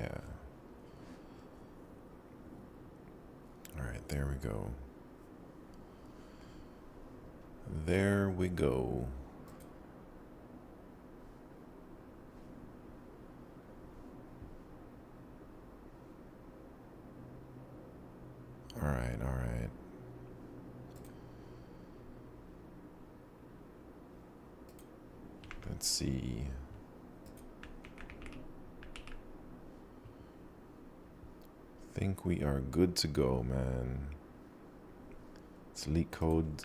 Yeah. All right, there we go. There we go. All right, all right. Let's see. Think we are good to go, man. It's LeetCode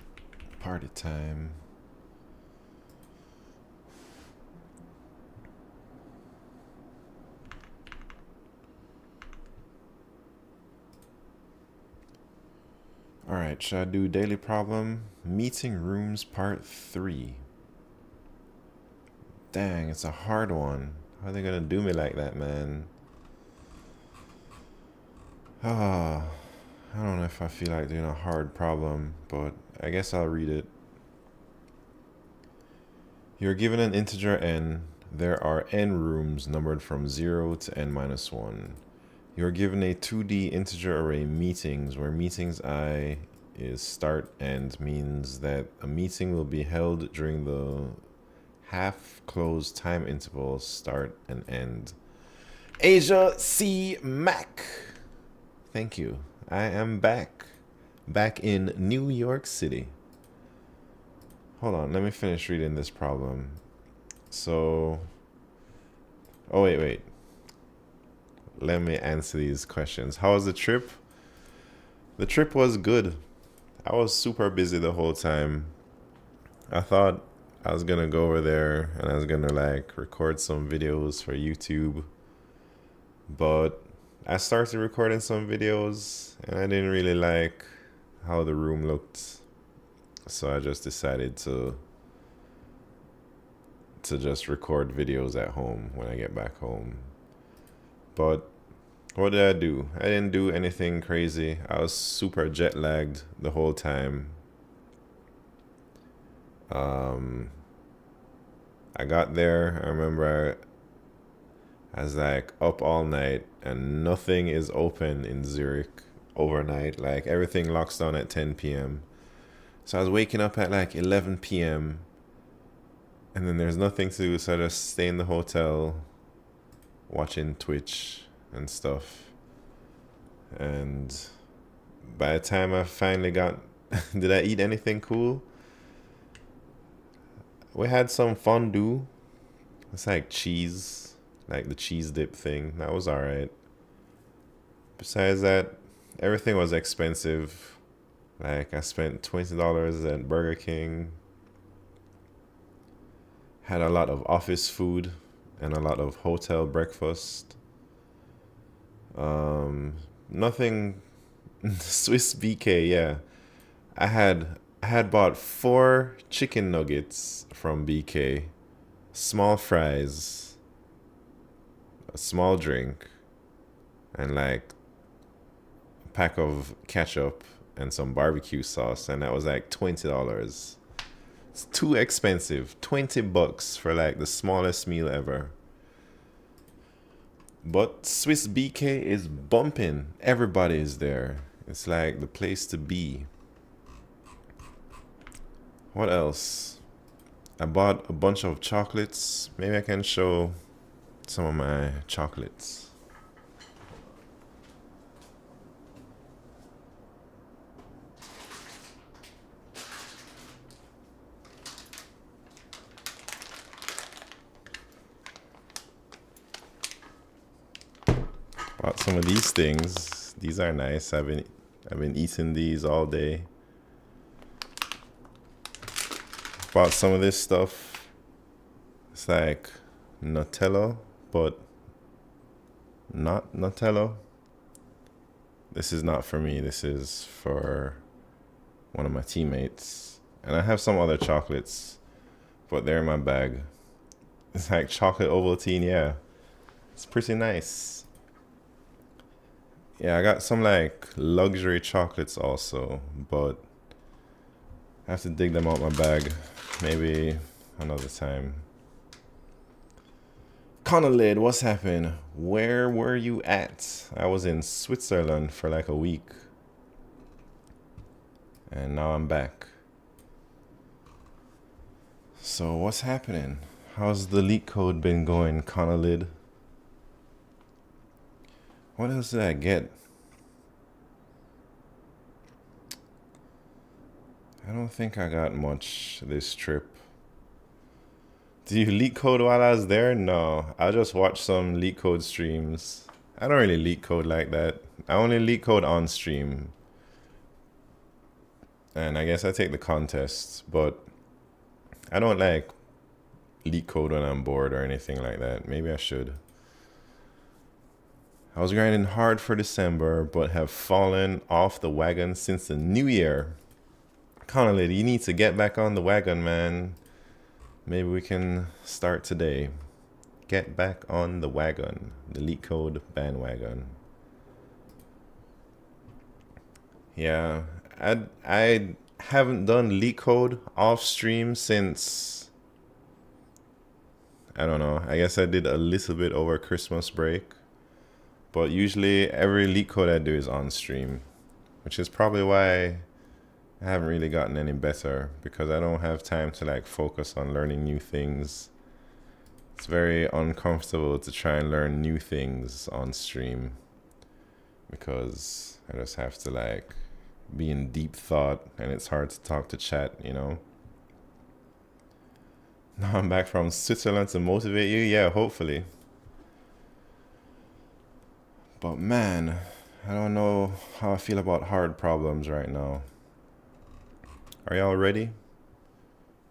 party time. All right, should I do daily problem? Meeting rooms part 3. Dang, it's a hard one. How are they gonna do me like that, man? Ah, I don't know if I feel like doing a hard problem, but I guess I'll read it. You're given an integer n. There are n rooms numbered from 0 to n minus 1. You're given a 2D integer array meetings, where meetings I is start end, means that a meeting will be held during the half-closed time intervals start and end. Asia C. Mac. Thank you. I am back. Back in New York City. Hold on, let me finish reading this problem. So, oh wait. Let me answer these questions. How was the trip? The trip was good. I was super busy the whole time. I thought I was gonna go over there and I was gonna like record some videos for YouTube. But I started recording some videos and I didn't really like how the room looked. So I just decided to just record videos at home when I get back home. But what did I do? I didn't do anything crazy. I was super jet lagged the whole time. I got there. I remember I was like up all night and nothing is open in Zurich overnight. Like everything locks down at 10 p.m. So I was waking up at like 11 p.m. and then there's nothing to do, so I just stay in the hotel watching Twitch and stuff. And by the time I finally got did I eat anything cool? We had some fondue. It's like cheese, like the cheese dip thing. That was alright. Besides that, everything was expensive. Like I spent $20 at Burger King. Had a lot of office food and a lot of hotel breakfast. Nothing. Swiss BK, yeah. I had bought 4 chicken nuggets from BK, small fries, a small drink, and like a pack of ketchup and some barbecue sauce, and that was like $20. It's too expensive. $20 for like the smallest meal ever. But Swiss BK is bumping. Everybody is there. It's like the place to be. What else? I bought a bunch of chocolates. Maybe I can show some of my chocolates. Bought some of these things. These are nice. I've been eating these all day. Bought some of this stuff. It's like Nutella, but not Nutella. This is not for me. This is for one of my teammates. And I have some other chocolates, but they're in my bag. It's like chocolate Ovaltine, yeah. It's pretty nice. Yeah, I got some like luxury chocolates also, but I have to dig them out my bag maybe another time. Connolid, what's happened? Where were you at? I was in Switzerland for like a week. And now I'm back. So what's happening? How's the LeetCode been going, Connolid? What else did I get? I don't think I got much this trip. Do you LeetCode while I was there? No, I just watched some LeetCode streams. I don't really LeetCode like that. I only LeetCode on stream. And I guess I take the contests, but I don't like LeetCode when I'm bored or anything like that. Maybe I should. I was grinding hard for December, but have fallen off the wagon since the new year. Connolly, you need to get back on the wagon, man. Maybe we can start today. Get back on the wagon. The LeetCode bandwagon. Yeah, I haven't done LeetCode off stream since, I don't know, I guess I did a little bit over Christmas break. But usually every LeetCode I do is on stream, which is probably why I haven't really gotten any better, because I don't have time to like focus on learning new things. It's very uncomfortable to try and learn new things on stream because I just have to like be in deep thought and it's hard to talk to chat, you know. Now I'm back from Switzerland to motivate you. Yeah, hopefully. But man, I don't know how I feel about hard problems right now. Are y'all ready?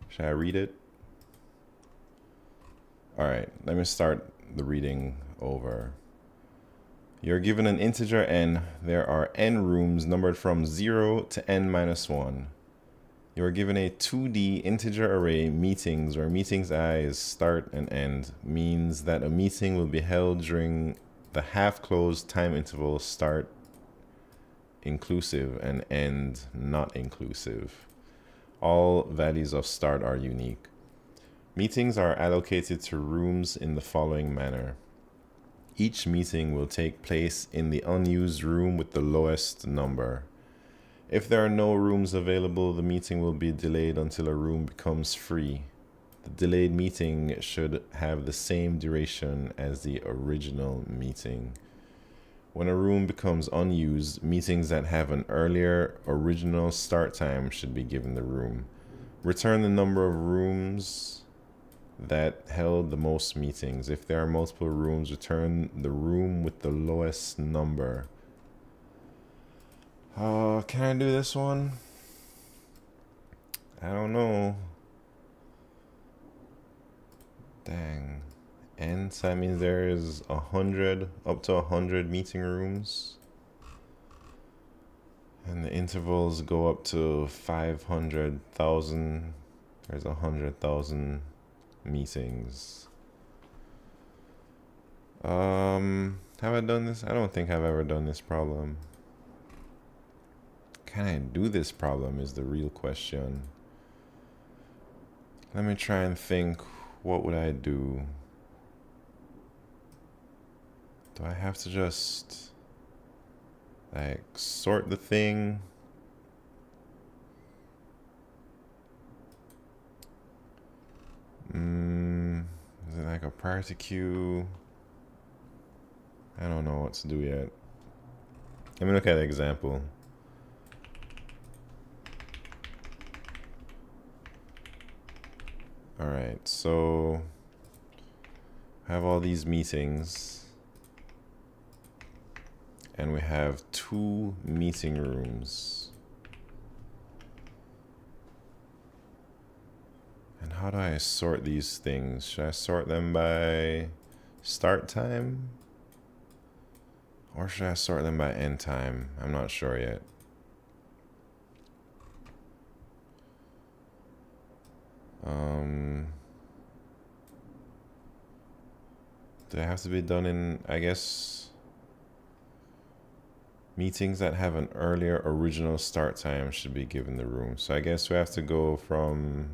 Should I read it? All right, let me start the reading over. You're given an integer n. There are n rooms numbered from 0 to n minus 1. You are given a 2D integer array meetings where meetings I is start and end, means that a meeting will be held during the half-closed time interval start inclusive and end not inclusive. All values of start are unique. Meetings are allocated to rooms in the following manner. Each meeting will take place in the unused room with the lowest number. If there are no rooms available, the meeting will be delayed until a room becomes free. The delayed meeting should have the same duration as the original meeting. When a room becomes unused, meetings that have an earlier original start time should be given the room. Return the number of rooms that held the most meetings. If there are multiple rooms, return the room with the lowest number. Can I do this one? I don't know. Dang. And so that means there is 100, up to 100 meeting rooms. And the intervals go up to 500,000. There's 100,000 meetings. Have I done this? I don't think I've ever done this problem. Can I do this problem is the real question. Let me try and think, what would I do? Do I have to just like sort the thing? Is it like a priority queue? I don't know what to do yet. Let me look at the example. All right, so I have all these meetings and we have 2 meeting rooms. And how do I sort these things? Should I sort them by start time? Or should I sort them by end time? I'm not sure yet. Do they have to be done in, I guess, meetings that have an earlier original start time should be given the room. So I guess we have to go from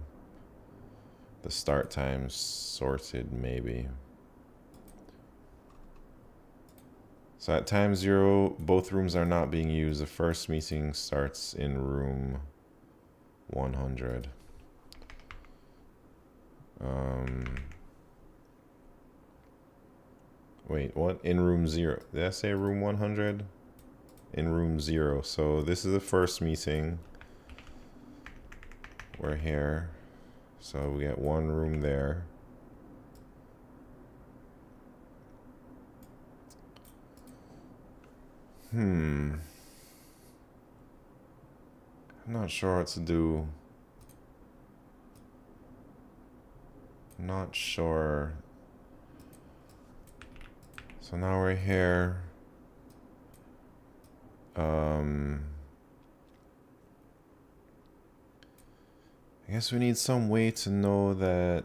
the start time sorted, maybe. So at time 0, both rooms are not being used. The first meeting starts in room 100. Wait, what? In room 0. Did I say room 100? In room 0. So this is the first meeting. We're here. So we got one room there. I'm not sure what to do. Not sure. So now we're here. I guess we need some way to know that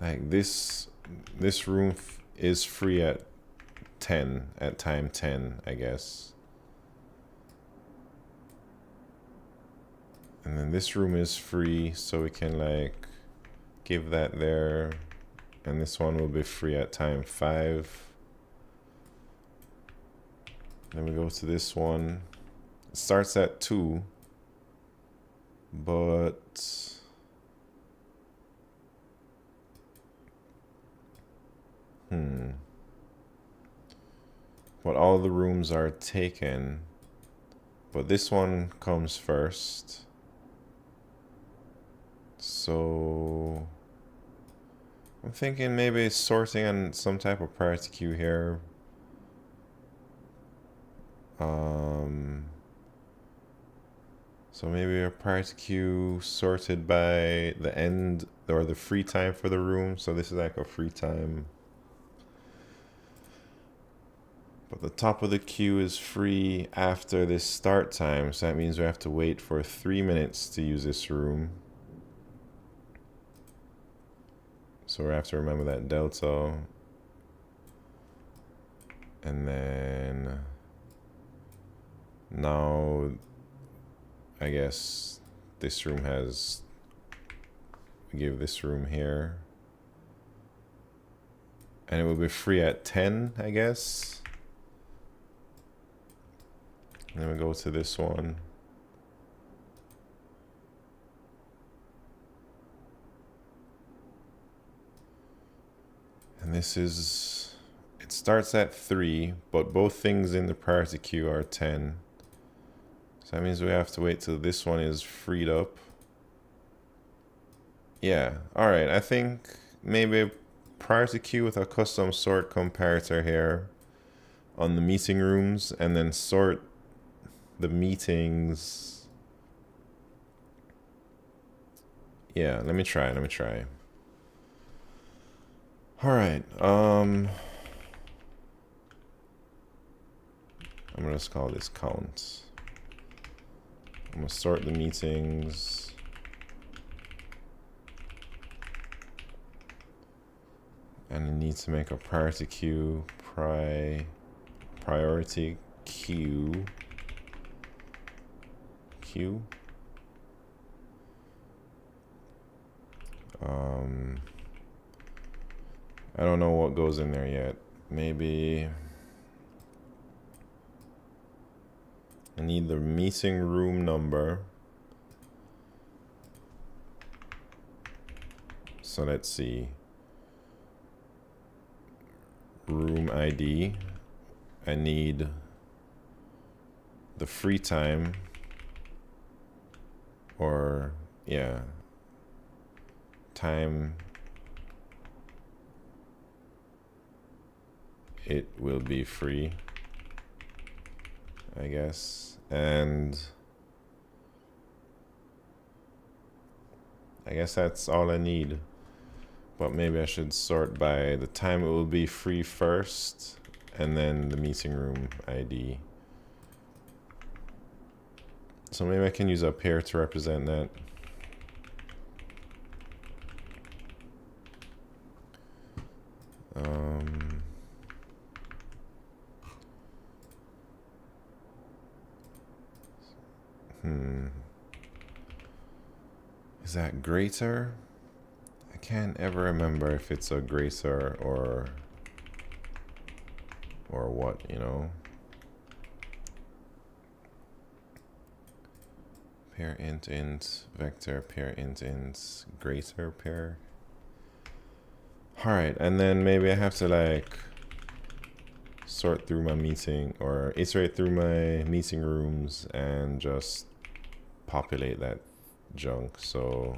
like this room is free at 10, at time 10, I guess. And then this room is free, so we can like give that there. And this one will be free at time 5. Then we go to this one. It starts at 2. But but all the rooms are taken. But this one comes first. So I'm thinking maybe sorting on some type of priority queue here. So maybe a priority queue sorted by the end or the free time for the room. So this is like a free time. But the top of the queue is free after this start time. So that means we have to wait for 3 minutes to use this room. So we have to remember that delta. And then now I guess this room has, we give this room here. And it will be free at 10, I guess. And then we go to this one. And this is, it starts at 3, but both things in the priority queue are 10. So that means we have to wait till this one is freed up. Yeah, all right, I think maybe priority queue with a custom sort comparator here on the meeting rooms, and then sort the meetings. Yeah, let me try. All right, I'm gonna just call this count. I'm gonna sort the meetings. And I need to make a priority queue, priority queue. I don't know what goes in there yet. Maybe I need the meeting room number. So let's see. Room ID. I need the free time, or yeah, time it will be free, I guess. And I guess that's all I need. But maybe I should sort by the time it will be free first, and then the meeting room ID. So maybe I can use a pair to represent that. Is that greater? I can't ever remember if it's a greater or or what, you know? Pair int vector pair int greater pair. All right, and then maybe I have to like sort through my meeting or iterate through my meeting rooms and just populate that junk. So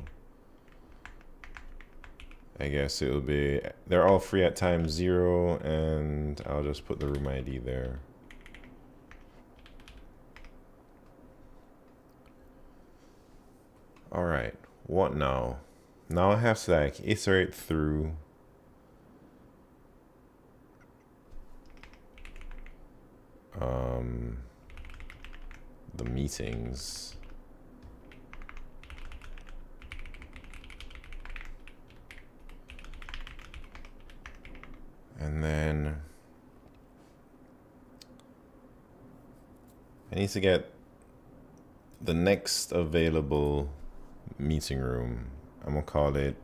I guess it'll be, they're all free at time 0, and I'll just put the room ID there. All right, what now? Now I have to like iterate through the meetings. And then I need to get the next available meeting room. I'm gonna call it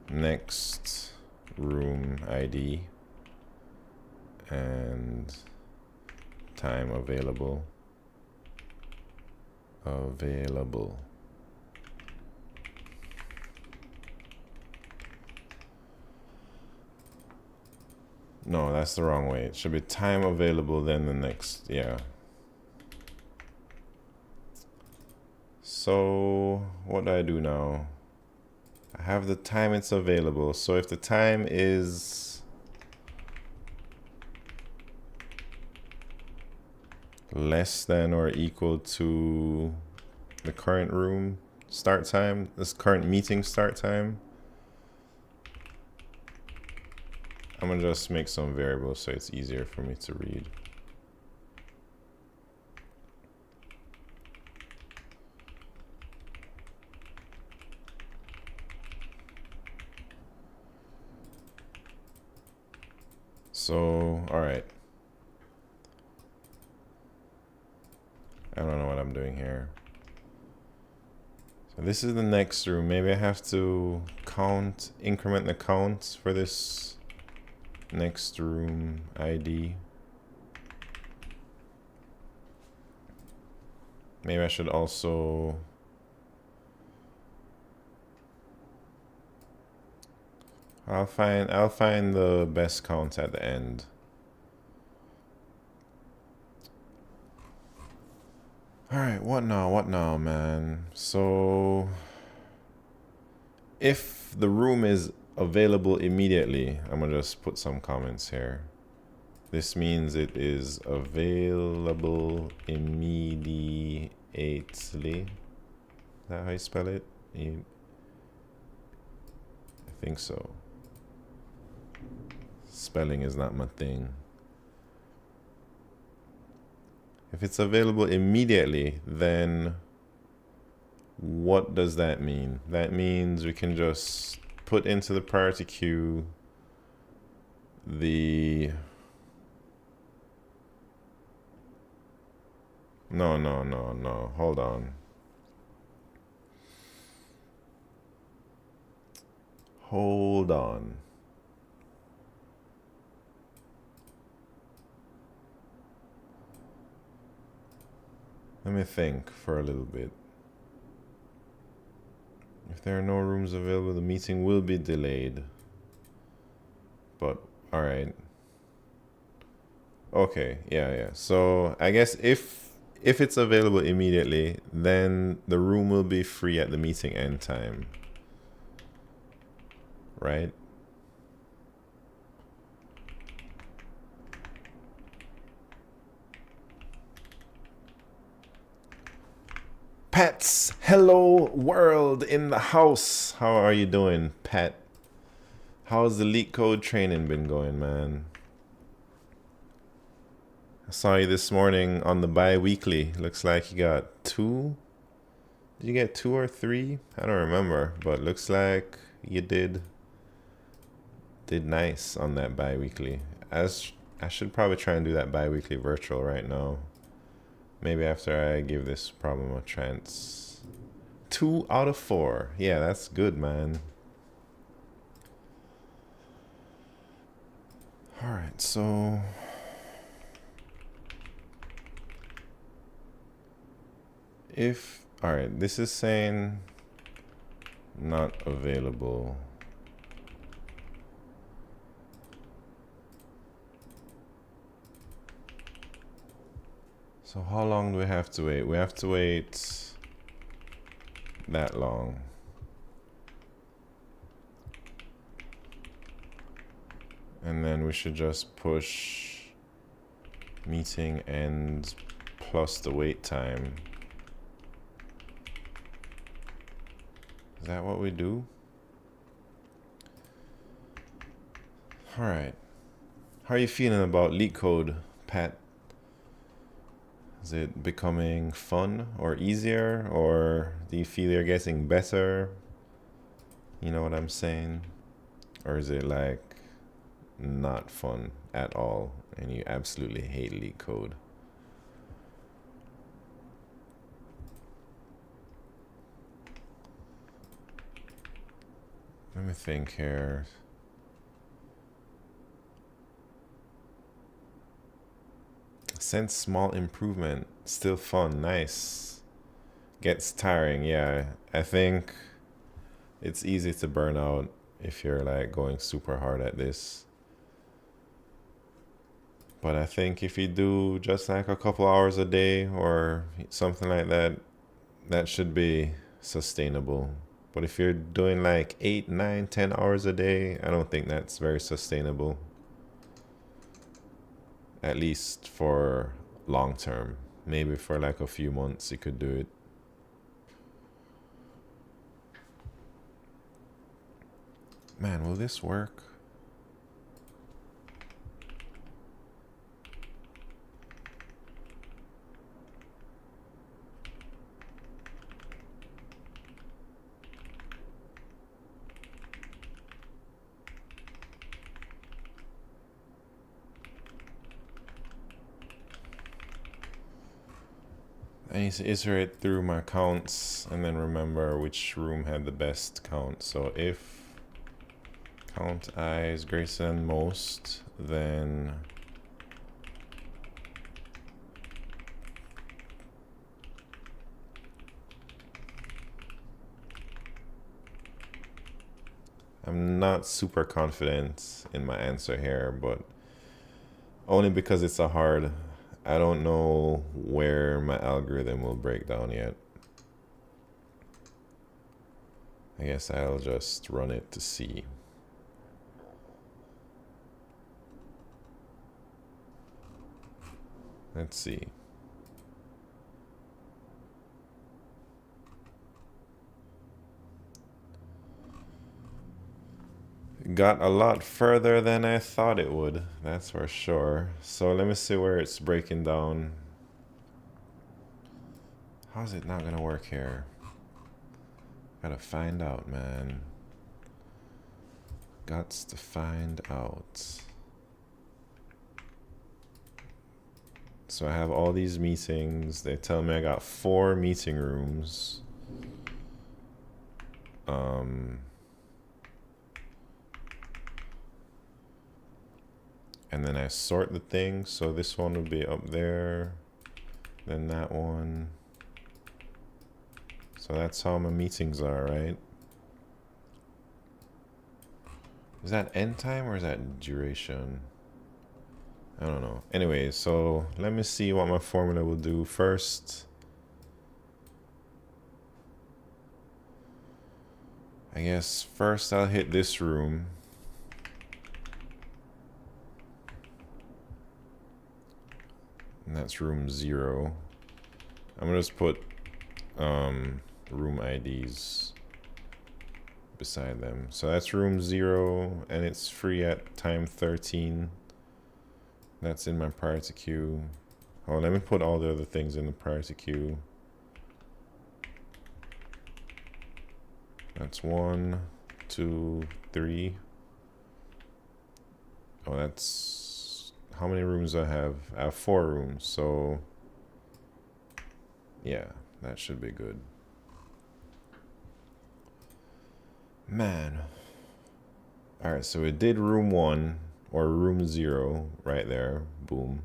next room ID and time available. No, that's the wrong way. It should be time available, then the next, yeah. So what do I do now? I have the time it's available. So if the time is less than or equal to the current room start time, this current meeting start time, I'm gonna just make some variables so it's easier for me to read. So, all right. I don't know what I'm doing here. So this is the next room. Maybe I have to increment the count for this next room ID. Maybe I should also I'll find the best count at the end. All right, what now, man? So if the room is available immediately, I'm gonna just put some comments here. This means it is available immediately. Is that how you spell it? I think so. Spelling is not my thing. If it's available immediately, then what does that mean? That means we can just put into the priority queue the no, hold on. Let me think for a little bit. If there are no rooms available, the meeting will be delayed. But, all right. Okay, yeah. So I guess if it's available immediately, then the room will be free at the meeting end time. Right? Pets, hello world in the house. How are you doing, Pat? How's the LeetCode training been going, man? I saw you this morning on the bi-weekly. Looks like you got 2. Did you get 2 or 3? I don't remember, but looks like you did nice on that bi-weekly. I should probably try and do that bi-weekly virtual right now. Maybe after I give this problem a chance. 2 out of 4. Yeah, that's good, man. right, so if, all right, this is saying not available. So how long do we have to wait? We have to wait that long. And then we should just push meeting ends plus the wait time. Is that what we do? All right. How are you feeling about LeetCode, Pat? Is it becoming fun or easier, or do you feel you're getting better? You know what I'm saying? Or is it like not fun at all and you absolutely hate LeetCode? Let me think here. Sense small improvement, still fun, nice. Gets tiring, yeah. I think it's easy to burn out if you're like going super hard at this. But I think if you do just like a couple hours a day or something like that, that should be sustainable. But if you're doing like 8, 9, 10 hours a day, I don't think that's very sustainable. At least for long term. Maybe for like a few months you could do it. Man, will this work? I need to iterate through my counts and then remember which room had the best count. So if count I is greater than most, then I'm not super confident in my answer here, but only because it's a hard, I don't know where my algorithm will break down yet. I guess I'll just run it to see. Let's see. Got a lot further than I thought it would, that's for sure. So let me see where it's breaking down. How's it not gonna work here? Gotta find out, man. Gots to find out. So I have all these meetings. They tell me I got 4 meeting rooms. And then I sort the things. So this one would be up there. Then that one. So that's how my meetings are, right? Is that end time or is that duration? I don't know. Anyway, so let me see what my formula will do first. I guess first I'll hit this room. And that's room 0. I'm gonna just put room IDs beside them. So that's room 0 and it's free at time 13. That's in my priority queue. Oh, let me put all the other things in the priority queue. That's 1, 2, 3. Oh, that's how many rooms I have? I have 4 rooms, so yeah, that should be good. Man. All right, so it did room 1. or room 0 right there. Boom.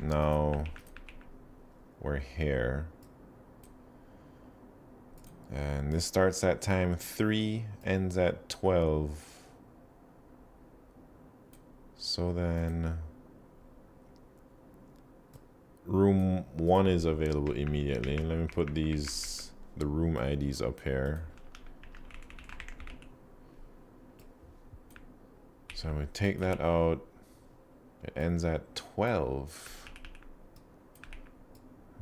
Now we're here. And this starts at time 3, ends at 12. So then room 1 is available immediately. Let me put the room IDs up here. So I'm going to take that out. It ends at 12.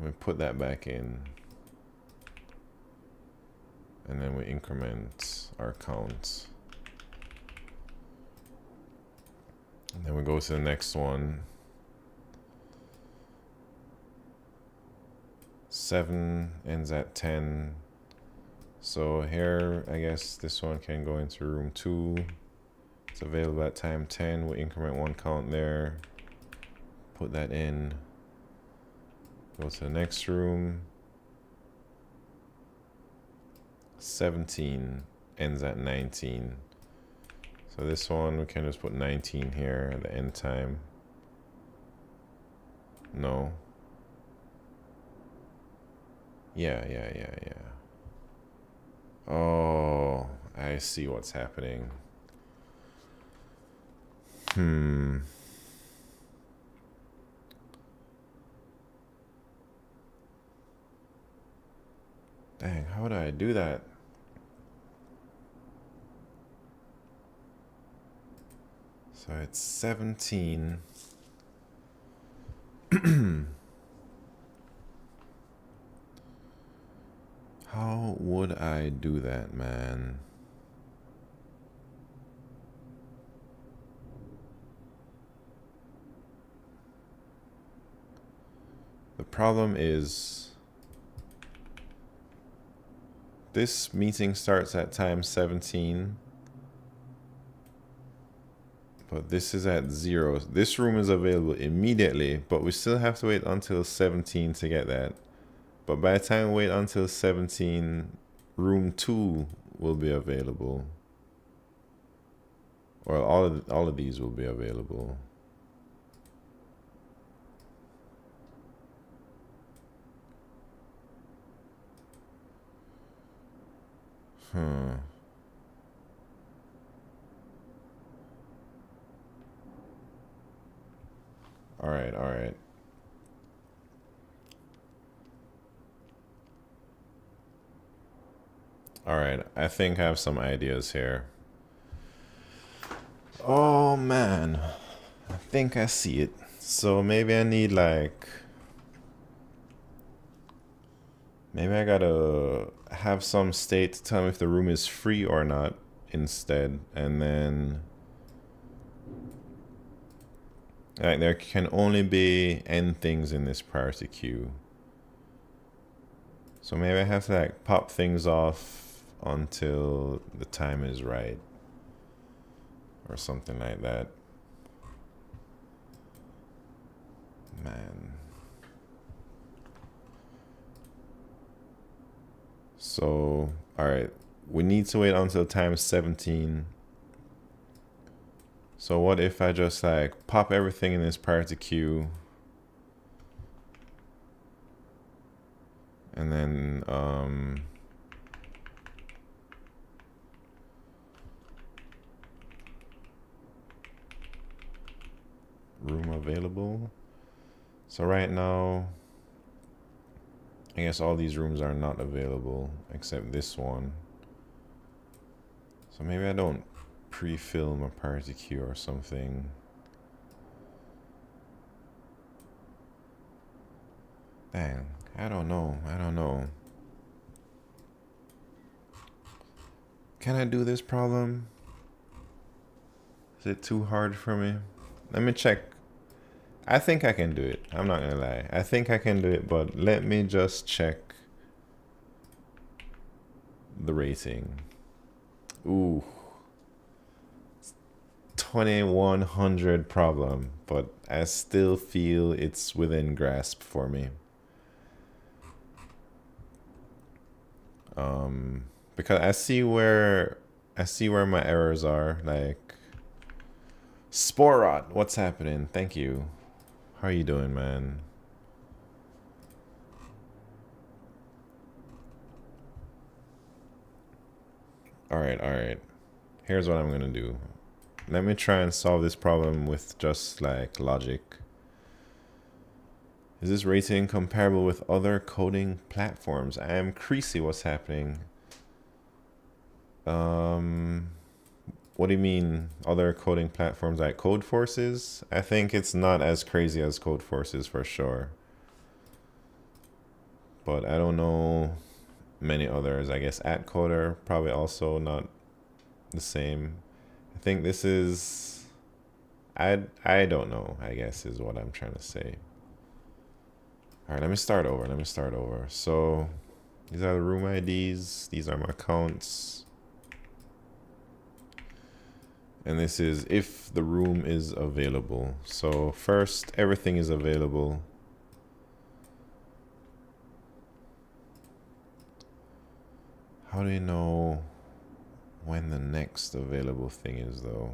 We put that back in, and then we increment our count. And then we go to the next one. 7 ends at 10. So here, I guess this one can go into room 2. It's available at time 10. We increment 1 count there. Put that in. Go to the next room. 17 ends at 19. So this one, we can just put 19 here at the end time. No. Yeah. Oh, I see what's happening. Dang, how do I do that? So it's 17. How would I do that, man? The problem is this meeting starts at time 17, but this is at 0. This room is available immediately, but we still have to wait until 17 to get that. But by the time we wait until 17, room 2 will be available. Or all of these will be available. All right. All right, I think I have some ideas here. Oh man, I think I see it. So maybe I need maybe I gotta have some state to tell me if the room is free or not instead, and then there can only be n things in this priority queue. So maybe I have to pop things off until the time is right or something like that. Man. So, all right, we need to wait until time 17. So what if I just pop everything in this priority queue and then room available. So right now, I guess all these rooms are not available except this one. So maybe I don't pre-fill my priority queue or something. Dang, I don't know. Can I do this problem? Is it too hard for me? Let me check. I think I can do it. I'm not gonna lie. I think I can do it, but let me just check the rating. Ooh. 2100 problem, but I still feel it's within grasp for me. Because I see where my errors are. Like Sporot, what's happening? Thank you. How are you doing, man? All right, all right. Here's what I'm gonna do. Let me try and solve this problem with just like logic. Is this rating comparable with other coding platforms? I am Creasy, what's happening? What do you mean other coding platforms like Codeforces? I think it's not as crazy as Codeforces for sure. But I don't know many others. I guess @coder probably also not the same. I think this is I don't know, I guess is what I'm trying to say. All right, let me start over. So these are the room IDs. These are my counts. And this is if the room is available. So first, everything is available. How do you know when the next available thing is though?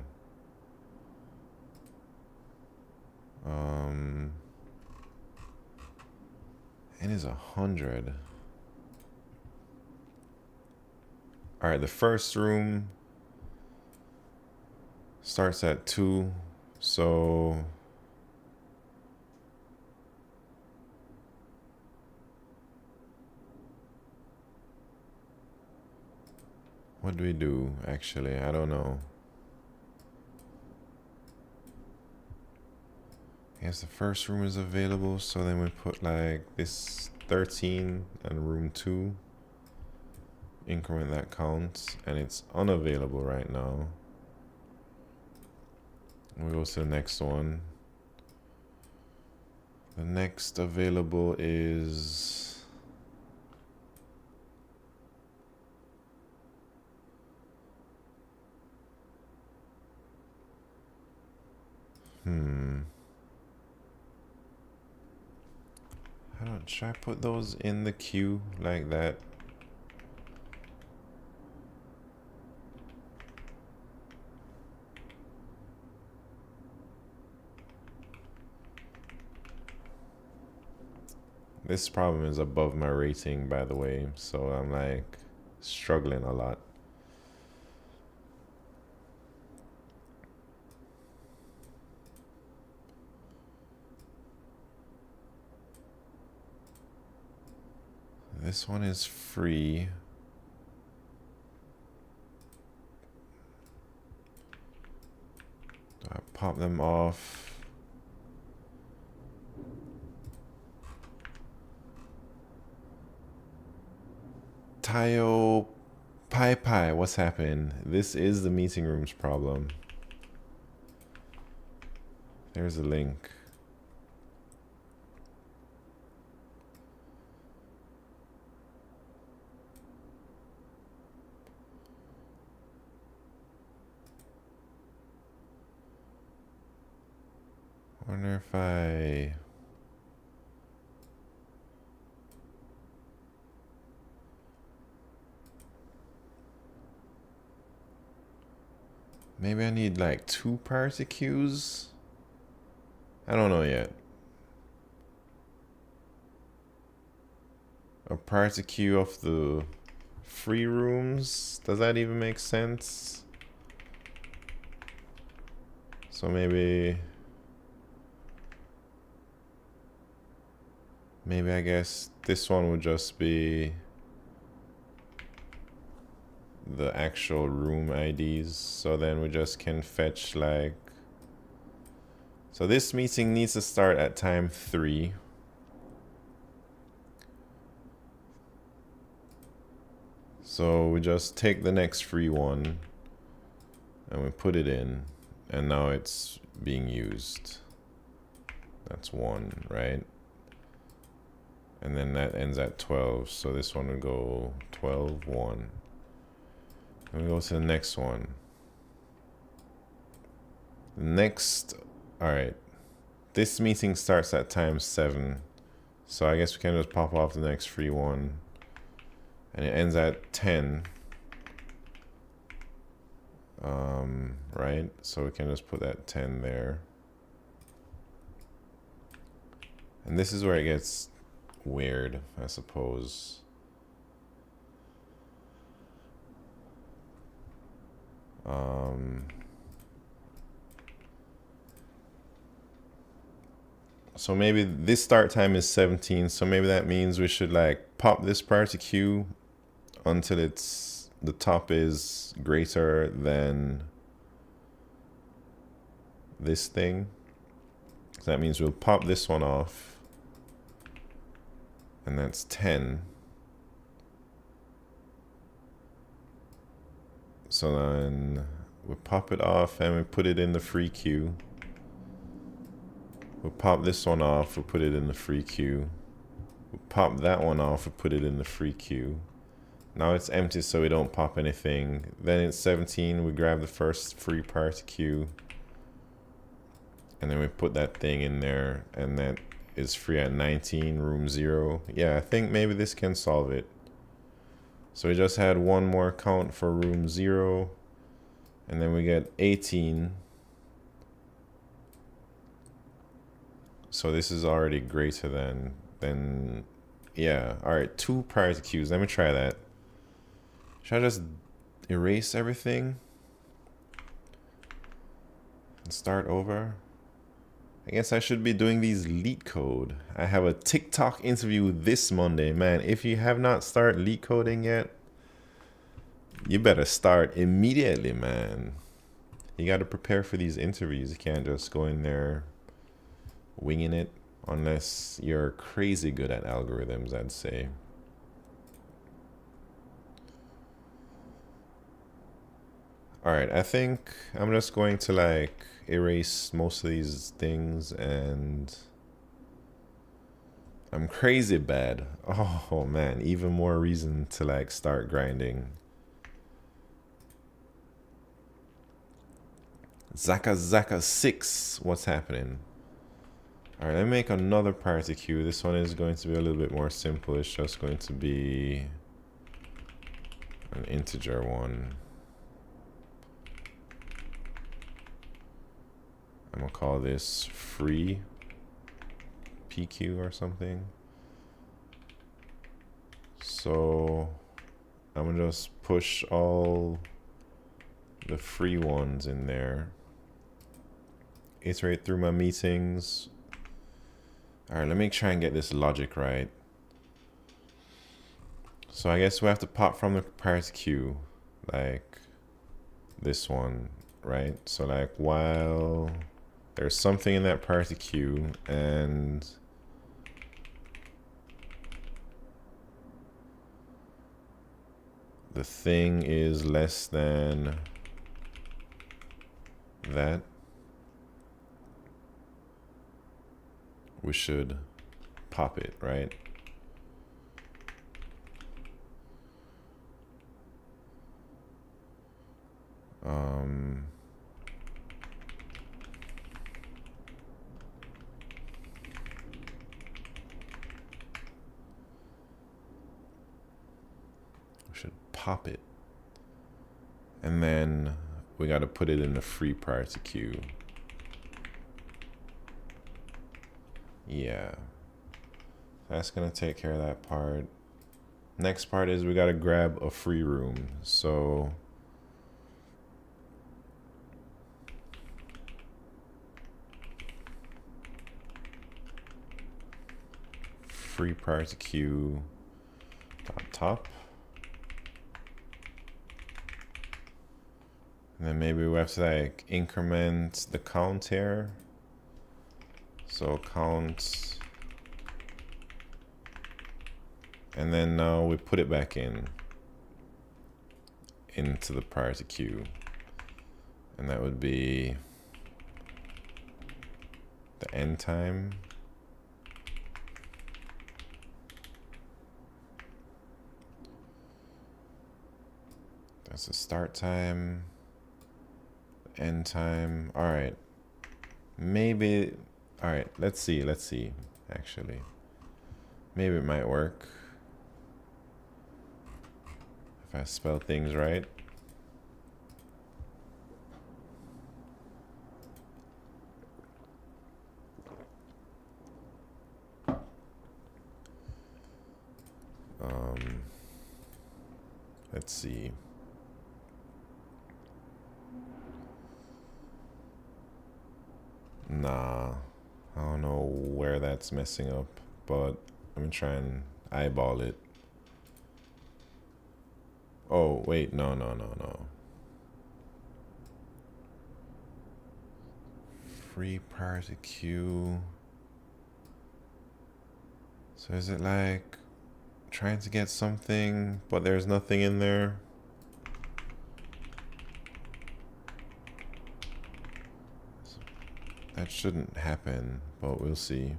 N is 100. All right, the first room starts at 2, so what do we do actually? I don't know. I guess the first room is available, so then we put like this 13 and room 2. Increment that counts, and it's unavailable right now. We go to the next one. The next available is should I put those in the queue like that? This problem is above my rating, by the way, so I'm like struggling a lot. This one is free. Do I pop them off? Tayo Pai, what's happening? This is the meeting rooms problem. There's a link. Wonder if I maybe I need like 2 priority queues. I don't know yet. A priority queue of the free rooms. Does that even make sense? So maybe I guess this one would just be the actual room IDs. So then we just can fetch like, so this meeting needs to start at time 3. So we just take the next free one and we put it in, and now it's being used. That's 1, right? And then that ends at 12, so this one would go 12, 1. And we go to the next one. Next, all right. This meeting starts at time 7, so I guess we can just pop off the next free one. and it ends at 10. Right? So we can just put that 10 there. And this is where it gets weird, I suppose. So maybe this start time is 17, so maybe that means we should like pop this priority queue until it's the top is greater than this thing. So that means we'll pop this one off, and that's 10. So then we pop it off and we put it in the free queue. We'll pop this one off, we'll put it in the free queue. We'll pop that one off, we'll put it in the free queue. Now it's empty, so we don't pop anything. Then it's 17, we grab the first free priority queue. And then we put that thing in there, and that is free at 19, room 0. Yeah, I think maybe this can solve it. So we just had one more count for room 0, and then we get 18. So this is already greater than yeah. All right, 2 priority queues. Let me try that. Should I just erase everything and start over? I guess I should be doing these LeetCode. I have a TikTok interview this Monday. Man, if you have not started LeetCoding yet, you better start immediately, man. You got to prepare for these interviews. You can't just go in there winging it unless you're crazy good at algorithms, I'd say. All right, I think I'm just going to like erase most of these things, and I'm crazy bad. Oh man, even more reason to like start grinding. Zaka 6, what's happening? All right, let me make another priority queue. This one is going to be a little bit more simple. It's just going to be an integer one. I'm gonna call this free PQ or something. So I'm gonna just push all the free ones in there. Iterate through my meetings. All right, let me try and get this logic right. So I guess we have to pop from the priority queue, like this one, right? So like while there's something in that priority queue and the thing is less than that, we should pop it, right? We should pop it. And then we got to put it in the free priority queue. Yeah. That's going to take care of that part. Next part is we got to grab a free room. So free priority queue top. And then maybe we have to like increment the count here. So count. And then now we put it back into the priority queue. And that would be the end time. That's the start time. End time. All right. Maybe. All right. Let's see. Actually, maybe it might work. if I spell things right. Let's see. Nah, I don't know where that's messing up, but let me try and eyeball it. Oh, wait, no. Free prior to Q. So is it like trying to get something, but there's nothing in there? That shouldn't happen, but we'll see.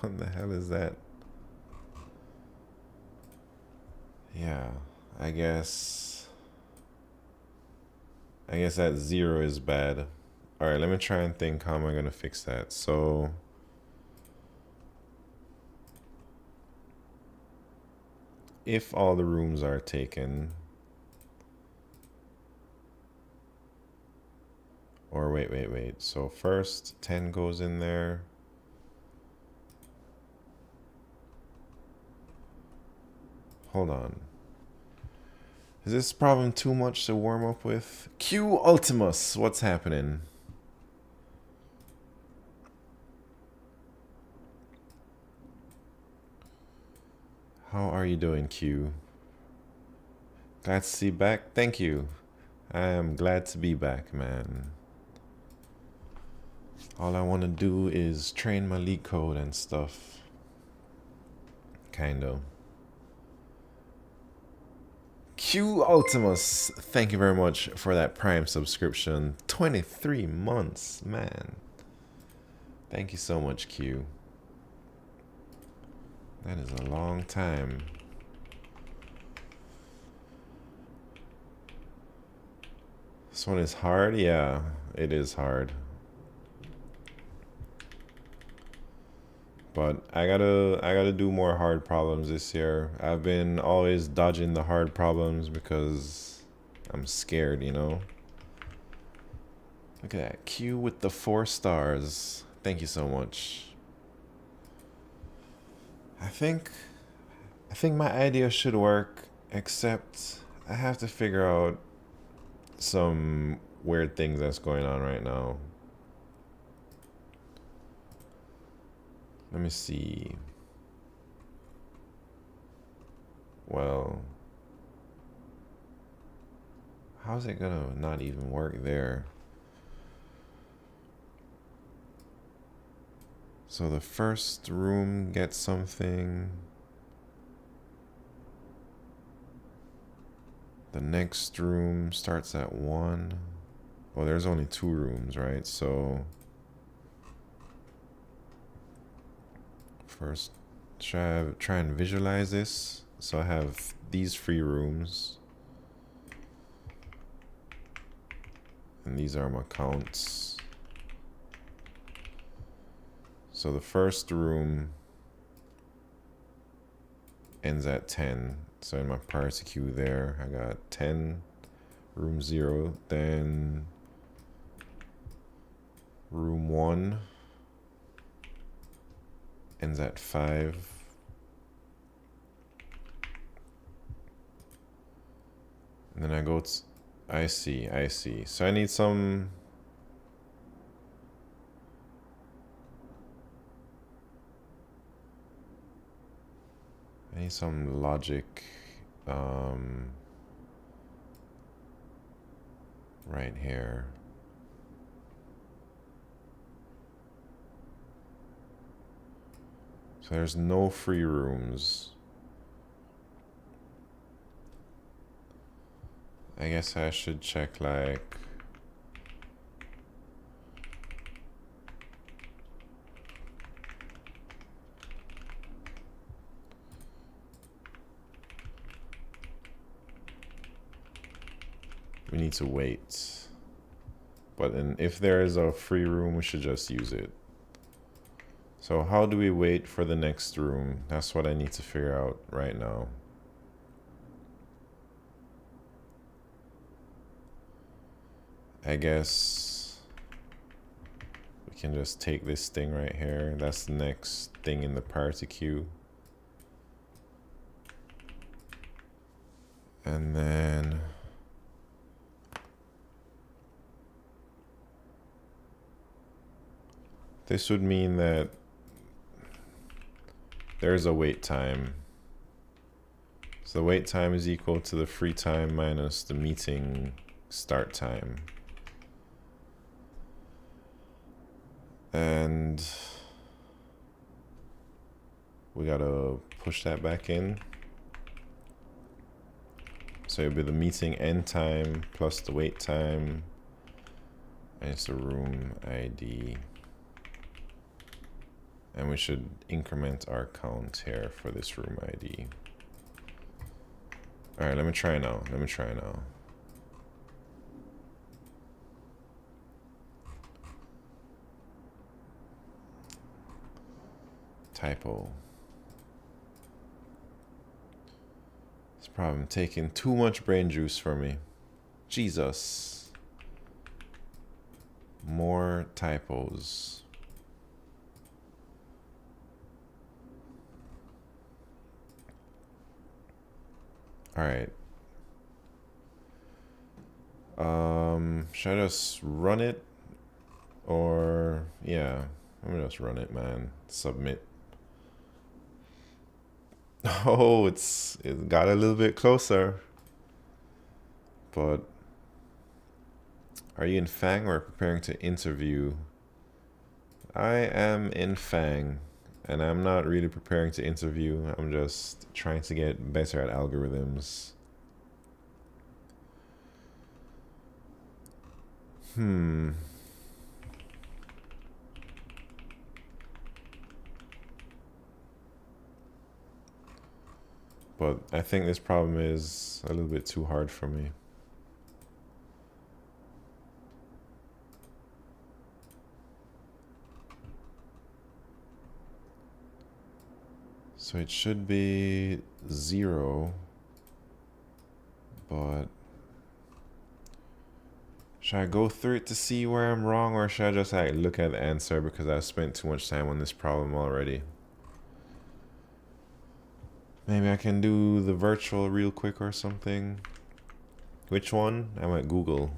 What the hell is that? Yeah, I guess that 0 is bad. All right, let me try and think, how am I gonna fix that? So if all the rooms are taken, or wait. So first 10 goes in there. Hold on. Is this problem too much to warm up with? Q Ultimus, what's happening? How are you doing, Q? Glad to see you back. Thank you. I am glad to be back, man. All I want to do is train my LeetCode and stuff. Kind of. Q Ultimus, thank you very much for that Prime subscription. 23 months, man. Thank you so much, Q. That is a long time. This one is hard? Yeah, it is hard. But I gotta do more hard problems this year. I've been always dodging the hard problems because I'm scared, you know? Look at that. Q with the 4 stars. Thank you so much. I think my idea should work, except I have to figure out some weird things that's going on right now. Let me see. Well, how's it gonna not even work there? So the first room gets something. The next room starts at 1. Well, there's only 2 rooms, right? So first, try and visualize this. So I have these free rooms. And these are my counts. So the first room ends at 10. So in my priority queue there, I got 10, room 0, then room 1 ends at 5. And then I go to, I see. So I need some, logic right here. So there's no free rooms. I guess I should check like we need to wait. But if there is a free room, we should just use it. So how do we wait for the next room? That's what I need to figure out right now. I guess we can just take this thing right here. That's the next thing in the priority queue. And then this would mean that there's a wait time. So the wait time is equal to the free time minus the meeting start time. And we gotta push that back in. So it'll be the meeting end time plus the wait time. And it's the room ID. And we should increment our count here for this room ID. All right, let me try now. Typo. This problem taking too much brain juice for me. Jesus. More typos. All right. Should I just run it? Or, yeah, let me just run it, man. Submit. Oh, it got a little bit closer. But are you in Fang or preparing to interview? I am in Fang, and I'm not really preparing to interview. I'm just trying to get better at algorithms. But I think this problem is a little bit too hard for me. So it should be 0, but should I go through it to see where I'm wrong, or should I just like look at the answer because I've spent too much time on this problem already? Maybe I can do the virtual real quick or something. Which one? I might Google.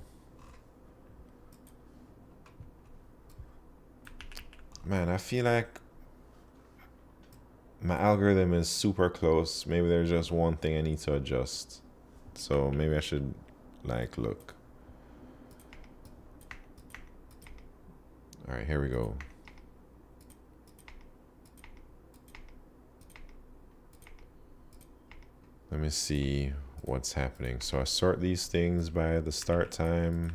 Man, I feel like my algorithm is super close. Maybe there's just one thing I need to adjust. So maybe I should like look. All right, here we go. Let me see what's happening. So I sort these things by the start time.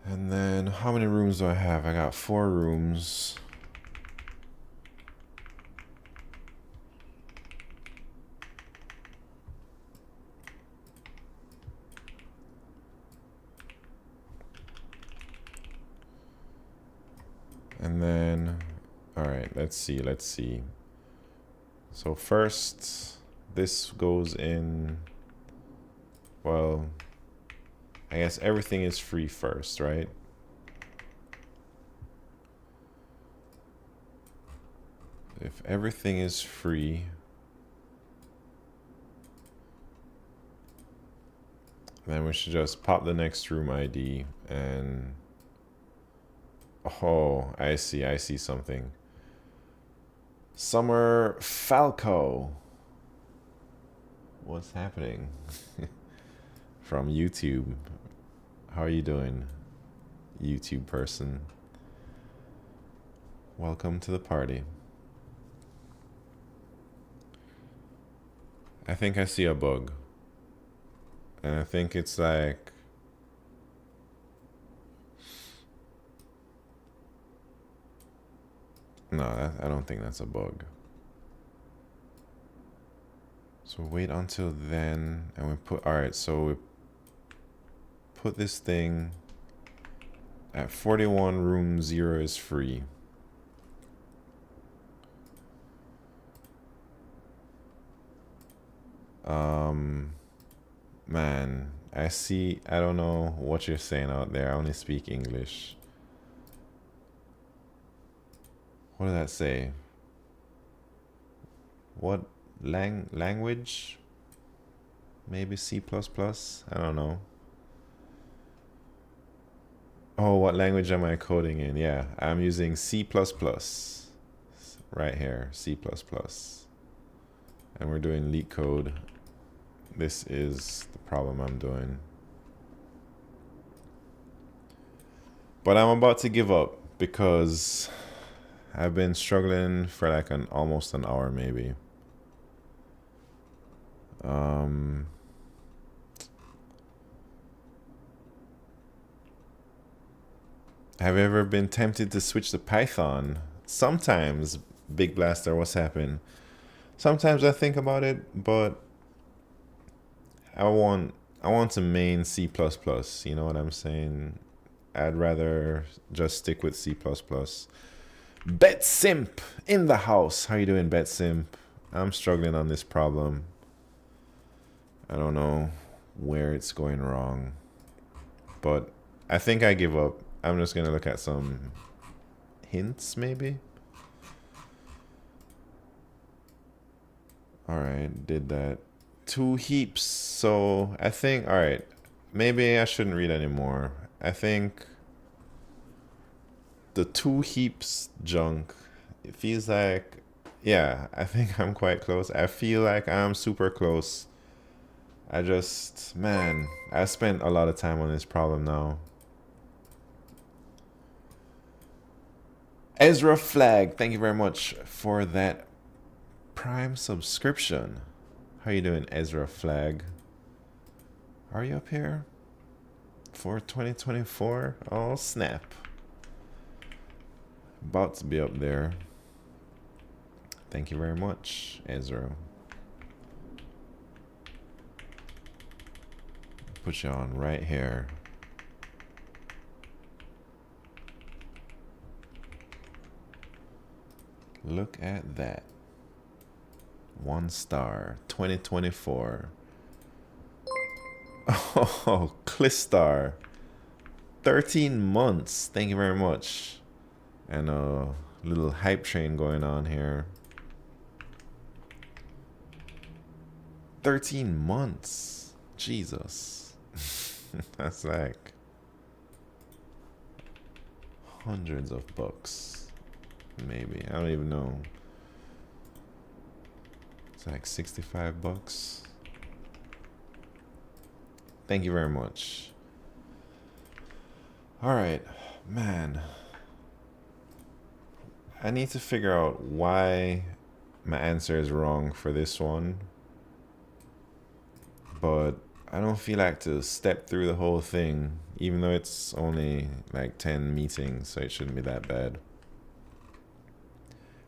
And then how many rooms do I have? I got 4 rooms. And then, all right, let's see. So first, this goes in, well, I guess everything is free first, right? If everything is free, then we should just pop the next room ID and, oh, I see something. Summer Falco. What's happening? From YouTube. How are you doing, YouTube person? Welcome to the party. I think I see a bug. And I think it's like, No, I don't think that's a bug. So wait until then, and we put, all right, so we put this thing at 41, room 0 is free. Man, I don't know what you're saying out there. I only speak English. What did that say? What language? Maybe C++? I don't know. Oh, what language am I coding in? Yeah, I'm using C++. Right here, C++. And we're doing LeetCode. This is the problem I'm doing. But I'm about to give up because I've been struggling for like almost an hour maybe. Have you ever been tempted to switch to Python? Sometimes, Big Blaster, what's happened? Sometimes I think about it, but I want to main C++, you know what I'm saying? I'd rather just stick with C++. Bet Simp in the house. How you doing, Bet Simp? I'm struggling on this problem. I don't know where it's going wrong, but I think I give up. I'm just gonna look at some hints maybe. All right, did that. 2 heaps. So I think, all right, maybe I shouldn't read anymore. I think the 2 heaps junk, it feels like, yeah, I think I'm quite close. I feel like I'm super close. I just, man, I spent a lot of time on this problem now. Ezra Flag, thank you very much for that Prime subscription. How you doing, Ezra Flag? Are you up here for 2024? Oh, snap. About to be up there. Thank you very much, Ezra. Put you on right here. Look at that. 1 star, 2024. Oh, Clistar. 13 months. Thank you very much. And a little hype train going on here. 13 months. Jesus. That's like hundreds of bucks. Maybe. I don't even know. It's like 65 bucks. Thank you very much. All right, man. I need to figure out why my answer is wrong for this one. But I don't feel like to step through the whole thing, even though it's only like 10 meetings, so it shouldn't be that bad.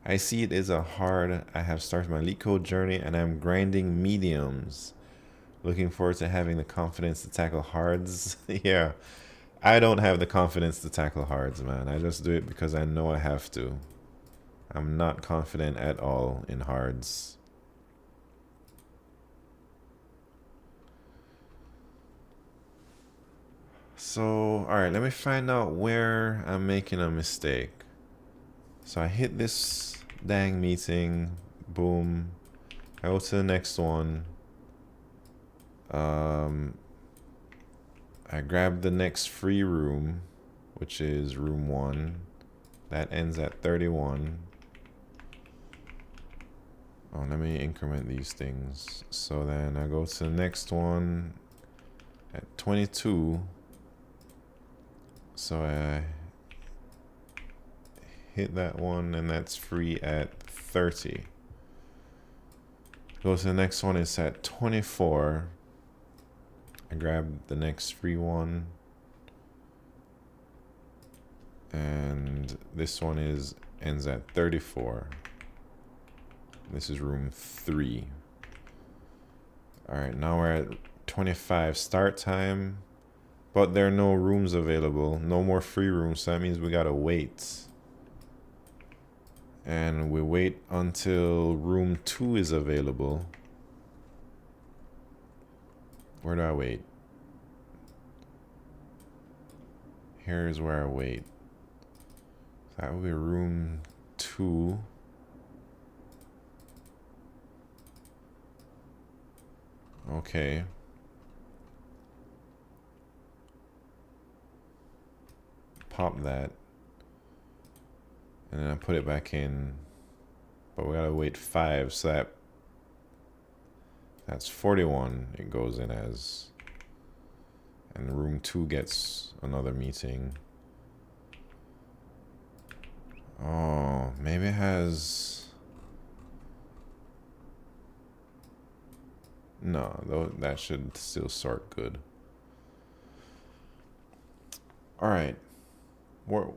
I see it is a hard. I have started my LeetCode journey and I'm grinding mediums. Looking forward to having the confidence to tackle hards. Yeah, I don't have the confidence to tackle hards, man. I just do it because I know I have to. I'm not confident at all in hards. So, all right, let me find out where I'm making a mistake. So I hit this dang meeting, boom. I go to the next one. I grab the next free room, which is room 1. That ends at 31. Oh, let me increment these things. So then I go to the next one at 22. So I hit that one and that's free at 30. Go to the next one, it's at 24. I grab the next free one. And this one is ends at 34. This is room 3. All right, now we're at 25 start time, but there are no rooms available, no more free rooms, so that means we gotta wait. And we wait until room 2 is available. Where do I wait? Here's where I wait. That would be room 2. Okay. Pop that. And then I put it back in. But we gotta wait 5, so that's 41 it goes in as. And room 2 gets another meeting. Oh, maybe it has... No, that should still sort good. Alright. What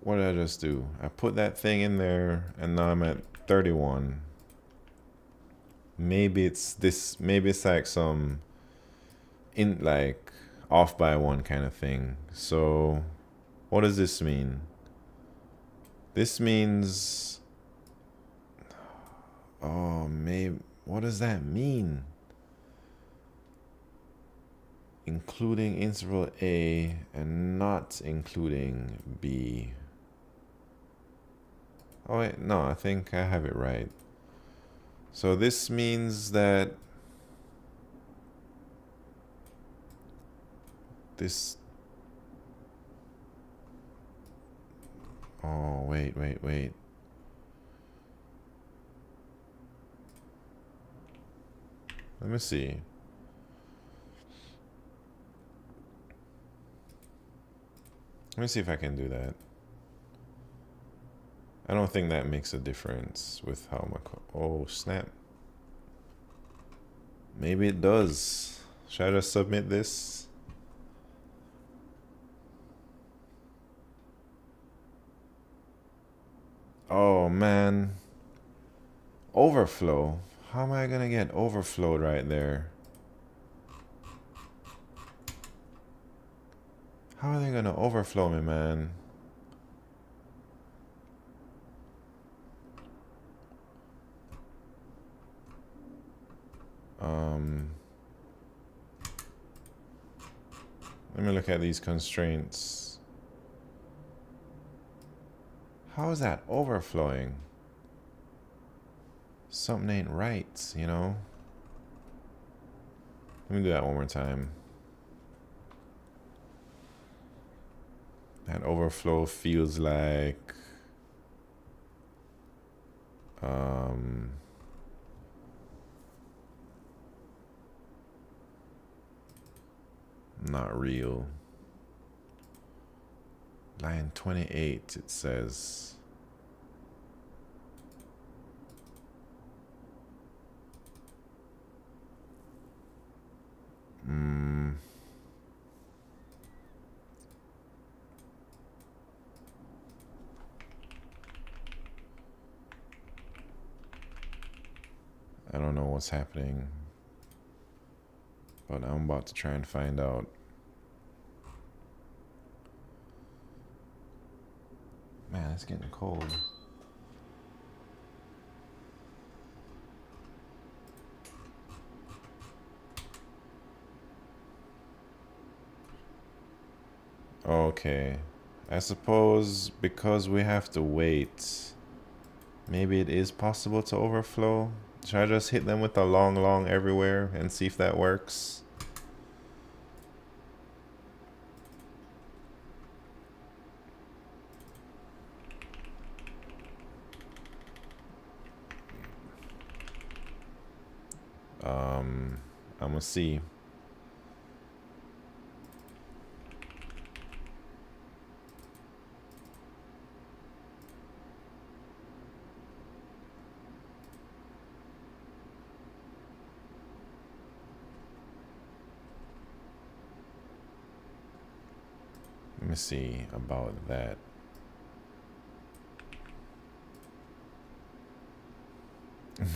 did I just do? I put that thing in there, and now I'm at 31. Maybe it's like some... like off by 1 kind of thing. So what does this mean? This means, oh, maybe, what does that mean? Including interval A and not including B. Oh wait, no, I think I have it right. So this means that this... Oh, wait. Let me see. Let me see if I can do that. I don't think that makes a difference with how my... Oh, snap. Maybe it does. Should I just submit this? Oh, man. Overflow. How am I gonna get overflowed right there? How are they gonna overflow me, man? Let me look at these constraints. How is that overflowing? Something ain't right, you know? Let me do that one more time. That overflow feels like... not real. Line 28, it says. I don't know what's happening, but I'm about to try and find out. Man, it's getting cold. Okay. I suppose because we have to wait, maybe it is possible to overflow. Should I just hit them with a long everywhere and see if that works? I'm gonna see. Let me see about that.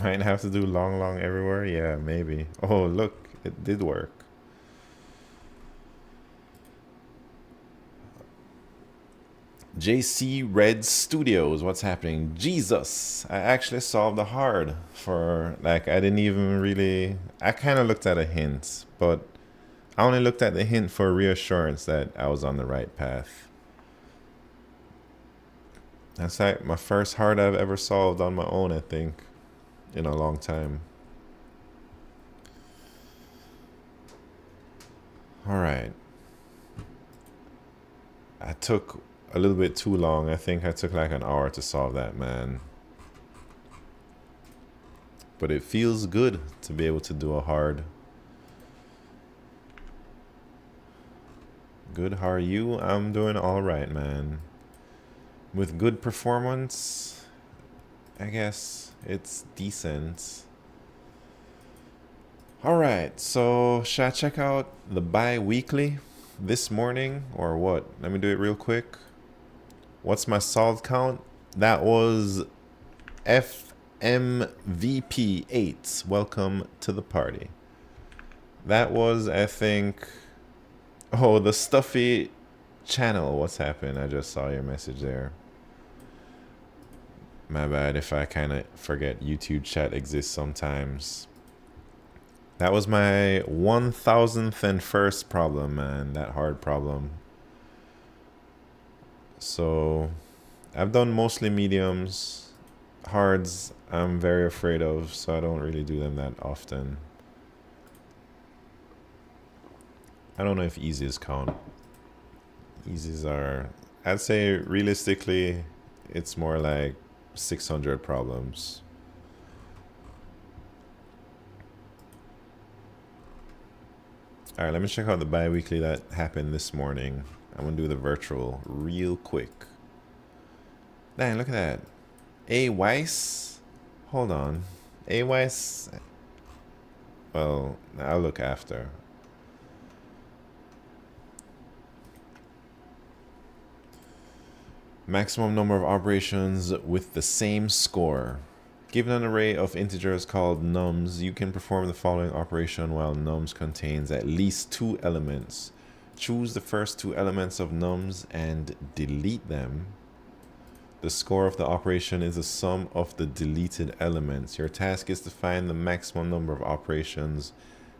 Might have to do long everywhere. Yeah, maybe. Oh, look, it did work. JC Red Studios, what's happening? Jesus, I actually solved the hard for, like, I didn't even really, I kind of looked at a hint, but I only looked at the hint for reassurance that I was on the right path. That's like my first hard I've ever solved on my own, I think, in a long time. All right. I took a little bit too long. I think I took like an hour to solve that, man. But it feels good to be able to do a hard. Good, how are you? I'm doing all right, man. With good performance, I guess it's decent. All right, so should I check out the bi-weekly this morning or what? Let me do it real quick. What's my solved count? That was FMVP8. Welcome to the party. That was, I think, oh, the stuffy channel. What's happened? I just saw your message there. My bad if I kind of forget YouTube chat exists sometimes. That was my 1001st problem, man. That hard problem. So I've done mostly mediums. Hards I'm very afraid of, so I don't really do them that often. I don't know if easies count. Easies are, I'd say realistically, it's more like 600 problems. All right, let me check out the bi-weekly that happened this morning. I'm gonna do the virtual real quick. Dang, look at that. A Weiss? Hold on. A Weiss? Well, I'll look after. Maximum number of operations with the same score. Given an array of integers called nums, you can perform the following operation while nums contains at least 2 elements. Choose the first 2 elements of nums and delete them. The score of the operation is the sum of the deleted elements. Your task is to find the maximum number of operations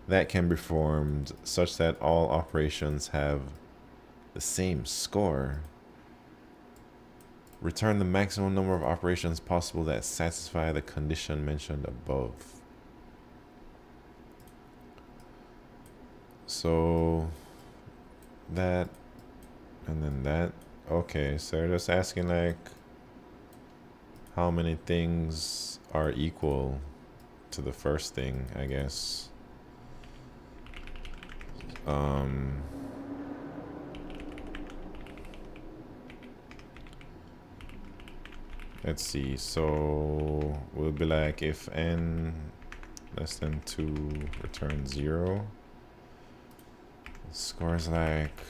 that can be performed such that all operations have the same score. Return the maximum number of operations possible that satisfy the condition mentioned above. So that and then that. Okay, so they're just asking like how many things are equal to the first thing, I guess. Let's see, so we'll be like if n less than 2 return 0. Score is like,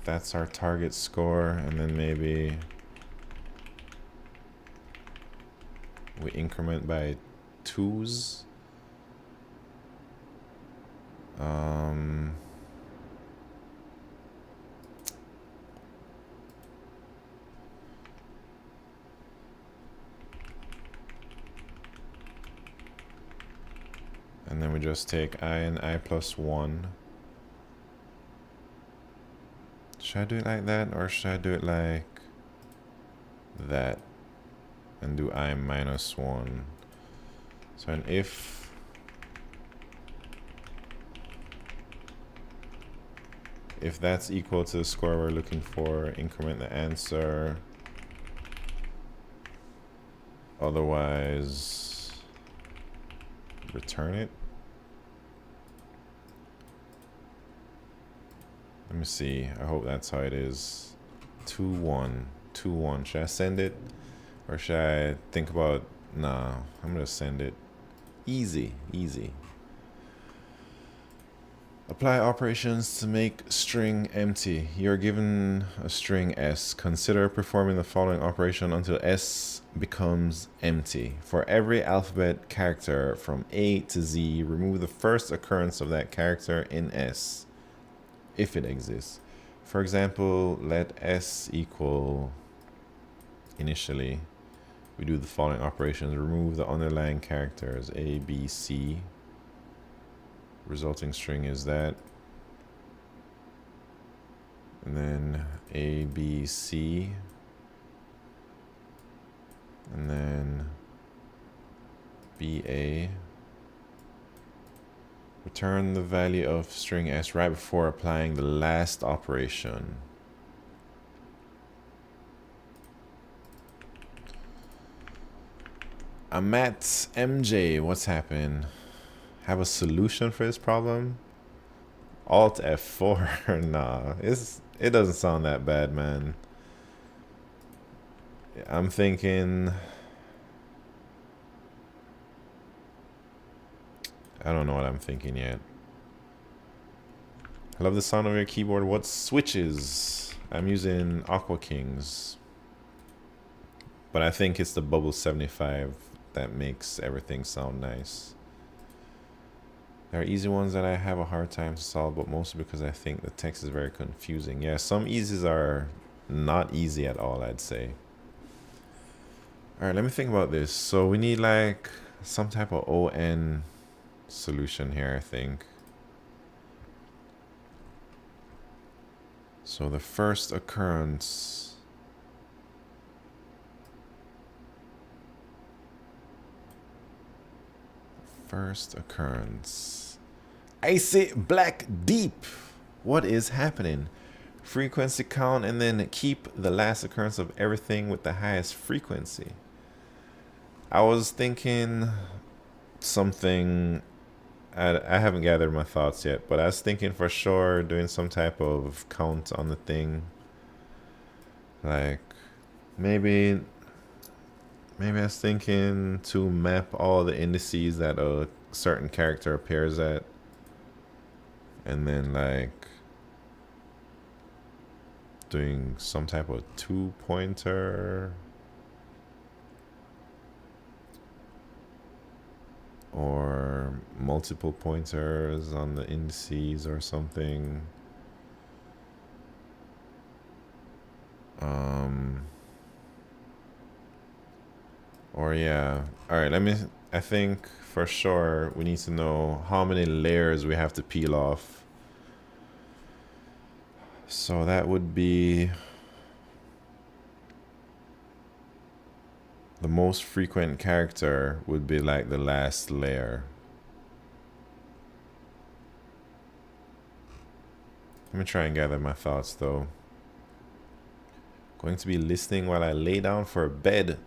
that's our target score, and then maybe we increment by 2s. And then we just take I and I plus 1. Should I do it like that, or should I do it like that and do I minus 1? So an if that's equal to the score we're looking for, increment the answer. Otherwise, return it. Let me see. I hope that's how it is. 2 1 2 1. Should I send it, or should I think about? Nah, I'm gonna send it. Easy, easy. Apply operations to make string empty. You're given a string S. Consider performing the following operation until S becomes empty. For every alphabet character from A to Z, remove the first occurrence of that character in S, if it exists. For example, let S equal, initially, we do the following operations. Remove the underlying characters, A, B, C. Resulting string is that. And then A, B, C. And then B, A. Return the value of string S right before applying the last operation. I'm at MJ. What's happening? Have a solution for this problem? Alt F4. Nah, it doesn't sound that bad, man. I'm thinking, I don't know what I'm thinking yet. I love the sound of your keyboard. What switches? I'm using Aqua Kings, but I think it's the Bubble 75 that makes everything sound nice. There are easy ones that I have a hard time to solve, but mostly because I think the text is very confusing. Yeah, some easies are not easy at all, I'd say. All right, let me think about this. So we need like some type of ON solution here, I think. So the first occurrence. First occurrence. Icy Black Deep. What is happening? Frequency count and then keep the last occurrence of everything with the highest frequency. I was thinking something, I haven't gathered my thoughts yet, but I was thinking for sure doing some type of count on the thing. Like maybe I was thinking to map all the indices that a certain character appears at, and then like doing some type of 2-pointer or multiple pointers on the indices or something. Or yeah, all right, I think for sure we need to know how many layers we have to peel off. So that would be the most frequent character would be like the last layer. Let me try and gather my thoughts though. Going to be listening while I lay down for bed.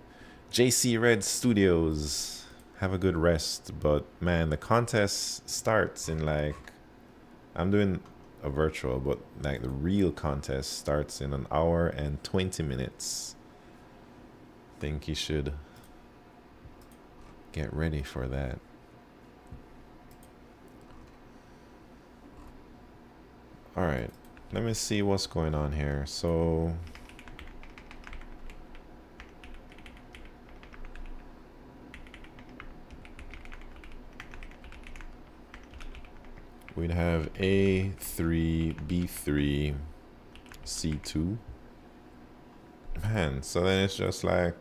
JC Red Studios. Have a good rest. But man, the contest starts in like, I'm doing a virtual, but like the real contest starts in 1 hour and 20 minutes. Think you should get ready for that. All right, let me see what's going on here. So we'd have A3, B3, C2. Man, so then it's just like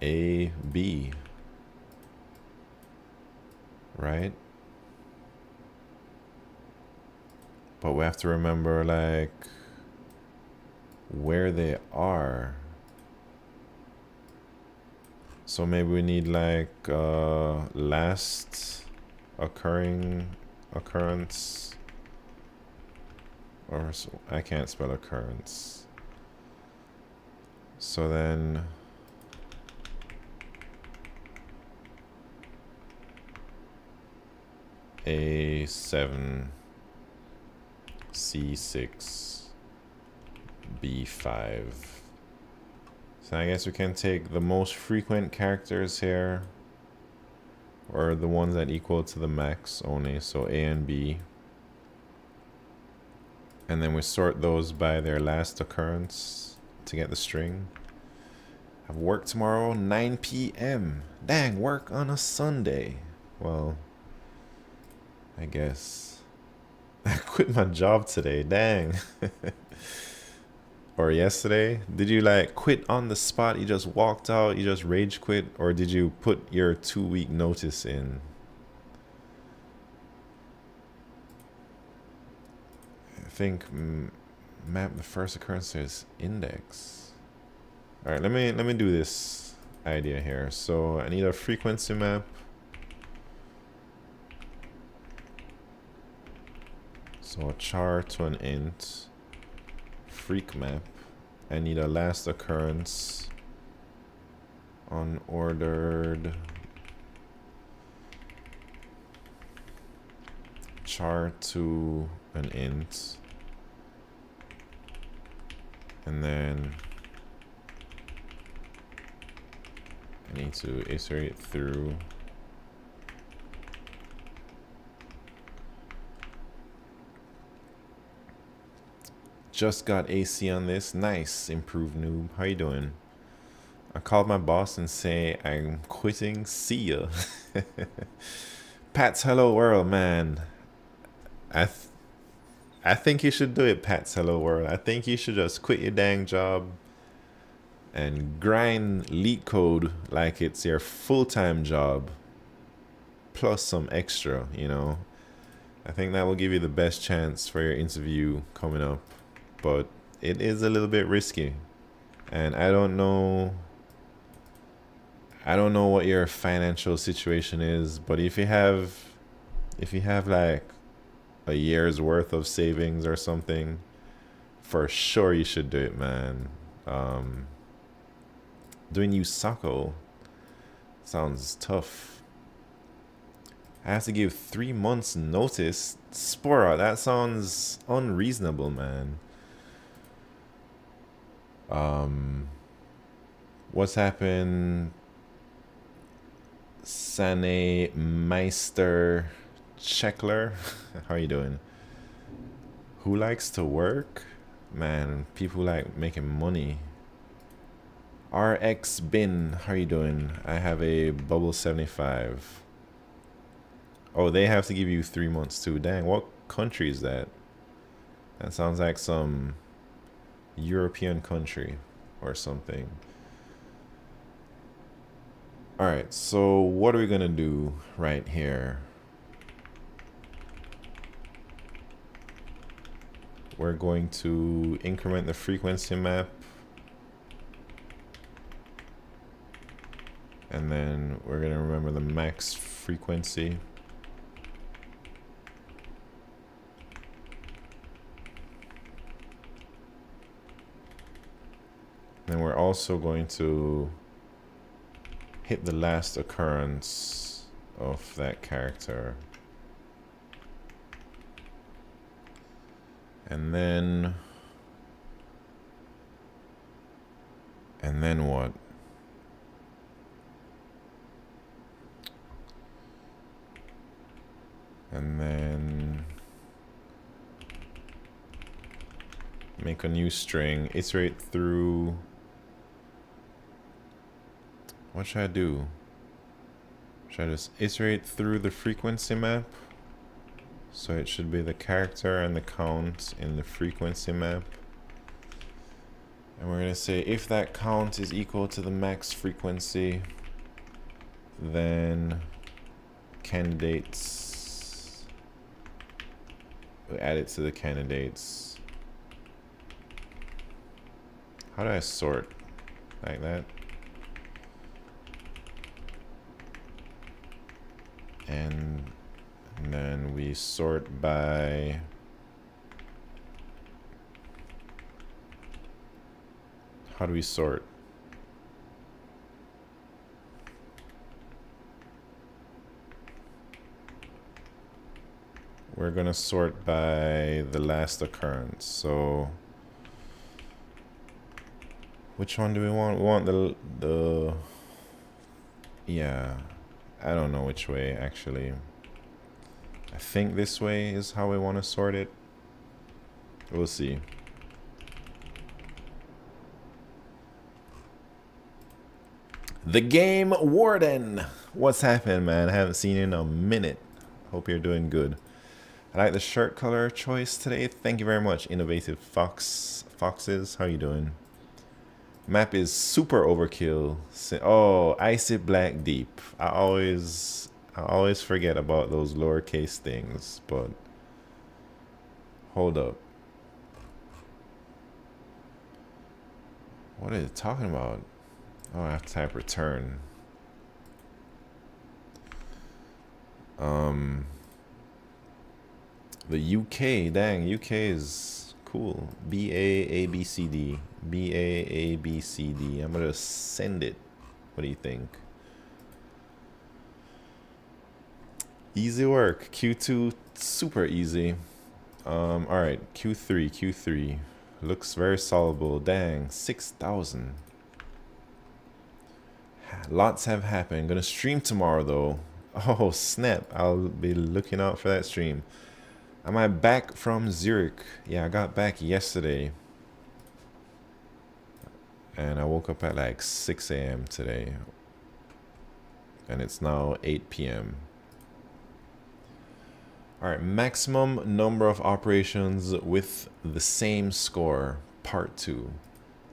A, B, right? But we have to remember like where they are. So maybe we need like last occurrence, or so, I can't spell occurrence. So then A7, C6, B5. So I guess we can take the most frequent characters here, or the ones that equal to the max only, so A and B. And then we sort those by their last occurrence to get the string. I have work tomorrow, 9 p.m. Dang, work on a Sunday. Well, I guess. I quit my job today, dang. Or yesterday. Did you like quit on the spot? You just walked out, you just rage quit? Or did you put your 2-week notice in? I think map the first occurrence as index. All right, let me do this idea here. So I need a frequency map. So a char to an int, freq map. I need a last occurrence, unordered, char to an int, and then I need to iterate through just got AC on this. Nice, improved noob. How you doing? I called my boss and say I'm quitting. See ya. Pat's Hello World, man. I think you should do it, Pat's Hello World. I think you should just quit your dang job and grind LeetCode like it's your full-time job plus some extra, you know. I think that will give you the best chance for your interview coming up. But it is a little bit risky, and I don't know what your financial situation is, but if you have like a year's worth of savings or something, for sure you should do it, man. Doing USACO sounds tough. I have to give 3 months notice. Spora, that sounds unreasonable, man. What's happened? Sane Meister Checkler. How you doing? Who likes to work? Man, people like making money. RX Bin, how you doing? I have a bubble 75. Oh, they have to give you 3 months too. Dang, what country is that? That sounds like some European country or something. All right, so what are we gonna do right here? We're going to increment the frequency map, and then we're gonna remember the max frequency. And we're also going to hit the last occurrence of that character. And then what? And then make a new string, iterate through. What should I do? Should I just iterate through the frequency map? So it should be the character and the count in the frequency map. And we're going to say if that count is equal to the max frequency, then candidates, we add it to the candidates. How do I sort? Like that? And then we sort by how do we sort? We're gonna sort by the last occurrence. So which one do we want? We want the yeah, I don't know which way actually. I think this way is how we want to sort it. We'll see. The Game Warden. What's happening, man? I haven't seen you in a minute. Hope you're doing good. I like the shirt color choice today. Thank you very much, Innovative Foxes. How you doing? Map is super overkill. Oh, Icy Black Deep. I always forget about those lowercase things, but hold up. What are they talking about? Oh, I have to type return. The UK, dang, UK is cool. BAABCD. BAABCD. I'm gonna send it. What do you think? Easy work. Q2, super easy. Alright, Q3. Looks very solvable. Dang, 6,000. Lots have happened. Gonna stream tomorrow though. Oh snap! I'll be looking out for that stream. Am I back from Zurich? Yeah, I got back yesterday. And I woke up at like 6 a.m. today. And it's now 8 p.m. Alright, maximum number of operations with the same score, part 2.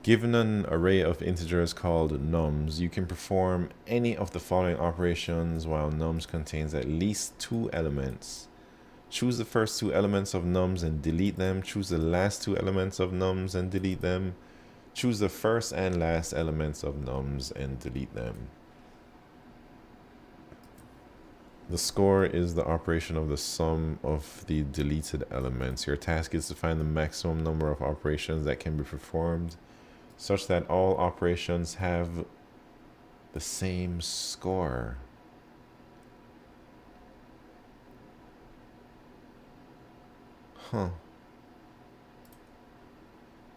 Given an array of integers called nums, you can perform any of the following operations while nums contains at least 2 elements. Choose the first 2 elements of nums and delete them. Choose the last 2 elements of nums and delete them. Choose the first and last elements of nums and delete them. The score is the operation of the sum of the deleted elements. Your task is to find the maximum number of operations that can be performed such that all operations have the same score. Huh.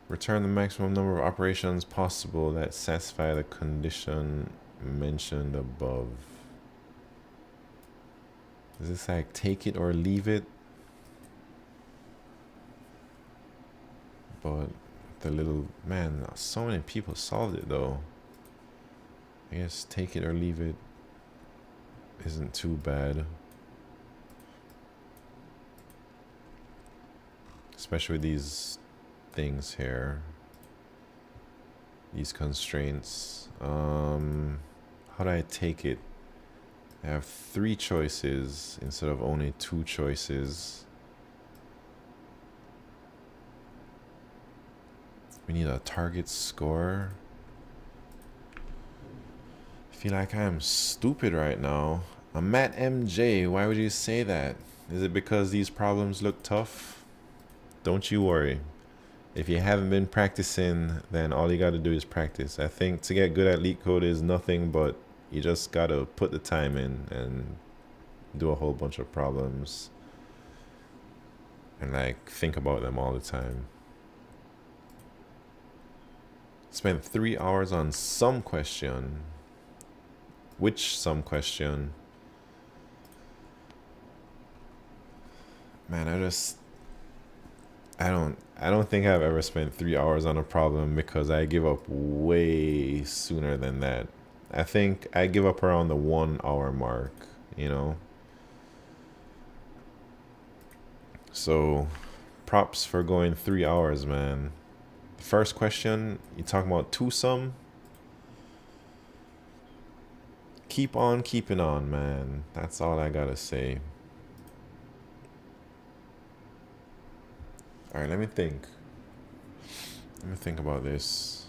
Return the maximum number of operations possible that satisfy the condition mentioned above. Is this like take it or leave it? But the little, man, so many people solved it though. I guess take it or leave it isn't too bad. Especially with these things here. These constraints. How do I take it? I have 3 choices instead of only 2 choices. We need a target score. I feel like I am stupid right now. I'm at MJ. Why would you say that? Is it because these problems look tough? Don't you worry. If you haven't been practicing, then all you got to do is practice. I think to get good at LeetCode is nothing but you just got to put the time in and do a whole bunch of problems. And like think about them all the time. Spent 3 hours on some question. Which some question? Man, I don't think I've ever spent 3 hours on a problem because I give up way sooner than that. I think I give up around the 1 hour mark, you know? So props for going 3 hours, man. The first question, you talking about 2 sum? Keep on keeping on, man. That's all I gotta say. Alright, let me think. Let me think about this.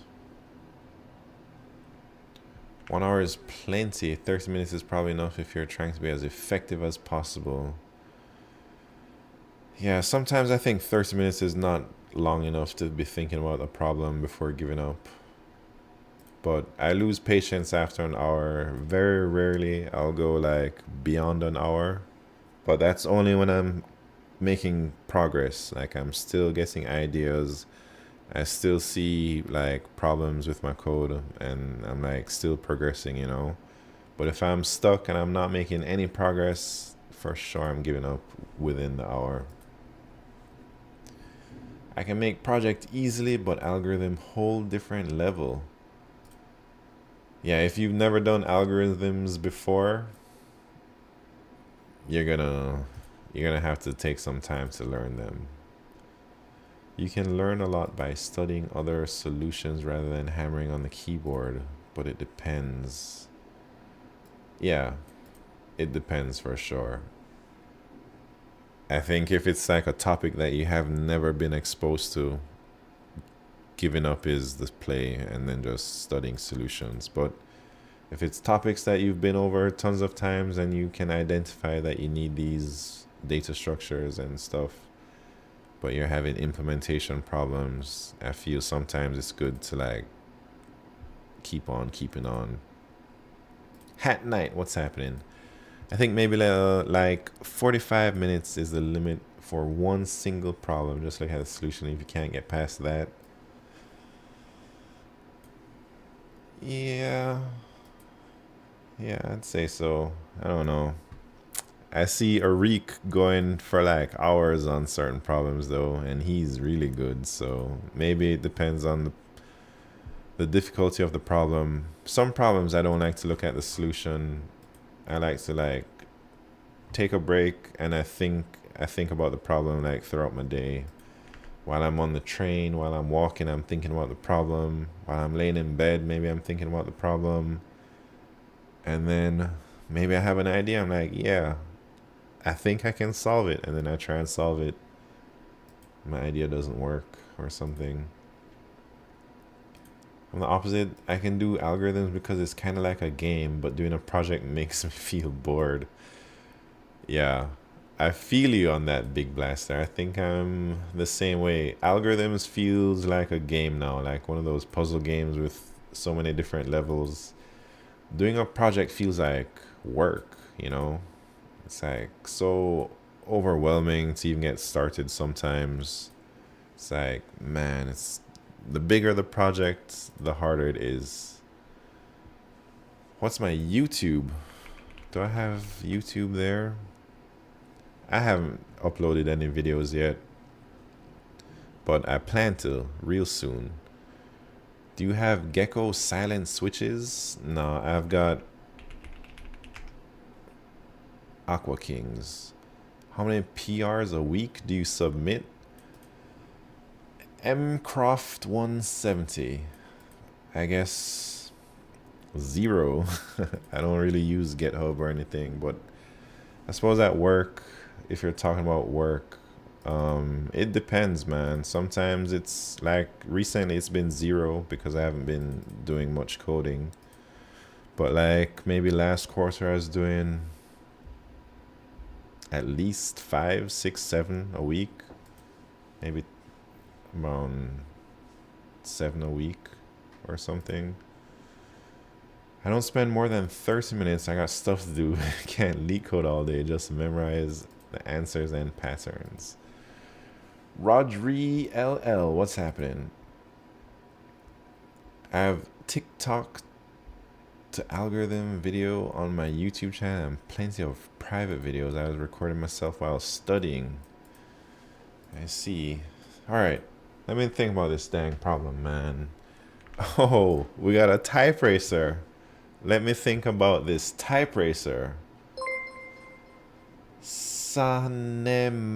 1 hour is plenty. 30 minutes is probably enough if you're trying to be as effective as possible. Yeah, sometimes I think 30 minutes is not long enough to be thinking about a problem before giving up. But I lose patience after an hour. Very rarely I'll go like beyond an hour. But that's only when I'm making progress. Like I'm still getting ideas. I still see like problems with my code and I'm like still progressing, you know. But if I'm stuck and I'm not making any progress, for sure I'm giving up within the hour. I can make project easily, but algorithm whole different level. Yeah, if you've never done algorithms before, you're gonna have to take some time to learn them. You can learn a lot by studying other solutions rather than hammering on the keyboard, but it depends. Yeah, it depends for sure. I think if it's like a topic that you have never been exposed to, giving up is the play and then just studying solutions. But if it's topics that you've been over tons of times and you can identify that you need these data structures and stuff, but you're having implementation problems, I feel sometimes it's good to like keep on keeping on. Hat Night, what's happening? I think maybe like 45 minutes is the limit for one single problem. Just look at the solution. If you can't get past that, yeah, I'd say so. I don't know. I see Arik going for like hours on certain problems though, and he's really good. So maybe it depends on the difficulty of the problem. Some problems I don't like to look at the solution. I like to like take a break and I think about the problem like throughout my day. While I'm on the train, while I'm walking, I'm thinking about the problem. While I'm laying in bed, maybe I'm thinking about the problem. And then maybe I have an idea. I'm like, yeah, I think I can solve it. And then I try and solve it. My idea doesn't work or something. On the opposite, I can do algorithms because it's kind of like a game, but doing a project makes me feel bored. Yeah, I feel you on that, Big Blaster. I think I'm the same way. Algorithms feels like a game now, like one of those puzzle games with so many different levels. Doing a project feels like work, you know? It's like so overwhelming to even get started sometimes. It's like, man, it's the bigger the project, the harder it is. What's my YouTube? Do I have YouTube there? I haven't uploaded any videos yet, but I plan to real soon. Do you have Gecko silent switches? No, I've got Aqua Kings. How many PRs a week do you submit? Mcroft 170. I guess 0. I don't really use GitHub or anything, but I suppose at work, if you're talking about work, it depends, man. Sometimes it's like recently it's been 0 because I haven't been doing much coding. But like maybe last quarter I was doing at least 5, 6, 7 a week. Maybe around 7 a week or something. I don't spend more than 30 minutes. I got stuff to do. Can't LeetCode all day. Just memorize the answers and patterns. Rodri LL, what's happening? I have TikTok to algorithm video on my YouTube channel and plenty of private videos. I was recording myself while studying. I see. All right, let me think about this dang problem, man. Oh, we got a type racer. Let me think about this type racer. Sanemeister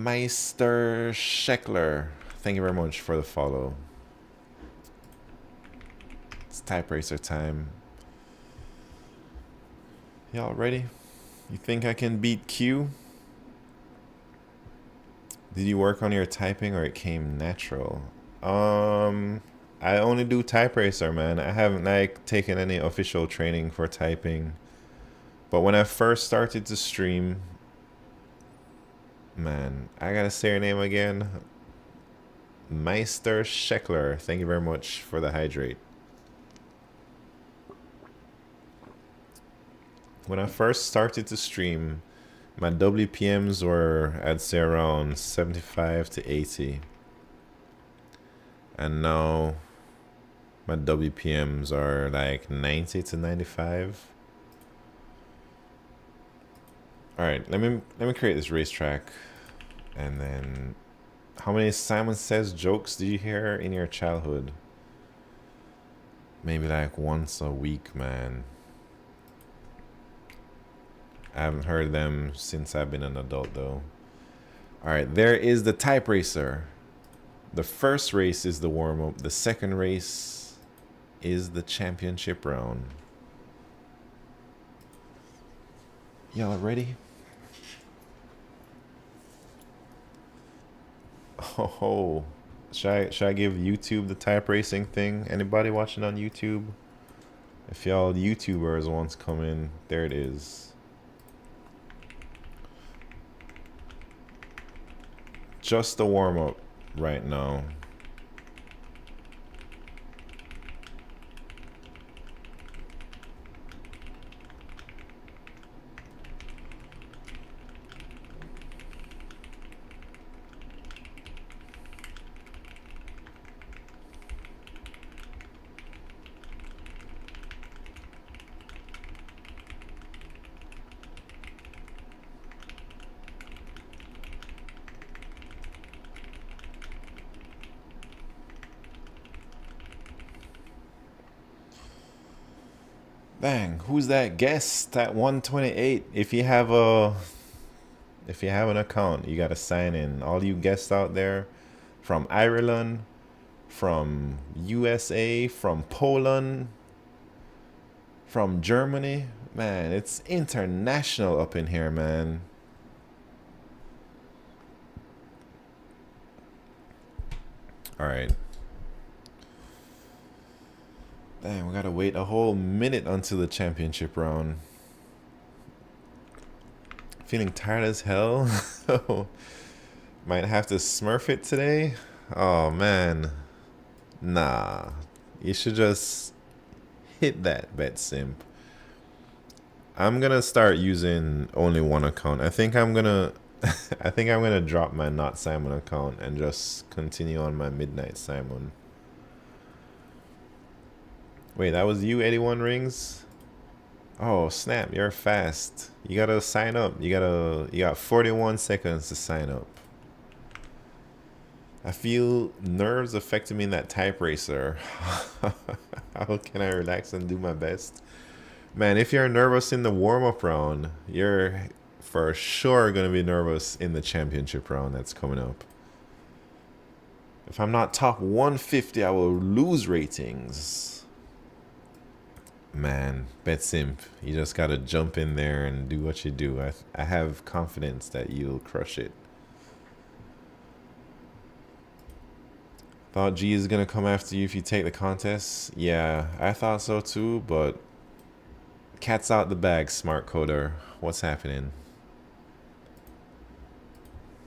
Scheckler. Thank you very much for the follow. It's type racer time. Y'all ready? You think I can beat Q? Did you work on your typing or it came natural? I only do type racer, man. I haven't like taken any official training for typing. But when I first started to stream, man, I gotta say your name again. Meister Scheckler. Thank you very much for the hydrate. When I first started to stream, my WPMs were, I'd say, around 75 to 80. And now my WPMs are like 90 to 95. All right, let me create this racetrack, and then How many Simon Says jokes did you hear in your childhood? Maybe like once a week, man. I haven't heard them since I've been an adult, though. All right, there is the type racer. The first race is the warm-up. The second race is the championship round. Y'all ready? Oh, should I give YouTube the type racing thing? Anybody watching on YouTube? If y'all YouTubers want to come in, there it is. Just the warm-up right now. Bang, who's that guest at 128? If you have an account, you gotta sign in. All you guests out there from Ireland, from USA, from Poland, from Germany, man, it's international up in here, man. All right. Dang, we gotta wait a whole minute until the championship round. Feeling tired as hell. Might have to smurf it today. Oh man. Nah. You should just hit that, bet simp. I'm gonna start using only one account. I think I'm gonna drop my Not Simon account and just continue on my Midnight Simon. Wait, that was you, 81 rings? Oh, snap, you're fast. You gotta sign up. You got 41 seconds to sign up. I feel nerves affecting me in that type racer. How can I relax and do my best? Man, if you're nervous in the warm-up round, you're for sure gonna be nervous in the championship round that's coming up. If I'm not top 150, I will lose ratings. Man, bet simp, you just gotta jump in there and do what you do. I have confidence that you'll crush it. Thought G is gonna come after you if you take the contest. Yeah, I thought so too, but cat's out the bag, smart coder. What's happening?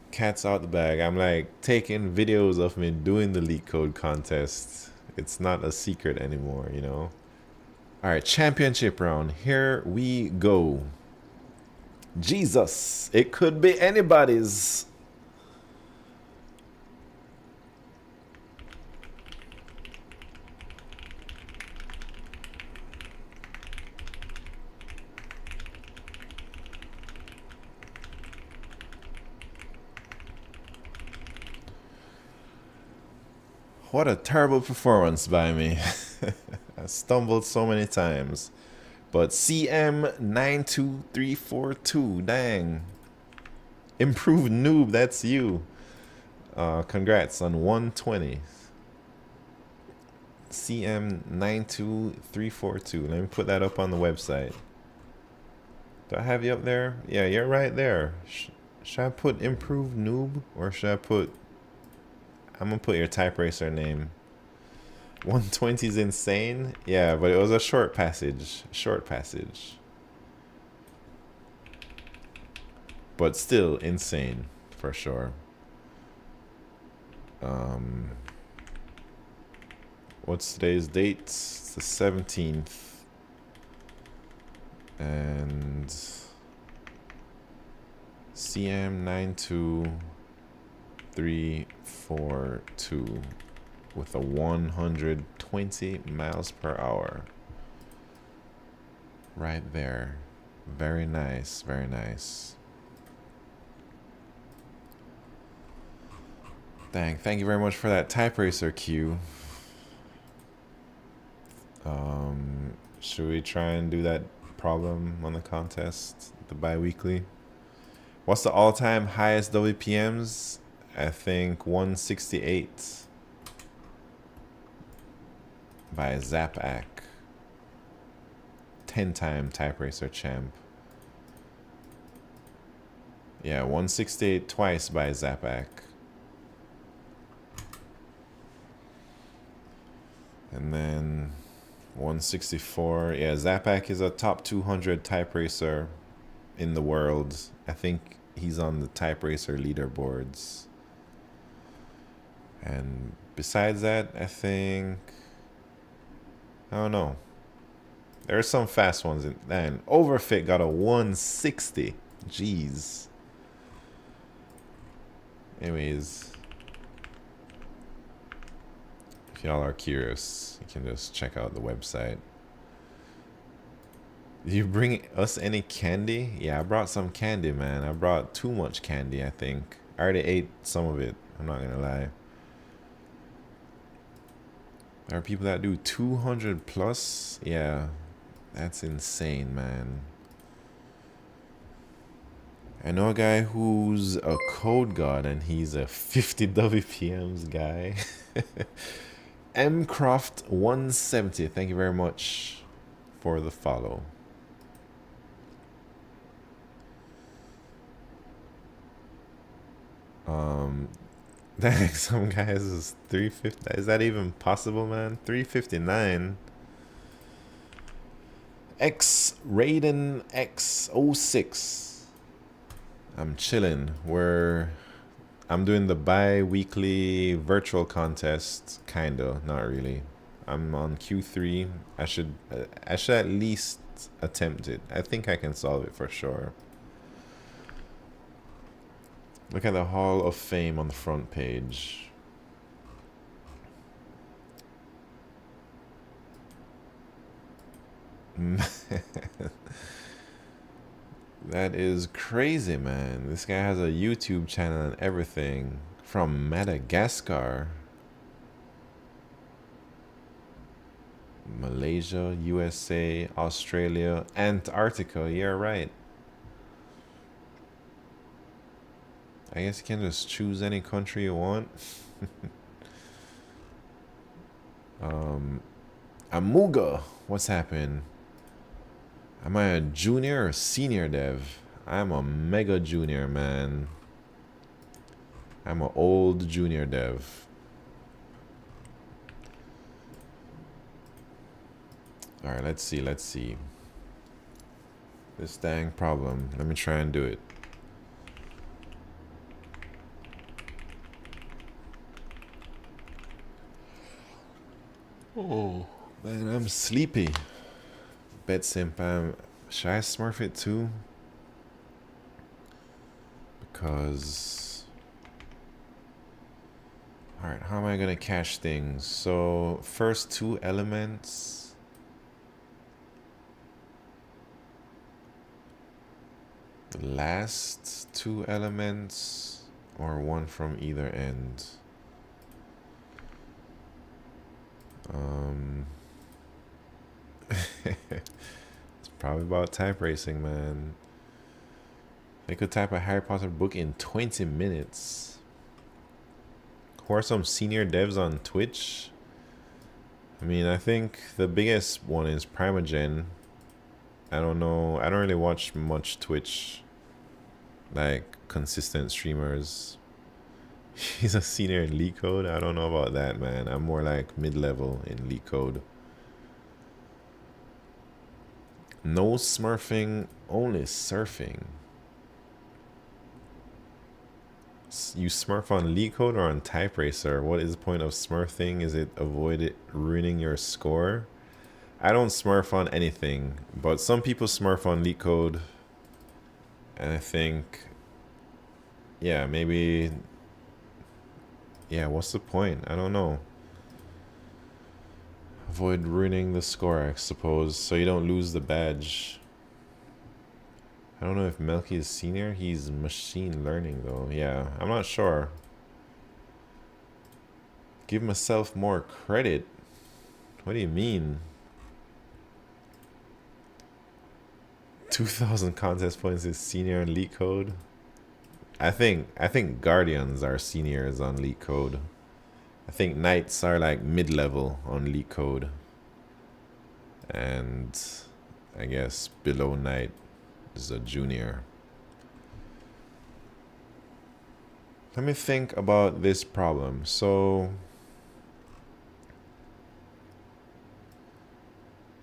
Cat's out the bag. I'm like taking videos of me doing the LeetCode contest. It's not a secret anymore, you know? All right, championship round. Here we go. Jesus, it could be anybody's. What a terrible performance by me. I stumbled so many times. But CM92342, dang. Improved noob, that's you. Congrats on 120. CM92342. Let me put that up on the website. Do I have you up there? Yeah, you're right there. Should I put improved noob? Or should I put... I'm gonna put your type racer name. 120 is insane. Yeah, but it was a short passage. Short passage. But still insane, for sure. What's today's date? It's the 17th. And CM92342 with a 120 miles per hour. Right there. Very nice, very nice. Dang, thank you very much for that type racer cue. Should we try and do that problem on the contest, the bi-weekly? What's the all-time highest WPMs? I think 168 by Zapak. 10-time type racer champ. Yeah, 168 twice by Zapak. And then 164. Yeah, Zapak is a top 200 type racer in the world. I think he's on the type racer leaderboards. And besides that, I think, I don't know. There are some fast ones. And Overfit got a 160. Jeez. Anyways, if y'all are curious, you can just check out the website. Did you bring us any candy? Yeah, I brought some candy, man. I brought too much candy, I think. I already ate some of it. I'm not gonna lie. There are people that do 200 plus? Yeah, that's insane, man. I know a guy who's a code god and he's a 50 WPMs guy. Mcroft170, thank you very much for the follow. Dang, some guys is 350. Is that even possible, man? 359. X Raiden X06. I'm chilling. I'm doing the bi-weekly virtual contest, kinda, not really. I'm on Q3. I should at least attempt it. I think I can solve it for sure. Look at the Hall of Fame on the front page. That is crazy, man. This guy has a YouTube channel and everything. From Madagascar. Malaysia, USA, Australia, Antarctica. You're right. I guess you can just choose any country you want. Amuga, what's happening? Am I a junior or senior dev? I'm a mega junior, man. I'm an old junior dev. Alright, let's see. This dang problem. Let me try and do it. Oh, man, I'm sleepy. Bet simp, should I smurf it too? Because... Alright, how am I gonna cache things? So, first two elements. The last two elements, or one from either end. It's probably about type racing, man. They could type a Harry Potter book in 20 minutes. Who are some senior devs on Twitch? I mean, I think the biggest one is Primogen. I don't know. I don't really watch much Twitch, like consistent streamers. He's a senior in LeetCode. I don't know about that, man. I'm more like mid-level in LeetCode. No smurfing, only surfing. You smurf on LeetCode or on type racer? What is the point of smurfing? Is it avoid it ruining your score? I don't smurf on anything, but some people smurf on LeetCode. And I think, yeah, maybe... Yeah, what's the point? I don't know. Avoid ruining the score, I suppose, so you don't lose the badge. I don't know if Melky is senior. He's machine learning, though. Yeah, I'm not sure. Give myself more credit. What do you mean? 2,000 contest points is senior in LeetCode. I think Guardians are seniors on LeetCode. I think Knights are like mid-level on LeetCode. And I guess below Knight is a junior. Let me think about this problem. So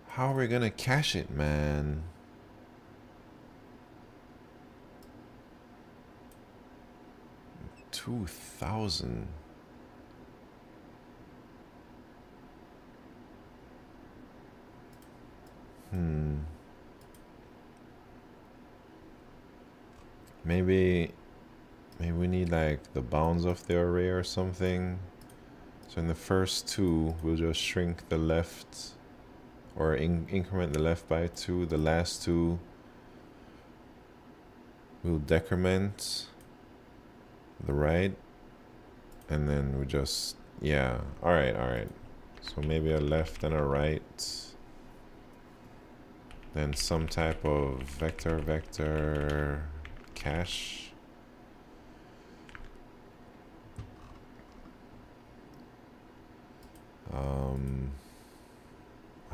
how are we gonna cache it, man? $2,000. Maybe we need like the bounds of the array or something. So in the first two, we'll just shrink the left or increment the left by 2. The last two, we'll decrement the right. And then we just, yeah. All right. So maybe a left and a right. Then some type of vector cache.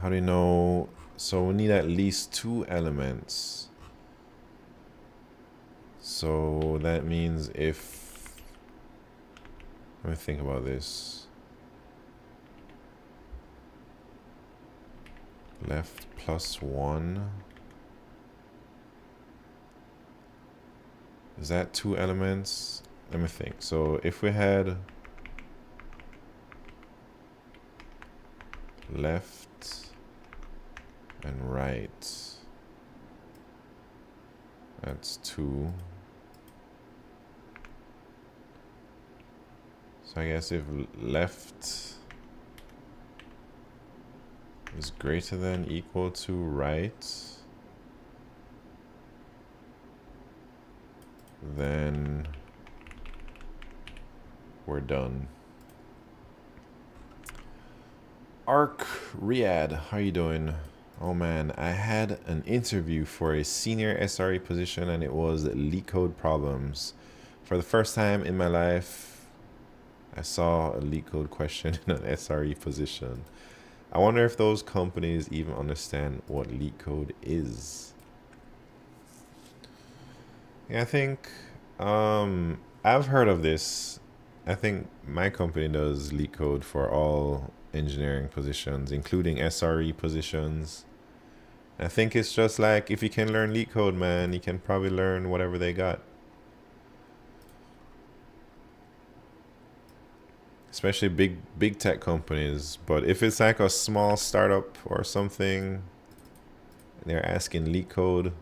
How do you know? So we need at least 2 elements. So that means if, let me think about this. Left plus 1. Is that 2 elements? Let me think. So if we had left and right, that's 2. So I guess if left is greater than equal to right, then we're done. Arc Riyadh, how you doing? Oh man, I had an interview for a senior SRE position and it was LeetCode problems. For the first time in my life, I saw a LeetCode question in an SRE position. I wonder if those companies even understand what LeetCode is. Yeah, I think I've heard of this. I think my company does LeetCode for all engineering positions, including SRE positions. I think it's just like if you can learn LeetCode, man, you can probably learn whatever they got. Especially big tech companies. But if it's like a small startup or something, they're asking LeetCode,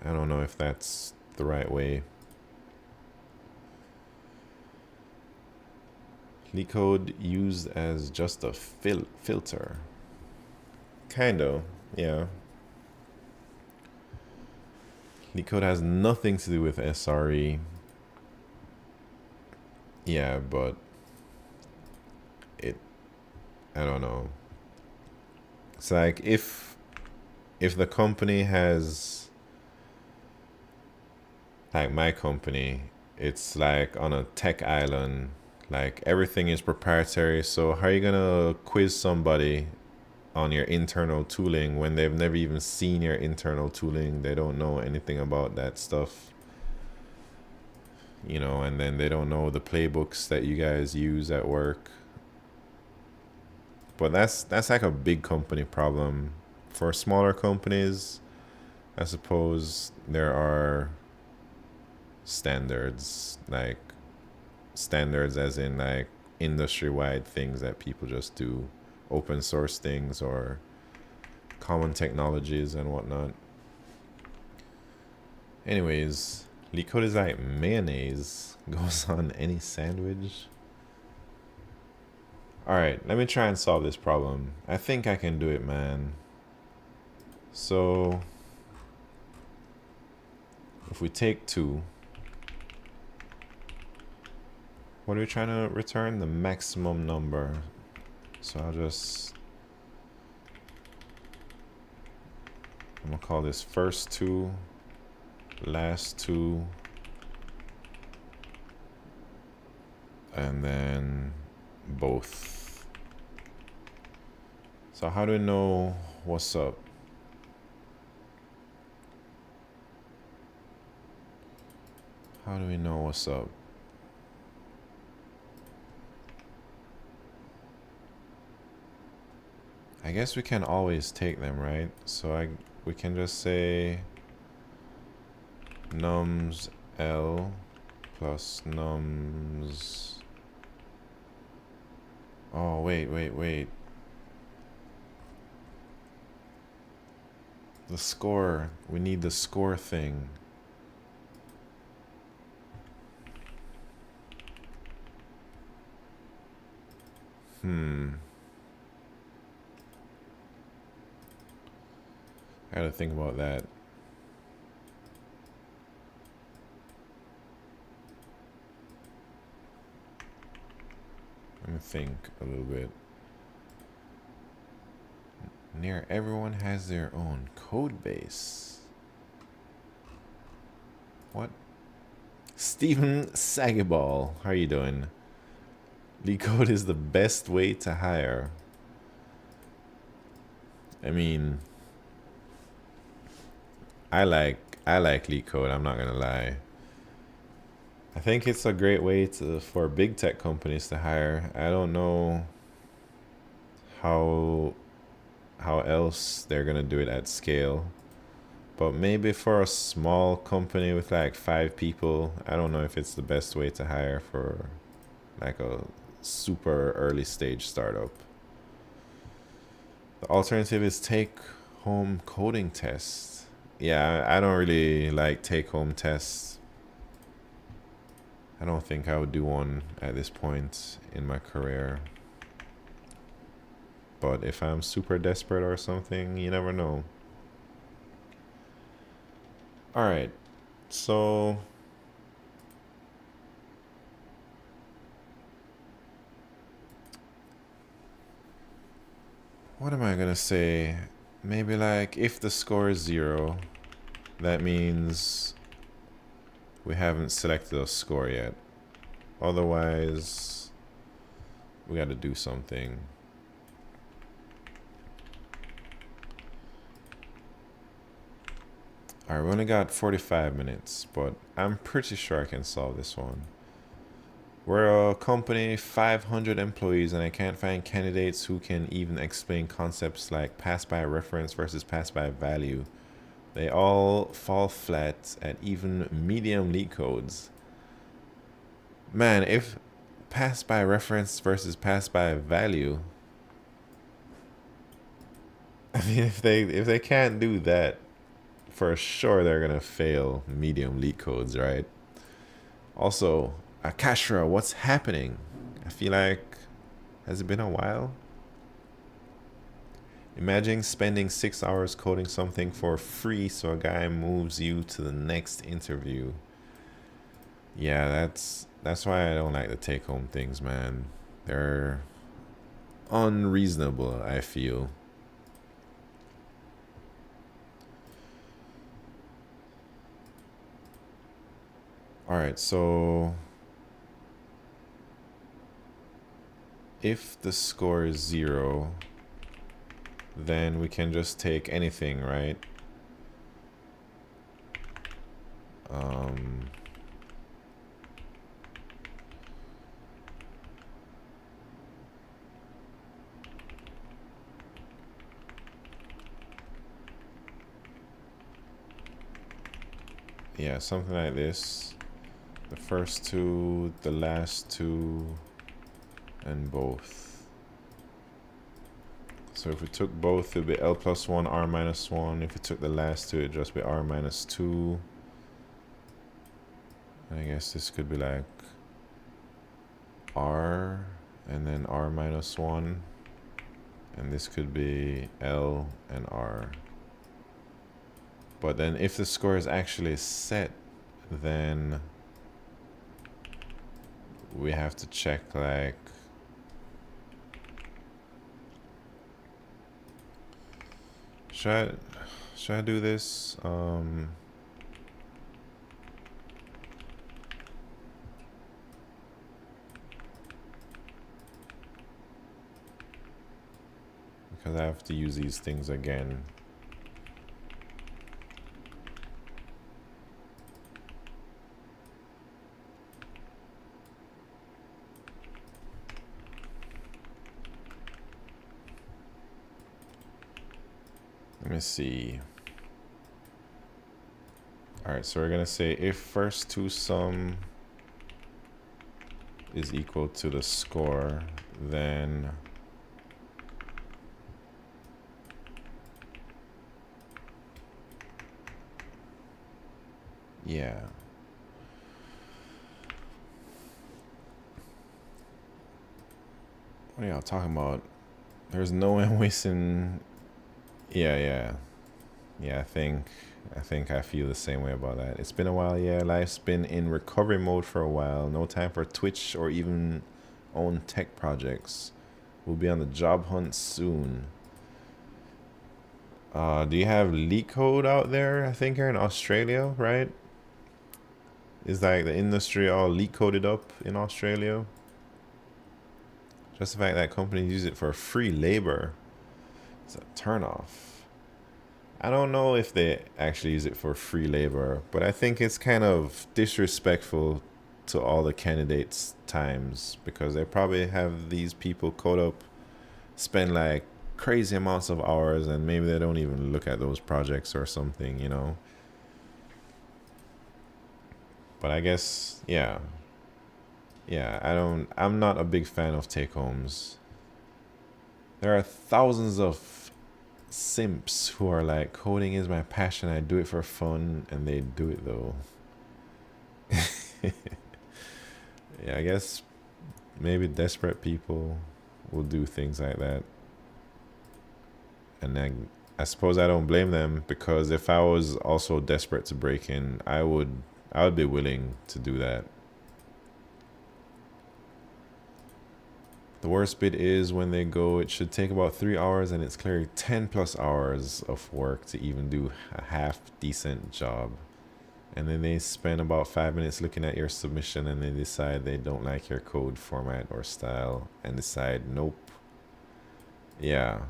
I don't know if that's the right way. LeetCode used as just a filter. Kind of, yeah. LeetCode has nothing to do with SRE. Yeah, but I don't know. It's like if the company has, like my company, it's like on a tech island, like everything is proprietary. So how are you gonna quiz somebody on your internal tooling when they've never even seen your internal tooling? They don't know anything about that stuff, you know, and then they don't know the playbooks that you guys use at work. But that's like a big company problem. For smaller companies, I suppose there are standards, like standards as in like industry-wide things that people just do, open source things or common technologies and whatnot. Anyways, LeetCode is like mayonnaise, goes on any sandwich. Alright, let me try and solve this problem. I think I can do it, man. So if we take 2, What are we trying to return? The maximum number. So I'm gonna call this first two, last two, and then both. So how do we know what's up? How do we know what's up? I guess we can always take them, right? So we can just say nums L plus nums. Oh, wait. The score. We need the score thing. I gotta think about that. Let me think a little bit. Near everyone has their own code base. What? Stephen Sagiball, how are you doing? LeetCode is the best way to hire. I mean, I like LeetCode, I'm not gonna lie. I think it's a great way for big tech companies to hire. I don't know how else they're gonna do it at scale. But maybe for a small company with like 5 people, I don't know if it's the best way to hire for like a super early stage startup. The alternative is take-home coding tests. Yeah, I don't really like take-home tests. I don't think I would do one at this point in my career. But if I'm super desperate or something, you never know. Alright, so what am I gonna say? Maybe like if the score is 0, that means we haven't selected a score yet. Otherwise, we gotta do something. Alright, we only got 45 minutes, but I'm pretty sure I can solve this one. We're a company, 500 employees, and I can't find candidates who can even explain concepts like pass-by reference versus pass-by value. They all fall flat at even medium LeetCodes. Man, if pass-by reference versus pass-by value, I mean, if they can't do that, for sure they're gonna fail medium LeetCodes, right? Also, Akashra, what's happening? I feel like, has it been a while? Imagine spending 6 hours coding something for free so a guy moves you to the next interview. Yeah, that's why I don't like the take-home things, man. They're unreasonable, I feel. Alright, so if the score is 0, then we can just take anything, right? Yeah, something like this. The first two, the last two, and both. So if we took both, it would be L plus 1, R minus 1. If we took the last two, it would just be R minus 2. I guess this could be like R and then R minus 1. And this could be L and R. But then if the score is actually set, then we have to check like should I do this? Because I have to use these things again. Let me see. All right, so we're gonna say if first to sum is equal to the score, then yeah. What are y'all talking about? There's no way I'm wasting. Yeah. I think I feel the same way about that. It's been a while. Yeah, life's been in recovery mode for a while. No time for Twitch or even own tech projects. We'll be on the job hunt soon. Do you have LeetCode out there? I think you're in Australia, right? Is like the industry all LeetCoded up in Australia? Just the fact that companies use it for free labor is a turnoff. I don't know if they actually use it for free labor, but I think it's kind of disrespectful to all the candidates' times because they probably have these people code up, spend like crazy amounts of hours, and maybe they don't even look at those projects or something, you know? But I guess, yeah, I'm not a big fan of take homes. There are thousands of simps who are like, coding is my passion, I do it for fun, and they do it though. Yeah, I guess maybe desperate people will do things like that. And then I suppose I don't blame them, because if I was also desperate to break in, I would be willing to do that. The worst bit is when they go, it should take about 3 hours, and it's clearly 10 plus hours of work to even do a half decent job. And then they spend about 5 minutes looking at your submission, and they decide they don't like your code format or style and decide, nope. Yeah,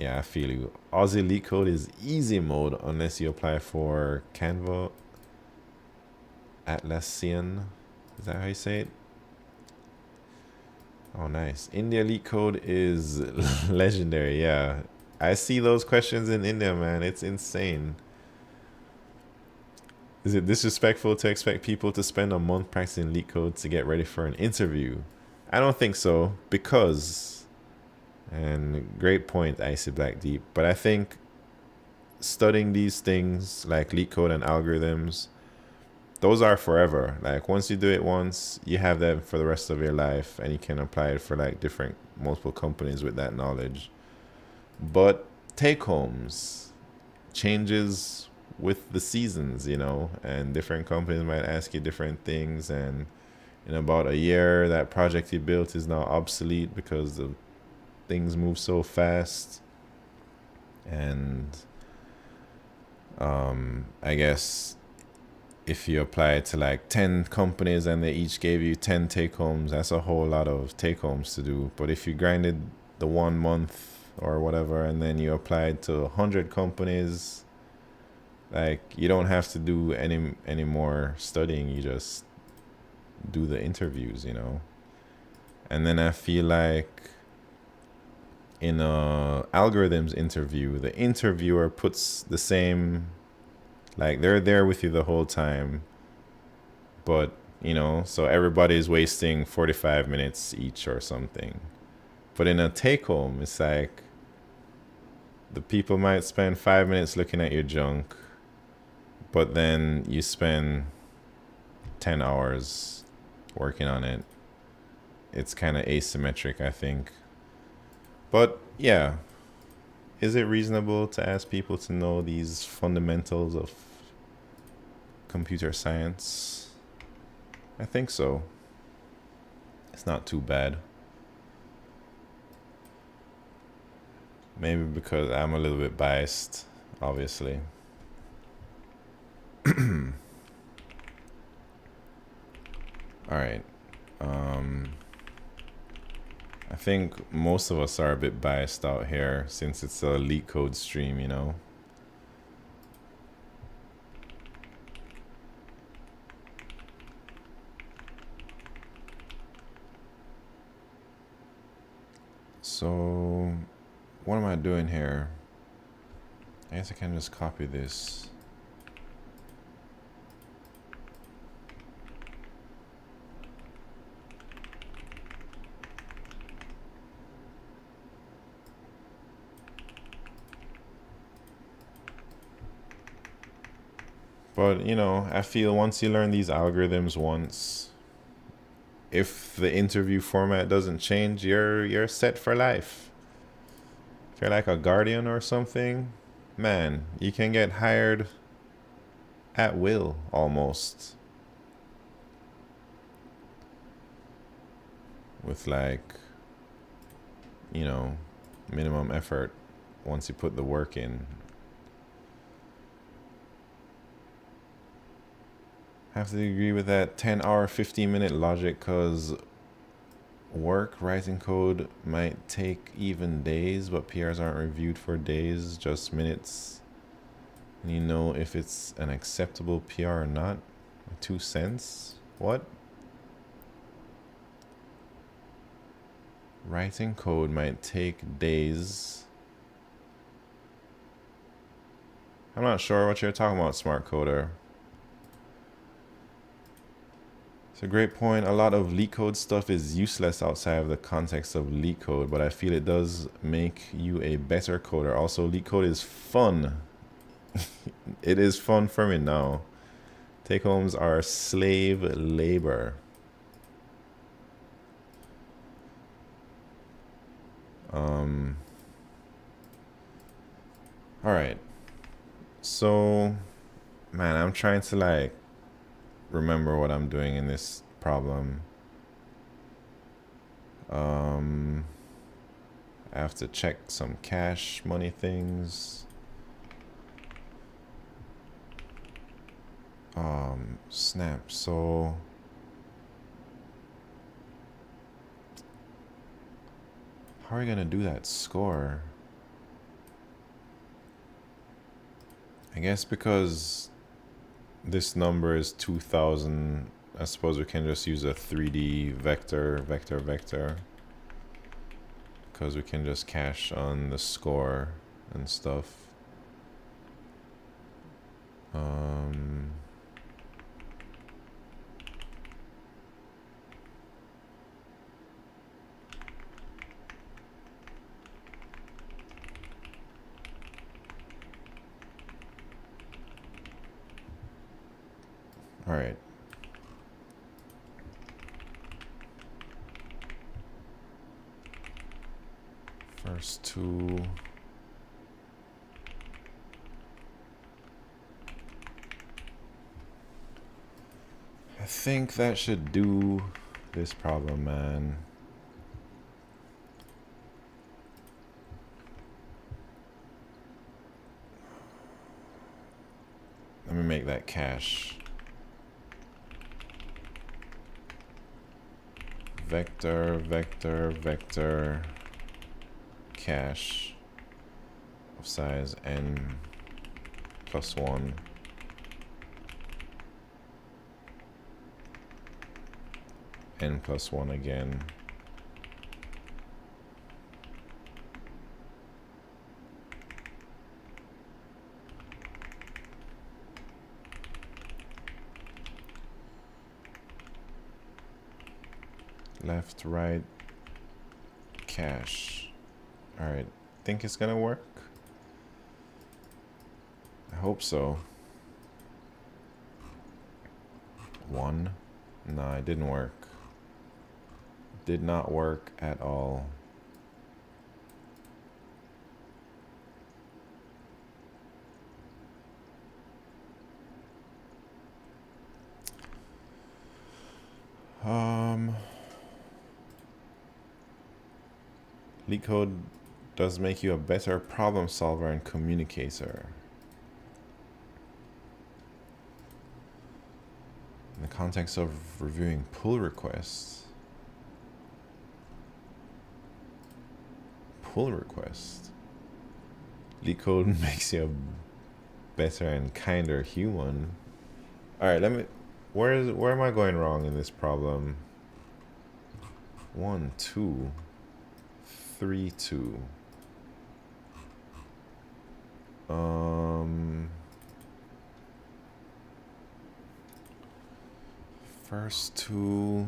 I feel you. Aussie LeetCode is easy mode unless you apply for Canva Atlassian. Is that how you say it? Oh, nice. India LeetCode is legendary. Yeah, I see those questions in India, man. It's insane. Is it disrespectful to expect people to spend a month practicing LeetCode to get ready for an interview? I don't think so, because, and great point, Icy Black Deep, but I think studying these things like LeetCode and algorithms, those are forever. Like once you do it once, you have them for the rest of your life, and you can apply it for like different multiple companies with that knowledge. But take homes changes with the seasons, you know, and different companies might ask you different things, and in about a year that project you built is now obsolete because the things move so fast. And I guess if you apply it to like 10 companies and they each gave you 10 take homes, that's a whole lot of take homes to do. But if you grinded the 1 month or whatever, and then you applied to 100 companies, like you don't have to do any more studying. You just do the interviews, you know. And then I feel like in a algorithms interview, the interviewer puts the same, like they're there with you the whole time, but you know, so everybody's wasting 45 minutes each or something. But in a take home, it's like the people might spend 5 minutes looking at your junk, but then you spend 10 hours working on it. It's kind of asymmetric, I think. But yeah, is it reasonable to ask people to know these fundamentals of computer science? I think so. It's not too bad. Maybe because I'm a little bit biased, obviously. All right. I think most of us are a bit biased out here since it's a LeetCode stream, you know. So, what am I doing here? I guess I can just copy this. But, you know, I feel once you learn these algorithms once, if the interview format doesn't change, you're set for life. If you're like a guardian or something, man, you can get hired at will almost. With like, you know, minimum effort once you put the work in. Have to agree with that 10-hour, 15-minute logic because writing code might take even days, but PRs aren't reviewed for days, just minutes. And you know if it's an acceptable PR or not. 2 cents? What? Writing code might take days. I'm not sure what you're talking about, smart coder. It's a great point. A lot of LeetCode stuff is useless outside of the context of LeetCode, but I feel it does make you a better coder. Also, LeetCode is fun. It is fun for me now. Take homes are slave labor. All right. So, man, I'm trying to like remember what I'm doing in this problem. I have to check some cash money things. Snap. So how are we gonna do that score? I guess because this number is 2000, I suppose we can just use a 3D vector, because we can just cache on the score and stuff. All right. First two. I think that should do this problem, man. Let me make that cache. Vector, cache of size n plus 1. N plus 1 again. Left, right, cache. All right, think it's gonna work? I hope so. 1. No, it didn't work. Did not work at all. LeetCode does make you a better problem solver and communicator. In the context of reviewing pull requests. Pull request. LeetCode makes you a better and kinder human. All right, where am I going wrong in this problem? 1, 2, 3, 2. First two.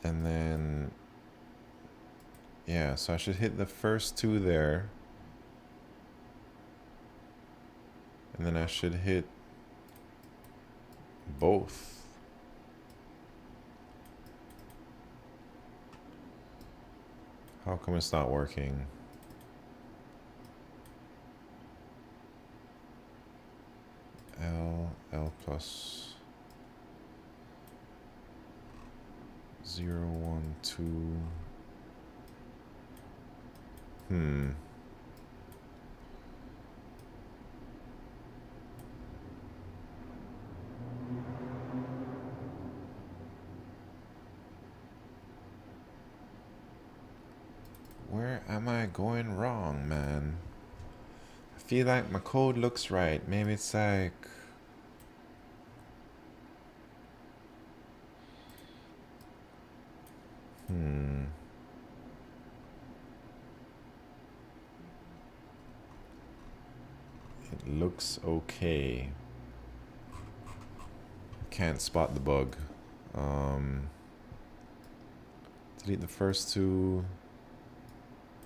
And then, yeah, so I should hit the first two there. And then I should hit both. How come it's not working? L plus 0, 1, 2. Where am I going wrong, man? I feel like my code looks right. Maybe it's like... It looks okay. Can't spot the bug. Delete the first two.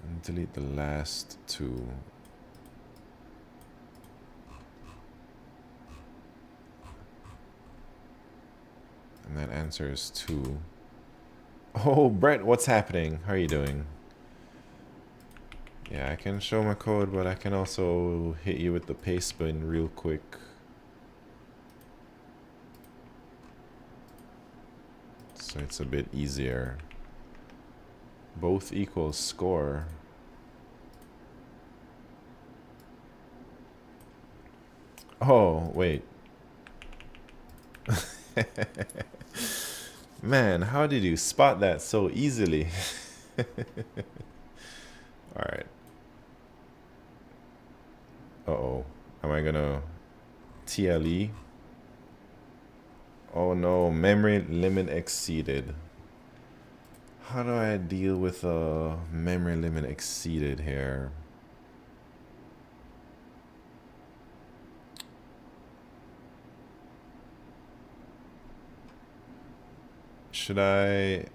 And delete the last two. And that answer is 2. Oh, Brett, what's happening? How are you doing? Yeah, I can show my code, but I can also hit you with the paste button real quick. So it's a bit easier. Both equals score. Oh, wait. Man, how did you spot that so easily? Alright. Uh-oh. Am I gonna TLE? Oh no, memory limit exceeded. How do I deal with a memory limit exceeded here? Should I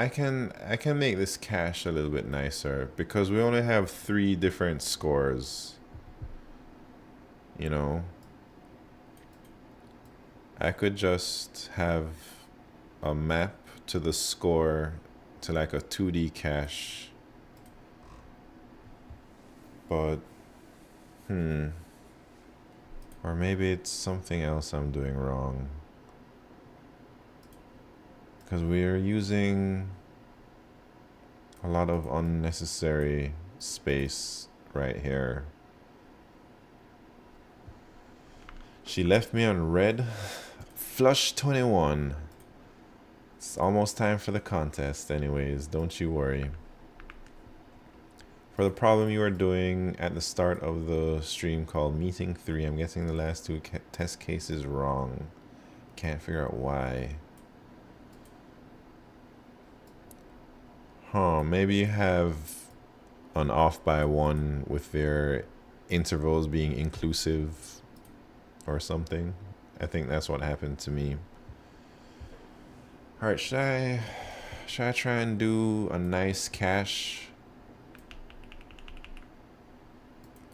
can make this cache a little bit nicer because we only have 3 different scores. You know, I could just have a map to the score to like a 2D cache. But or maybe it's something else I'm doing wrong. Because we are using a lot of unnecessary space right here. She left me on red. Flush 21. It's almost time for the contest anyways, don't you worry. For the problem you are doing at the start of the stream called Meeting 3, I'm getting the last 2 test cases wrong. Can't figure out why. Maybe you have an off by 1 with their intervals being inclusive or something. I think that's what happened to me. Alright, should I try and do a nice cache?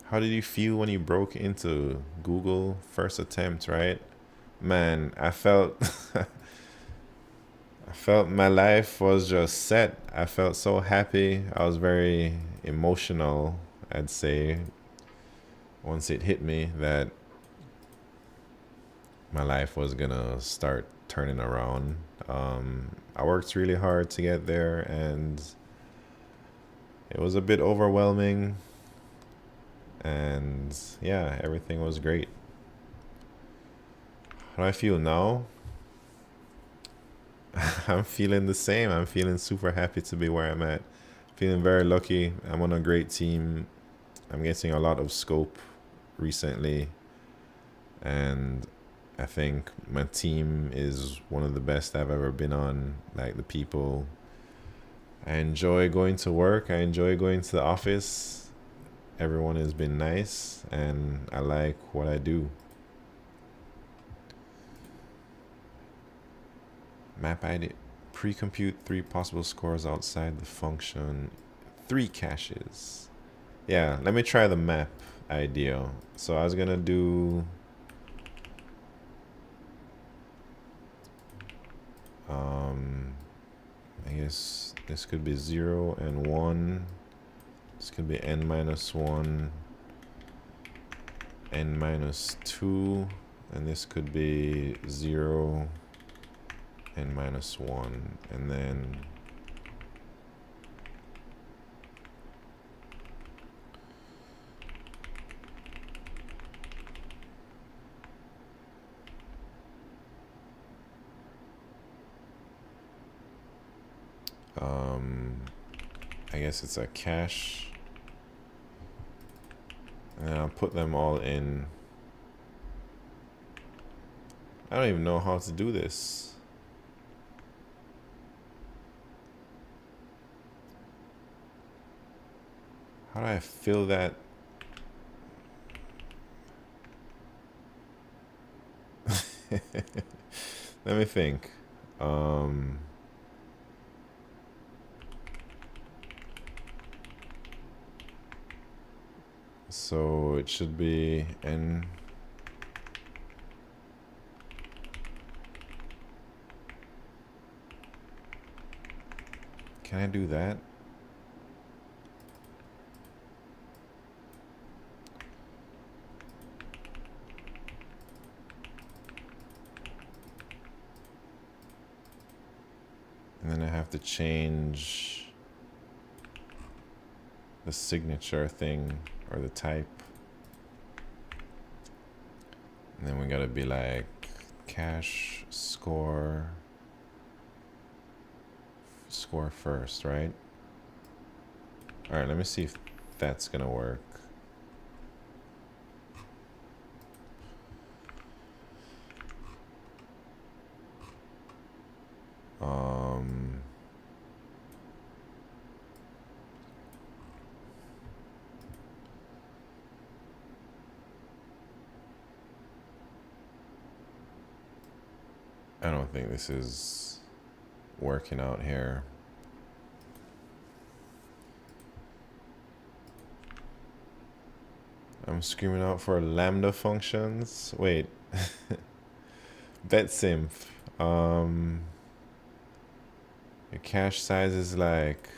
How did you feel when you broke into Google first attempt, right? Man, I felt I felt my life was just set. I felt so happy. I was very emotional. I'd say, once it hit me that my life was gonna start turning around. I worked really hard to get there, and it was a bit overwhelming. And yeah, everything was great. How do I feel now? I'm feeling the same. I'm feeling super happy to be where I'm at. Feeling very lucky. I'm on a great team. I'm getting a lot of scope recently, and I think my team is one of the best I've ever been on. Like, the people, I enjoy going to work. I enjoy going to the office. Everyone has been nice, and I like what I do. Map ID. Pre-compute 3 possible scores outside the function. 3 caches. Yeah, let me try the map idea. So I was gonna do I guess this could be 0 and 1. This could be n minus 1, n minus 2, and this could be 0, n minus 1, and then I guess it's a cache, and then I'll put them all in. I don't even know how to do this. How do I fill that? Let me think. So it should be n. Can I do that? And then I have to change the signature thing, or the type. And then we gotta be like cache score first, right? All right, let me see if that's gonna work. I don't think this is working out here. I'm screaming out for lambda functions. Wait. BetSimp. Your cache size is like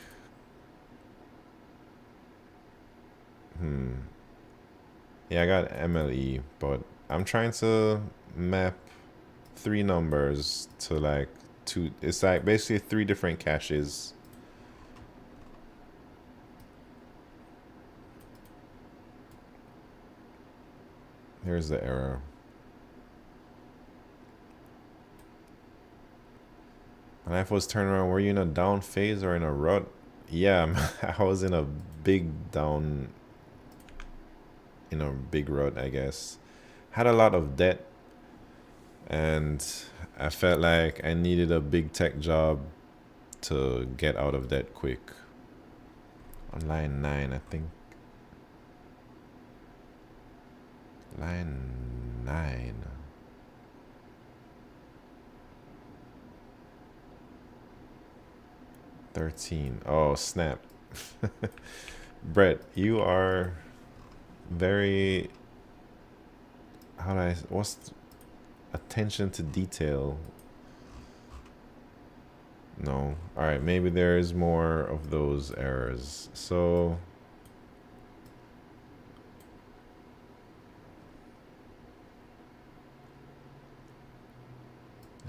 yeah, I got MLE, but I'm trying to map 3 numbers to like 2. It's like basically 3 different caches. Here's the error. My life was turned around. Were you in a down phase or in a rut? Yeah, I was in a big down, in a big rut, I guess. Had a lot of debt, and I felt like I needed a big tech job to get out of debt quick. On line 9, I think. Line 9. Oh, snap. Brett, you are very, what's attention to detail? No. All right, maybe there is more of those errors. So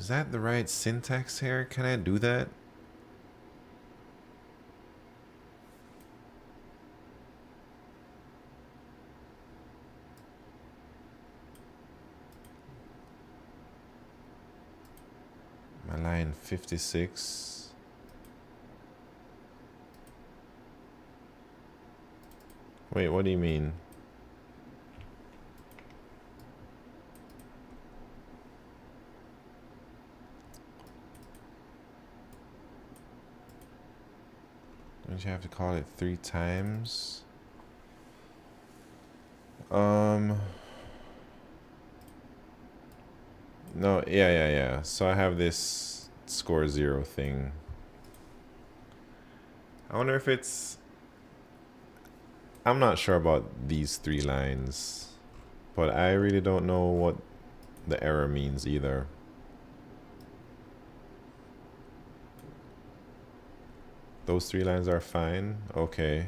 Is that the right syntax here? Can I do that? My line 56. Wait, what do you mean? Don't you have to call it 3 times? No, yeah. So I have this score 0 thing. I wonder if it's... I'm not sure about these 3 lines, but I really don't know what the error means either. Those 3 lines are fine. Okay.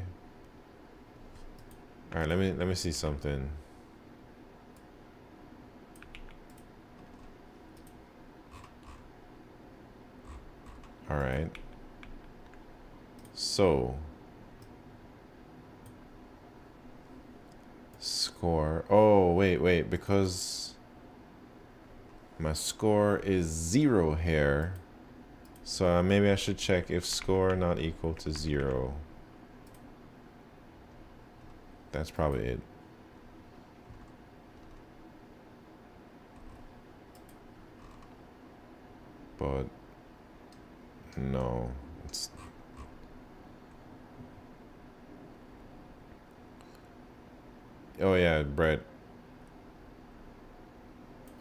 All right, let me see something. All right. So score. Oh, wait, because my score is 0 here. So maybe I should check if score not equal to 0. That's probably it. But no, it's... Oh yeah, Brett.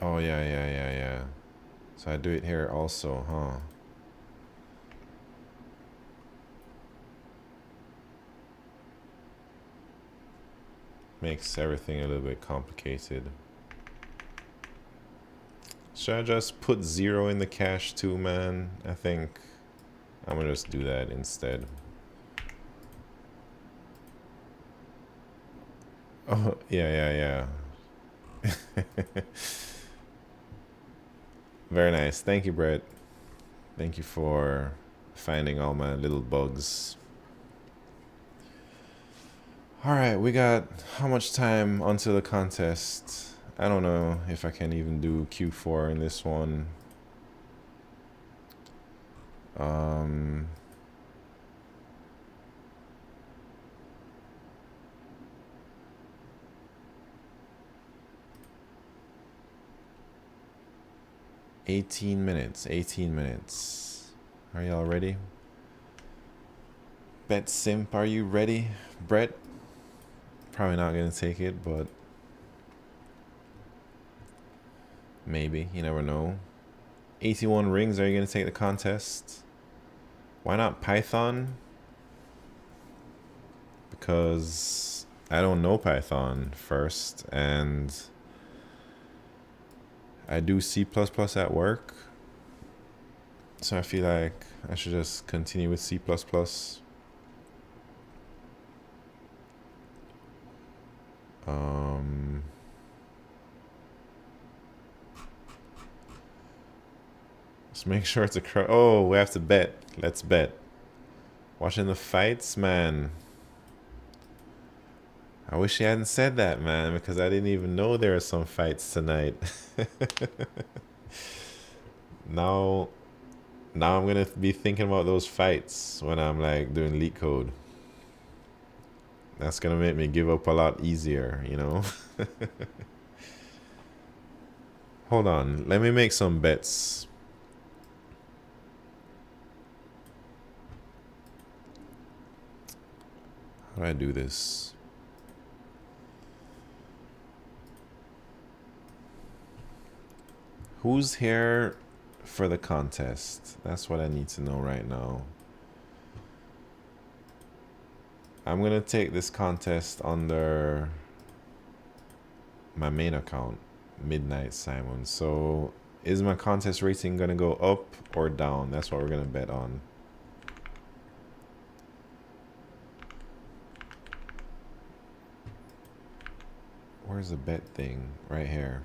Oh yeah. So I do it here also, huh? Makes everything a little bit complicated. Should I just put 0 in the cache too, man? I think I'm gonna just do that instead. Oh, yeah. Very nice. Thank you, Brett. Thank you for finding all my little bugs. All right, we got how much time until the contest? I don't know if I can even do Q4 in this one. 18 minutes. Are y'all ready? Bet Simp, are you ready? Brett? Probably not gonna take it, but maybe, you never know. 81 rings, are you gonna take the contest? Why not Python? Because I don't know Python first, and I do C++ at work, so I feel like I should just continue with C++. Let's make sure it's a oh, we have to bet. Let's bet. Watching the fights, man. I wish you hadn't said that, man, because I didn't even know there are some fights tonight. Now I'm gonna be thinking about those fights when I'm like doing LeetCode. That's gonna make me give up a lot easier, you know? Hold on, let me make some bets. How do I do this? Who's here for the contest? That's what I need to know right now. I'm gonna take this contest under my main account, Midnight Simon. So is my contest rating gonna go up or down? That's what we're gonna bet on. Where's the bet thing? Right here.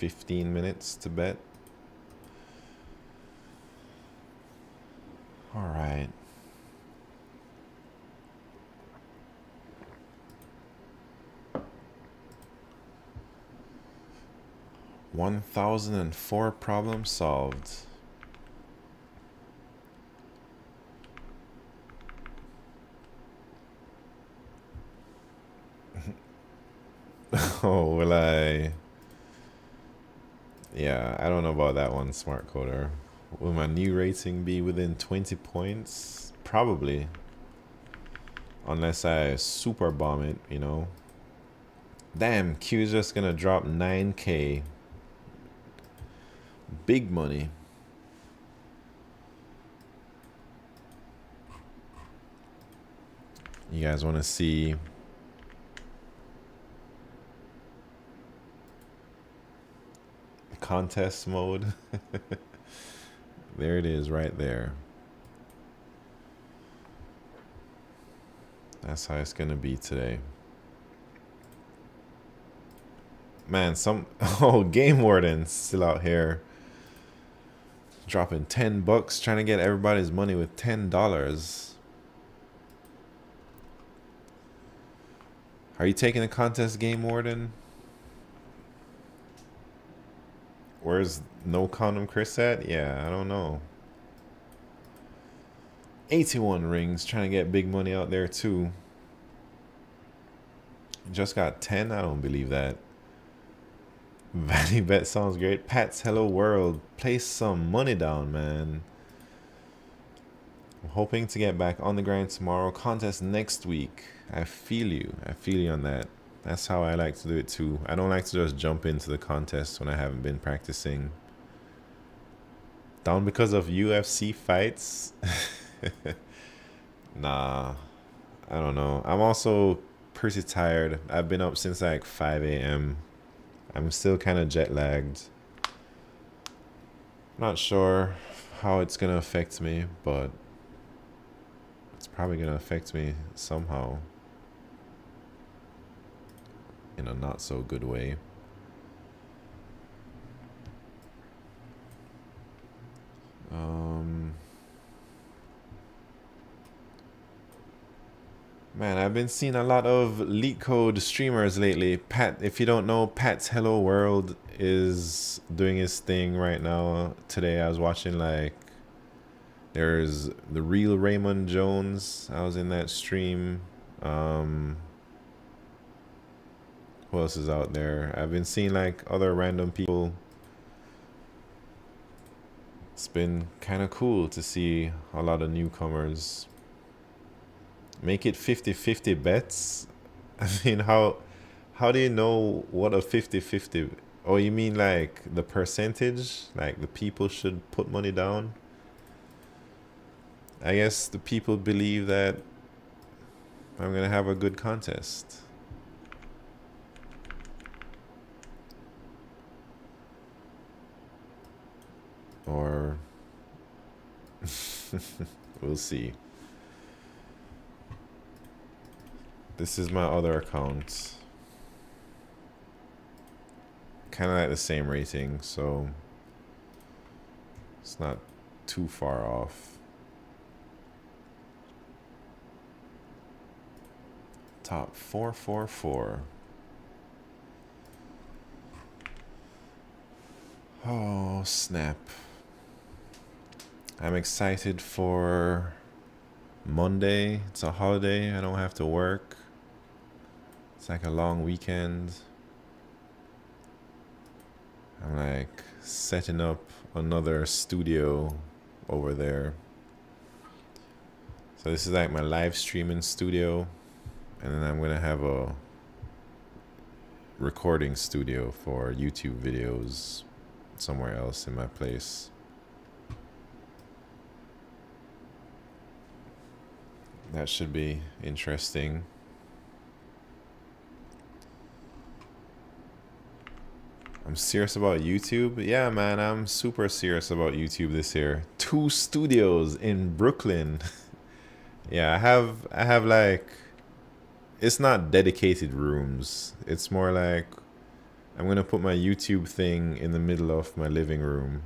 15 minutes to bet. All right. $1,004 problems solved. Oh, will I? Yeah, I don't know about that one, smart coder. Will my new rating be within 20 points? Probably. Unless I super bomb it, you know. Damn, Q is just gonna drop 9K. Big money. You guys want to see contest mode? There it is right there. That's how it's gonna be today. Man, oh, Game Warden's still out here dropping $10, trying to get everybody's money with $10. Are you taking the contest, Game Warden? Where's No Condom Chris at? Yeah, I don't know. 81 rings, trying to get big money out there too. Just got 10? I don't believe that. Vanny Bet sounds great. Pat's Hello World. Place some money down, man. I'm hoping to get back on the grind tomorrow. Contest next week. I feel you. I feel you on that. That's how I like to do it too. I don't like to just jump into the contest when I haven't been practicing. Down because of UFC fights? Nah. I don't know. I'm also pretty tired. I've been up since like 5 a.m. I'm still kind of jet lagged. Not sure how it's gonna affect me, but it's probably gonna affect me somehow in a not so good way. Man, I've been seeing a lot of LeetCode streamers lately. Pat, if you don't know, Pat's Hello World is doing his thing right now. Today I was watching, like, there's the real Raymond Jones. I was in that stream. Who else is out there? I've been seeing like other random people. It's been kind of cool to see a lot of newcomers. Make it 50-50 bets. I mean, how do you know what a 50-50? Oh, you mean like the percentage? Like the people should put money down? I guess the people believe that I'm gonna have a good contest. Or we'll see. This is my other account. Kind of like the same rating, so it's not too far off. Top 444. Oh, snap. I'm excited for Monday. It's a holiday. I don't have to work. It's like a long weekend. I'm like setting up another studio over there. So this is like my live streaming studio. And then I'm gonna have a recording studio for YouTube videos somewhere else in my place. That should be interesting. I'm serious about YouTube. Yeah, man, I'm super serious about YouTube this year. 2 studios in Brooklyn. Yeah, I have like, it's not dedicated rooms. It's more like I'm gonna put my YouTube thing in the middle of my living room.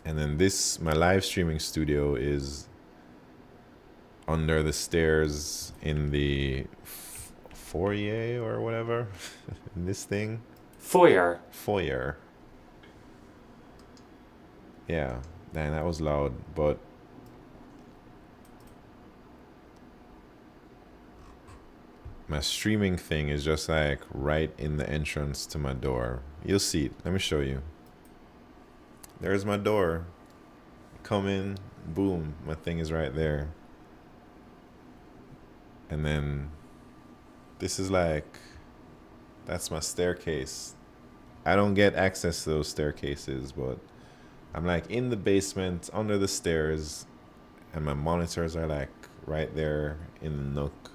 And then this, my live streaming studio, is under the stairs in the foyer or whatever. This thing. Foyer. Foyer. Yeah, dang, that was loud, but my streaming thing is just like right in the entrance to my door. You'll see it. Let me show you. There's my door. Come in, boom, my thing is right there. And then this is like, that's my staircase. I don't get access to those staircases, but I'm like in the basement under the stairs, and my monitors are like right there in the nook.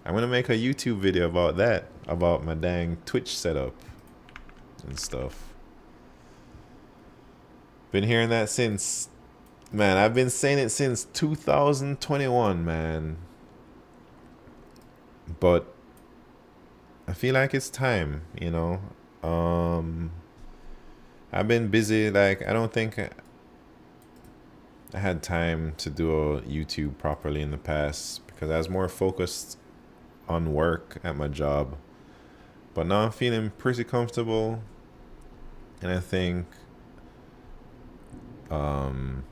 I'm gonna make a YouTube video about that, about my dang Twitch setup and stuff. Been hearing that since, man, I've been saying it since 2021, man. But I feel like it's time, you know. I've been busy, like I don't think I had time to do a YouTube properly in the past because I was more focused on work at my job. But now I'm feeling pretty comfortable, and I think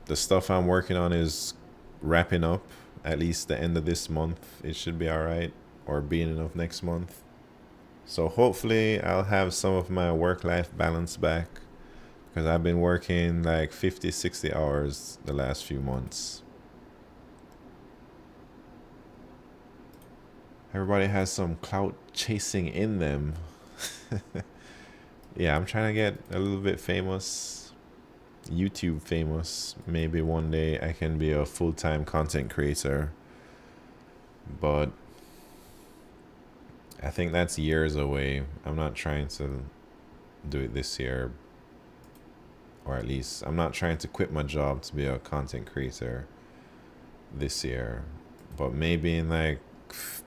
the stuff I'm working on is wrapping up. At least the end of this month, it should be all right, or beginning of next month. So hopefully I'll have some of my work-life balance back, because I've been working like 50-60 hours the last few months. Everybody has some clout chasing in them. Yeah, I'm trying to get a little bit famous, YouTube famous. Maybe one day I can be a full-time content creator, but I think that's years away. I'm not trying to do it this year, or at least I'm not trying to quit my job to be a content creator this year, but maybe in like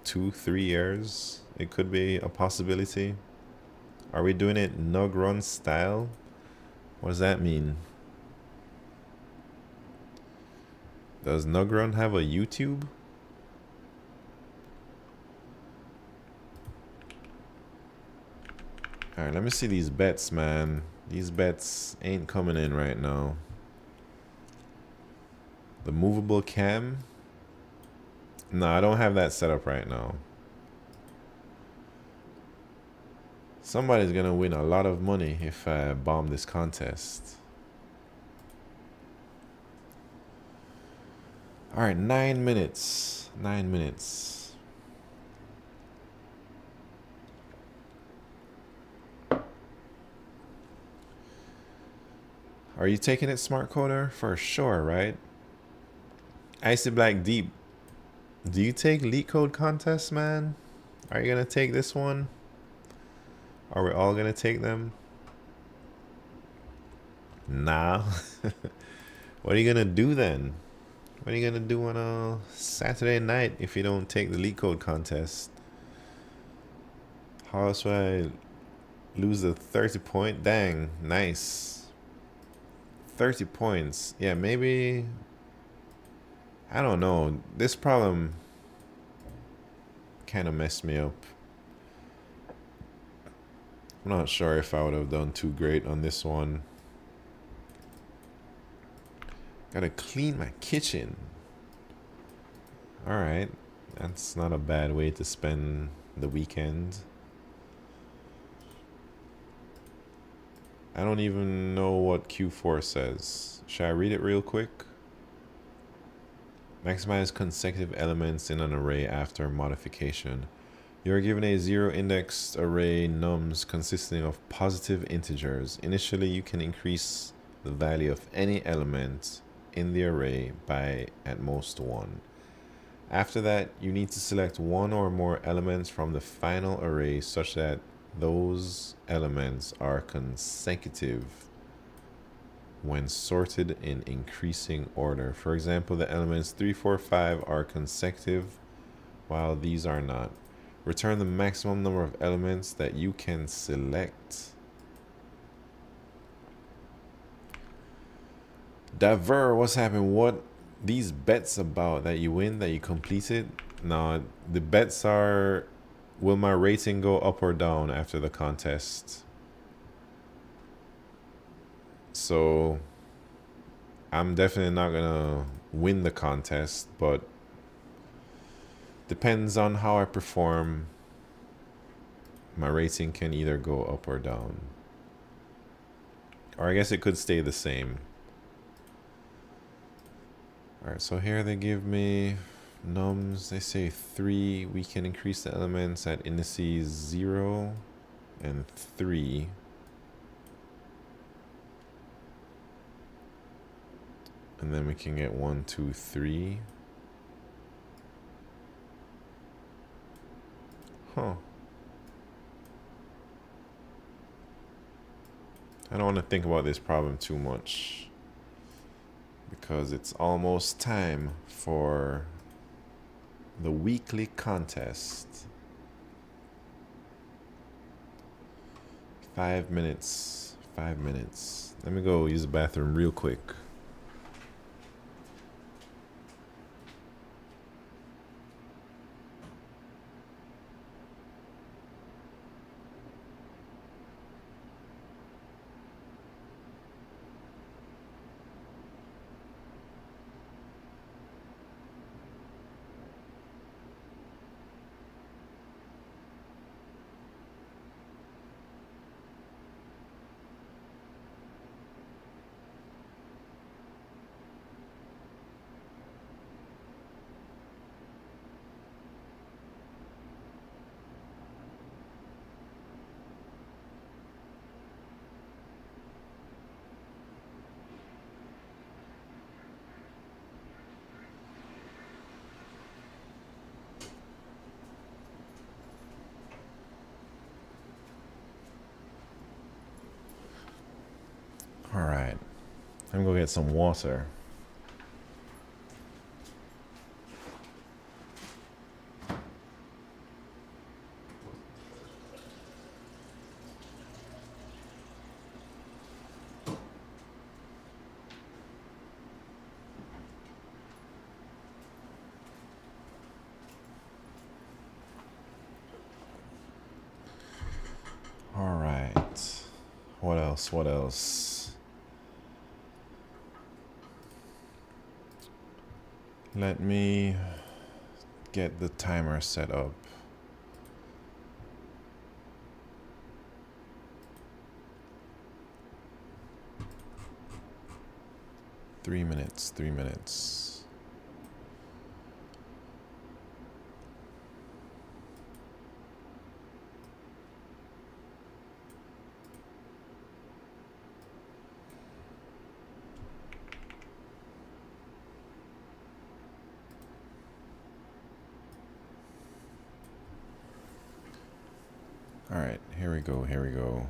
2-3 years it could be a possibility. Are we doing it Nug Run style? What does that mean? Does Nug Run have a YouTube? Alright, let me see these bets, man. These bets ain't coming in right now. The movable cam? No, I don't have that set up right now. Somebody's gonna win a lot of money if I bomb this contest. Alright, 9 minutes. 9 minutes. Are you taking it, Smart Coder? For sure, right? Icy Black Deep. Do you take LeetCode contests, man? Are you gonna take this one? Are we all gonna take them? Nah. What are you gonna do then? What are you gonna do on a Saturday night if you don't take the LeetCode contest? How else would I lose the 30 point? Dang, nice. 30 points. Yeah, maybe. I don't know. This problem kind of messed me up. I'm not sure if I would have done too great on this one. Gotta clean my kitchen. Alright. That's not a bad way to spend the weekend. I don't even know what Q4 says. Should I read it real quick? Maximize consecutive elements in an array after modification. You are given a zero-indexed array nums consisting of positive integers. Initially, you can increase the value of any element in the array by at most 1. After that, you need to select one or more elements from the final array such that those elements are consecutive when sorted in increasing order. For example, the elements 3, 4, 5 are consecutive while these are not. Return the maximum number of elements that you can select. Daver, what's happened? What these bets about that you win, that you completed? No, the bets are, will my rating go up or down after the contest? So I'm definitely not gonna win the contest, but depends on how I perform. My rating can either go up or down. Or I guess it could stay the same. Alright, so here they give me nums. They say 3. We can increase the elements at indices 0 and 3. And then we can get 1, 2, 3. Huh. I don't want to think about this problem too much, because it's almost time for the weekly contest. 5 minutes. 5 minutes. Let me go use the bathroom real quick. All right, I'm gonna go get some water. All right, what else? What else? Let me get the timer set up. Three minutes. All right, here we go.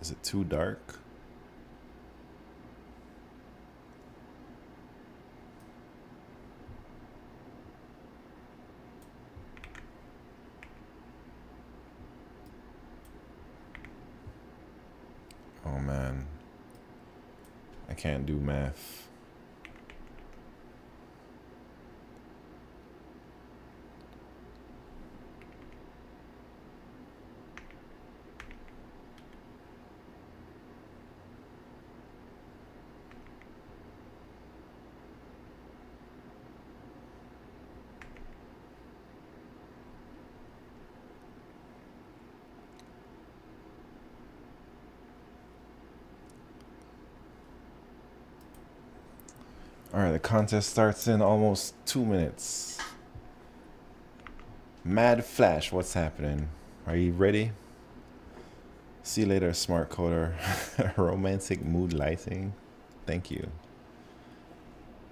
Is it too dark? Oh man, I can't do math. All right, the contest starts in almost 2 minutes. Mad Flash, what's happening? Are you ready? See you later, smart coder. Romantic mood lighting. Thank you.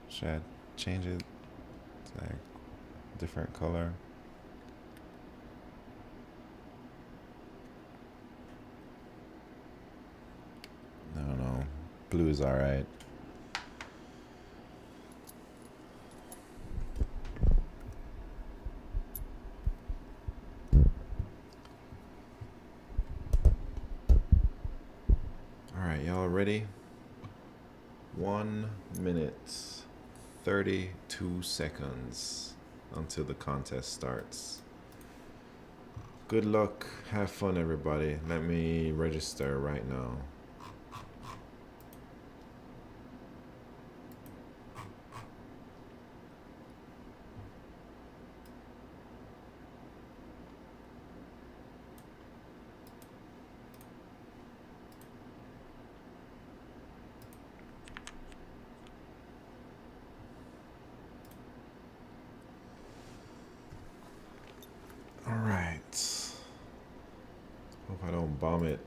Should I change it to like different color? No. Blue is all right. right, y'all ready? 1 minute, 32 seconds until the contest starts. Good luck. Have fun, everybody. Let me register right now. All right. Hope I don't bomb it.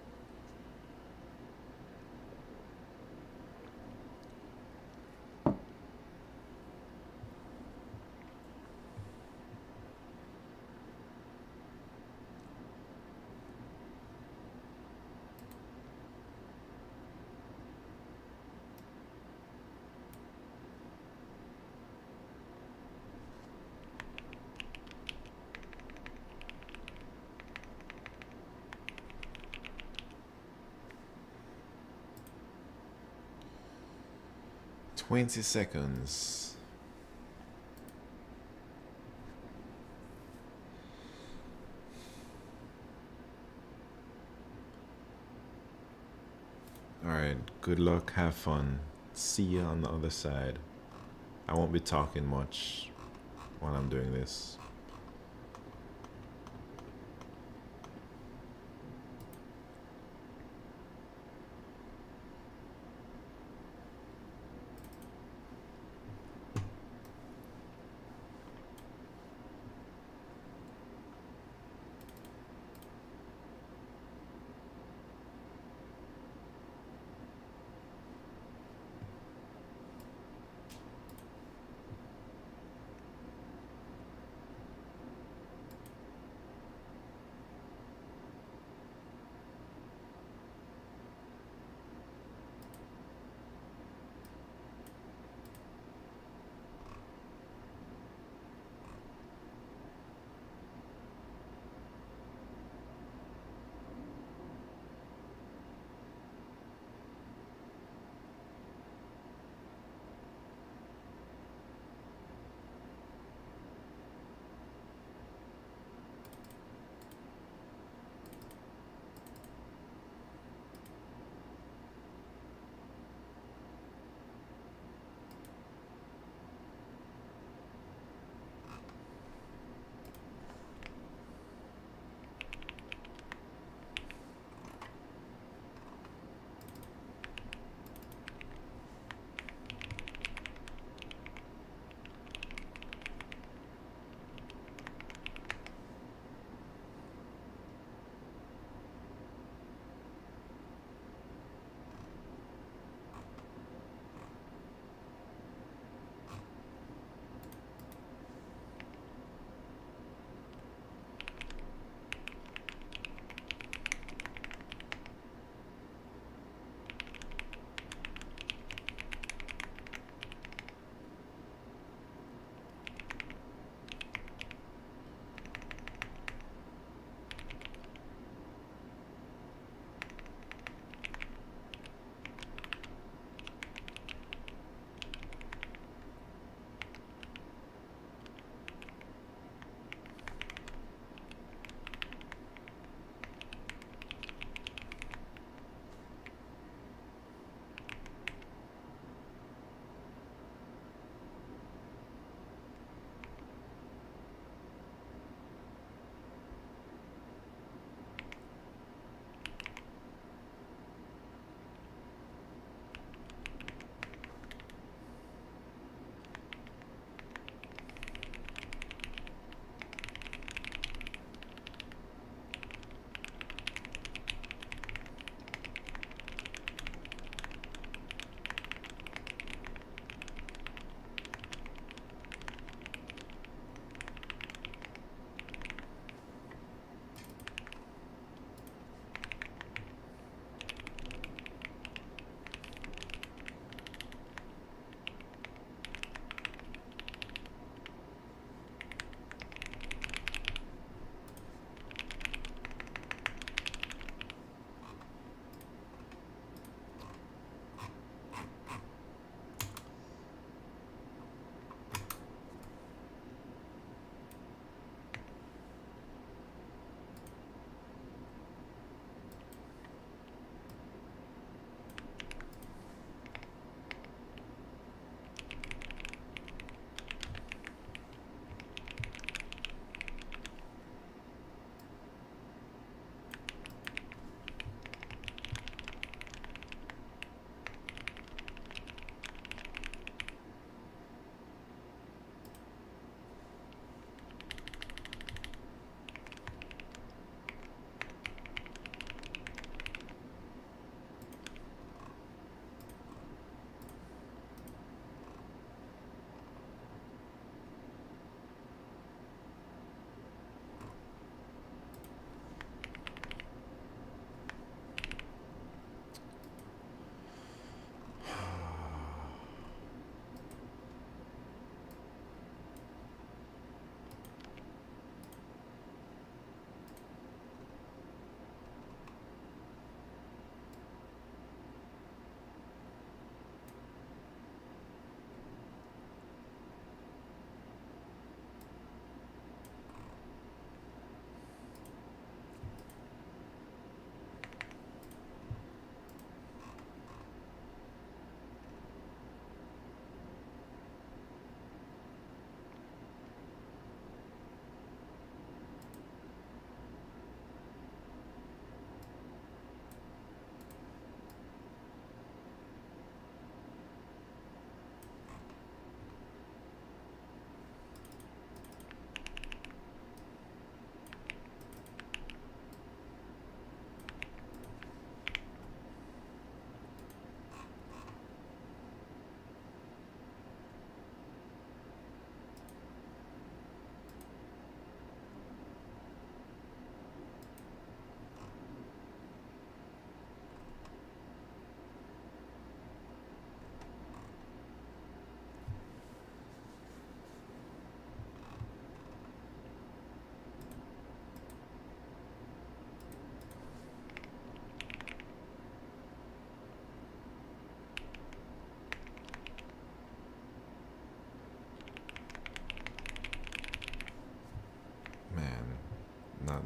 Twenty seconds. All right. Good luck. Have fun. See you on the other side. I won't be talking much while I'm doing this.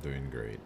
doing great.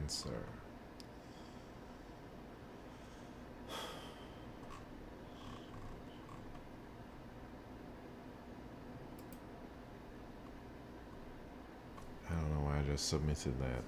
answer. I don't know why I just submitted that.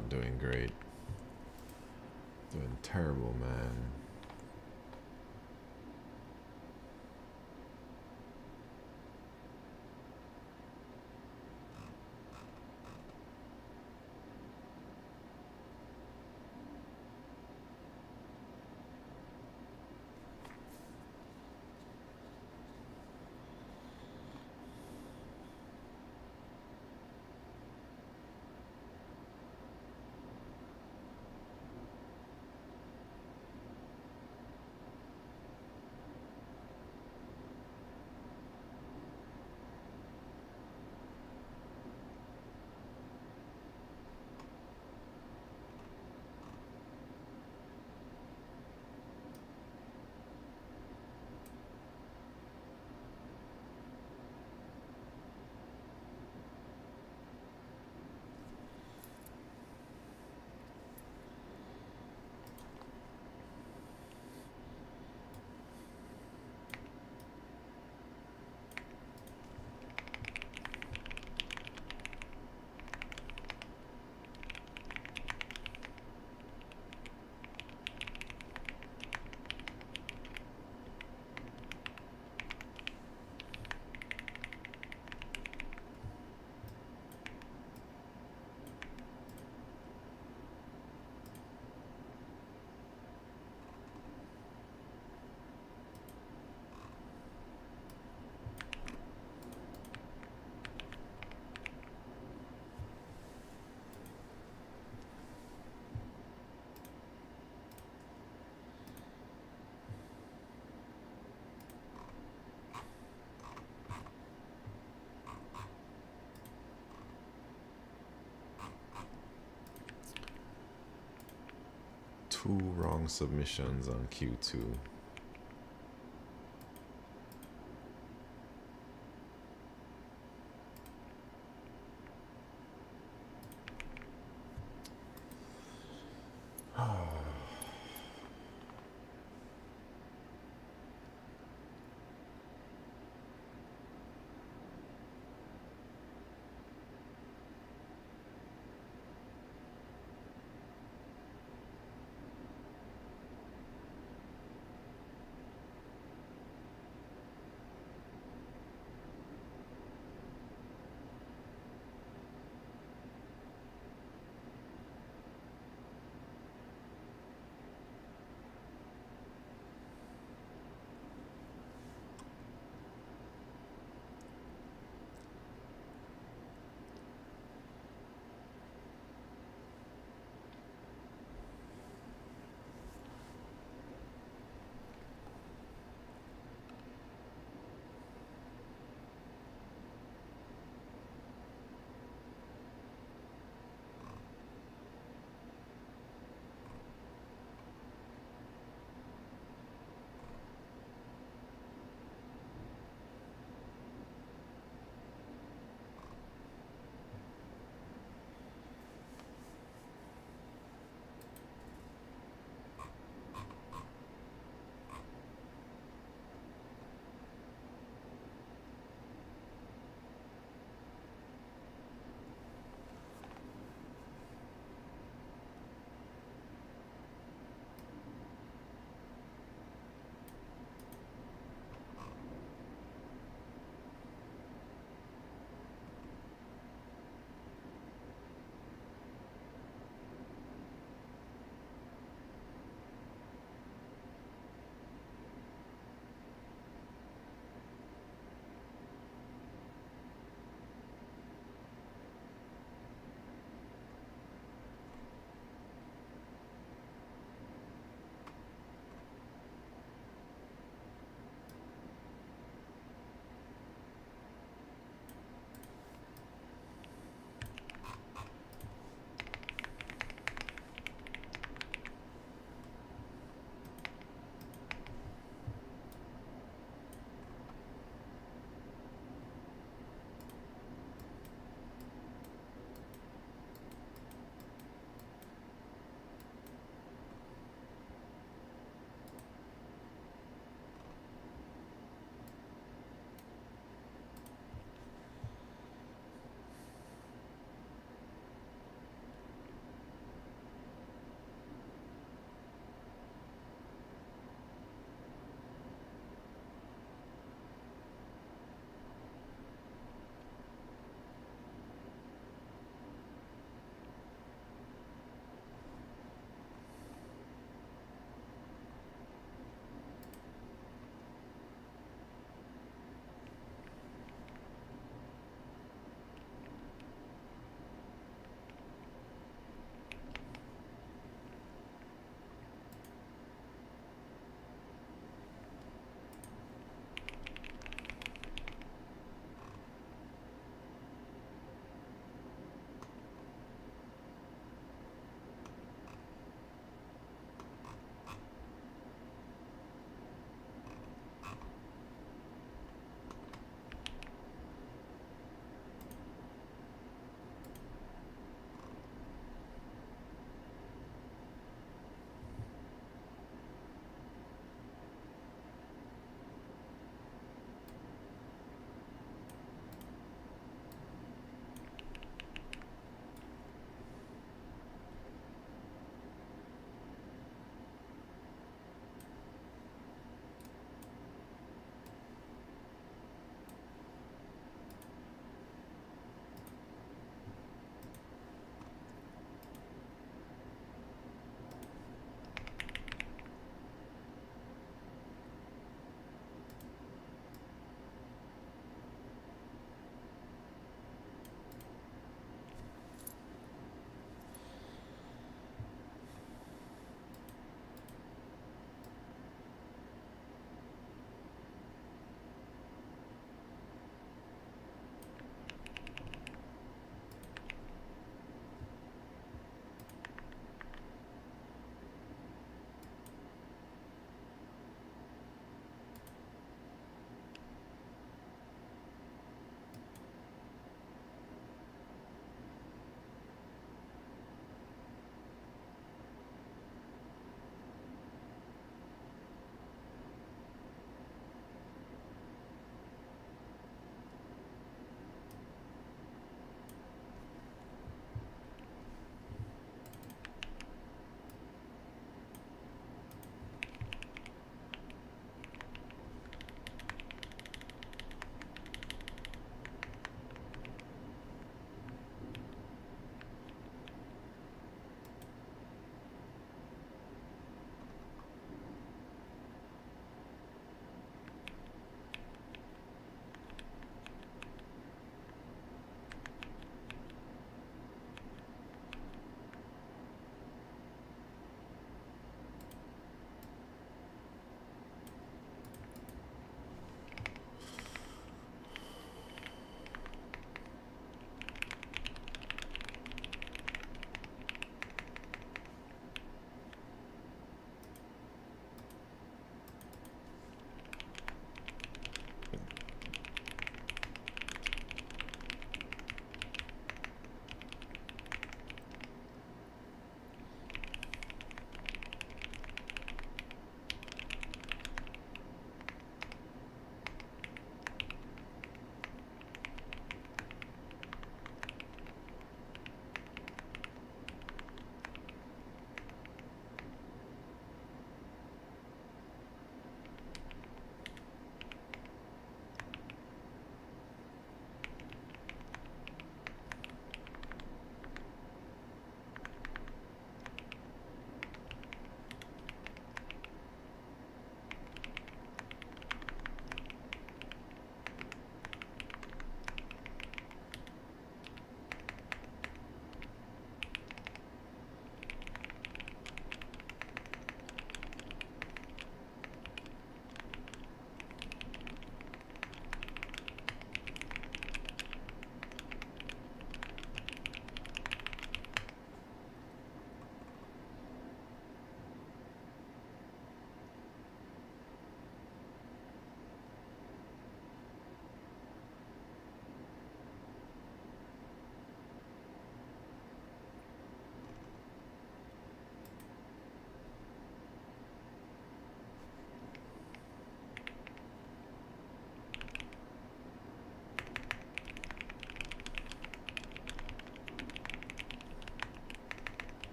Not doing great. Doing terrible, man. Two wrong submissions on Q2.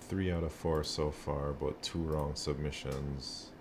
3 out of 4 so far, but 2 wrong submissions.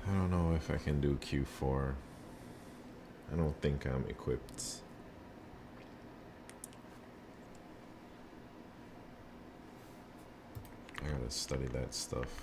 I don't know if I can do Q4. I don't think I'm equipped. I gotta study that stuff.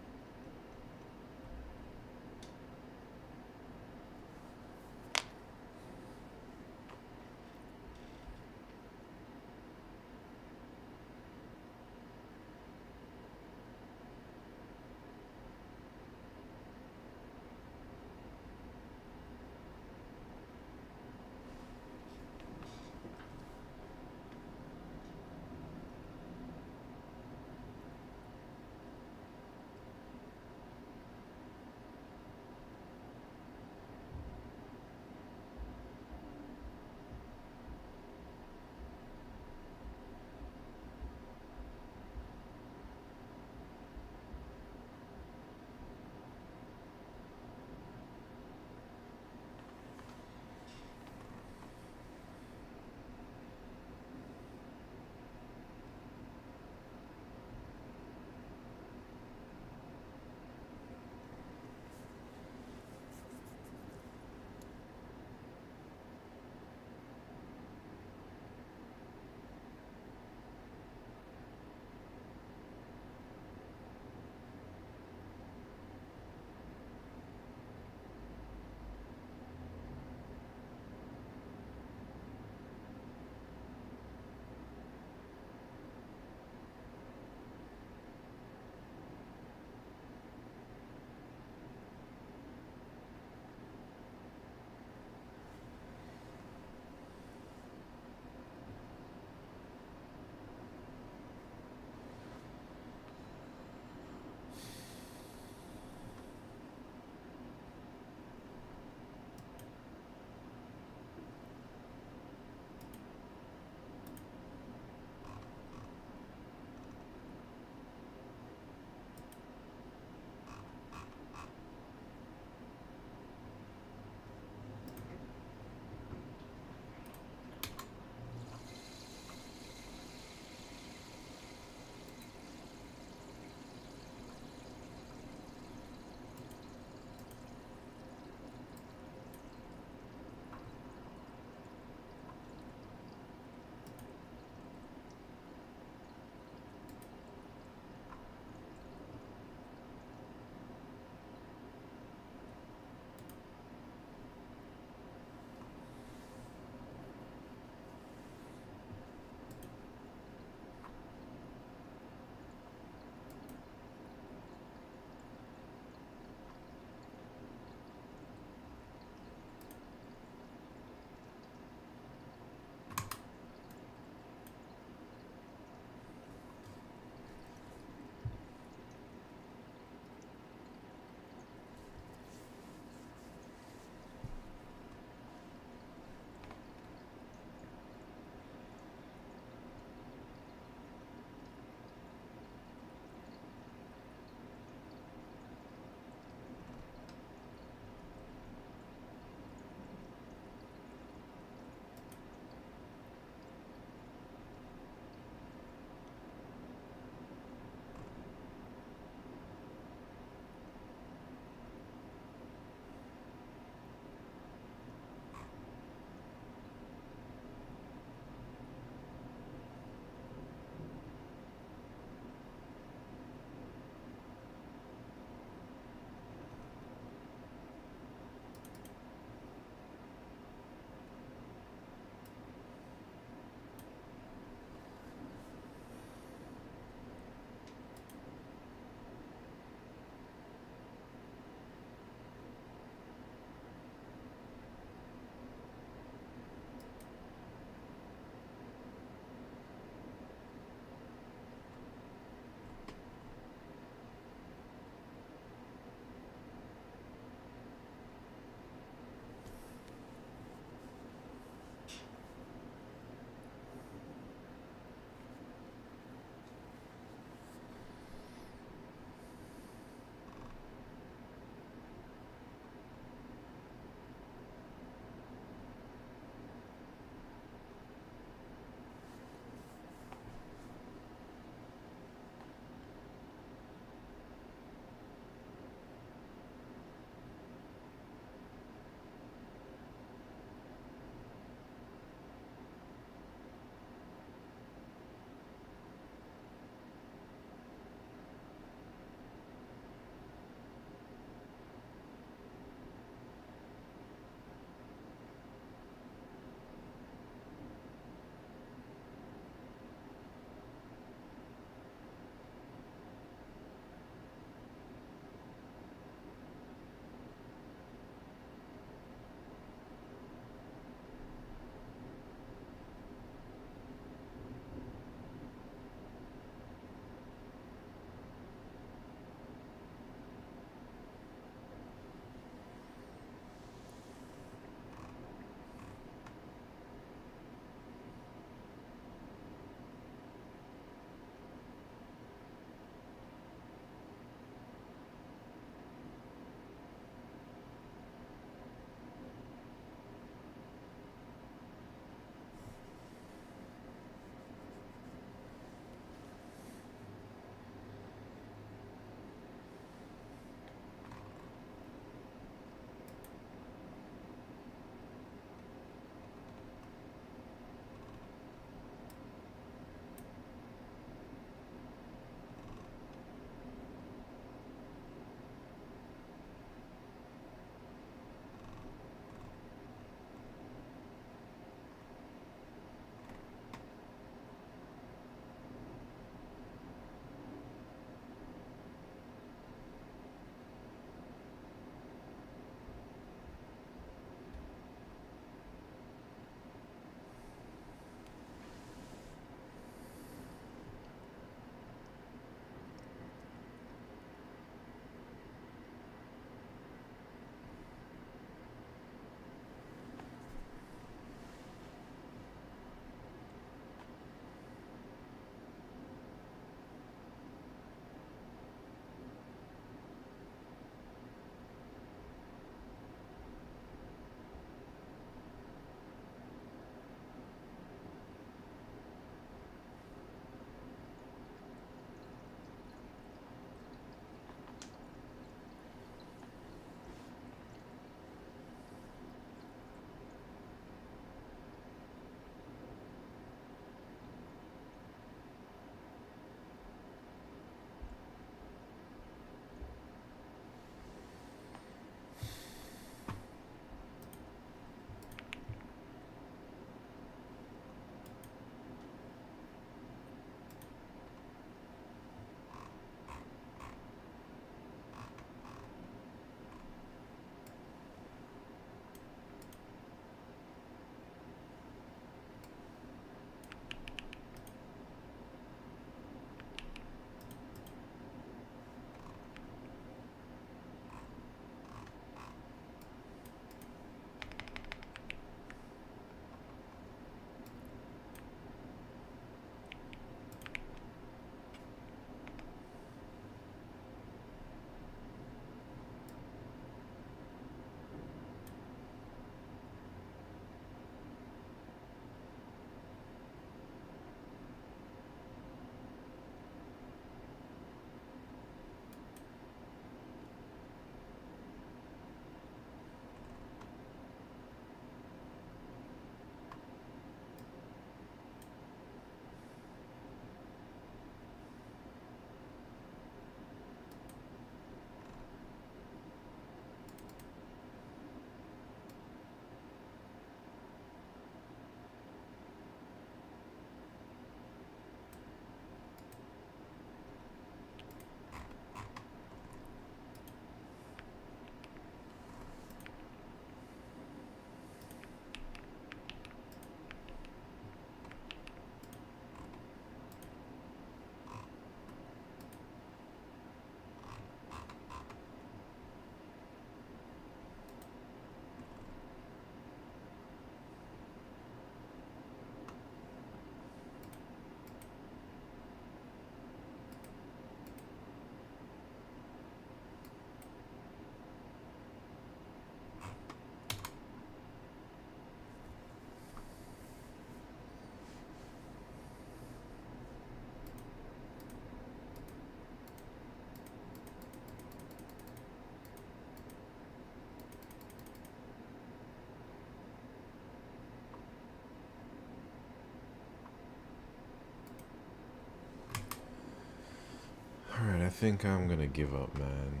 think I'm gonna give up, man.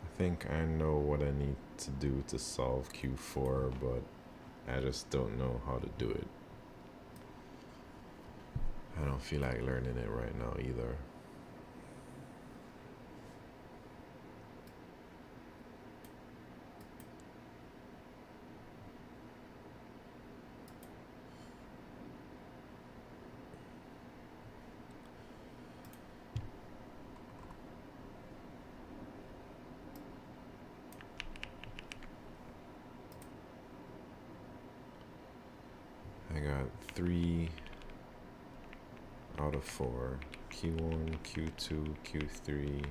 I think I know what I need to do to solve Q4, but I just don't know how to do it. I don't feel like learning it right now either. I got 3 out of 4. Q1, Q2, Q3.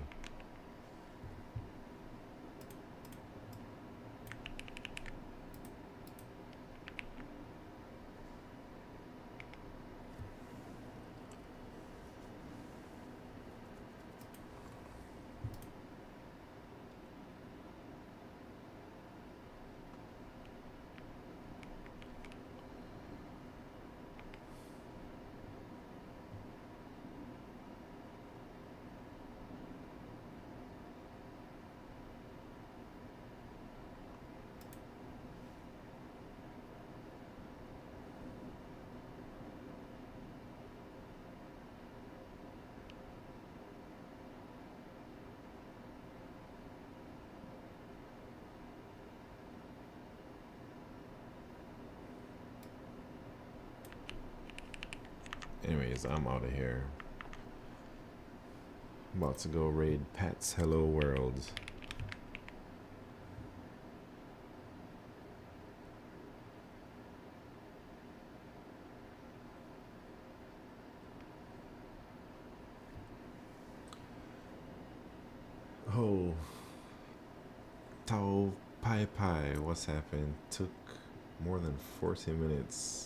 Anyways, I'm out of here. I'm about to go raid Pat's Hello World. Oh, Tao Pai Pai, what's happened? Took more than 40 minutes.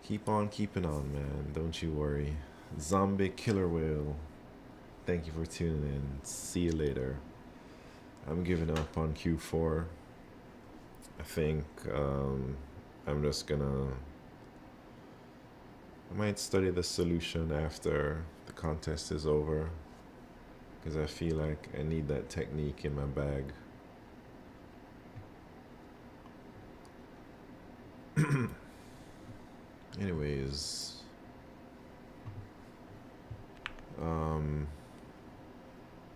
Keep on keeping on, man. Don't you worry. Zombie Killer Whale, thank you for tuning in. See you later. I'm giving up on Q4. I think I'm just gonna. I might study the solution after the contest is over, because I feel like I need that technique in my bag. Anyways, man,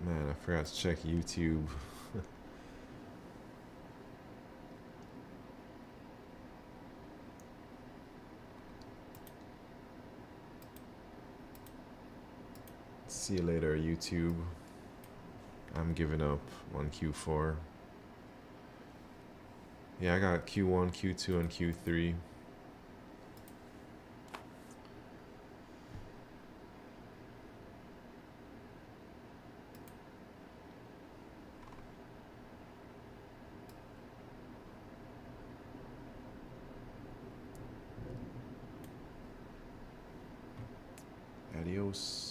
I forgot to check YouTube. See you later, YouTube. I'm giving up on Q4. Yeah, I got Q1, Q2, and Q3. Adios.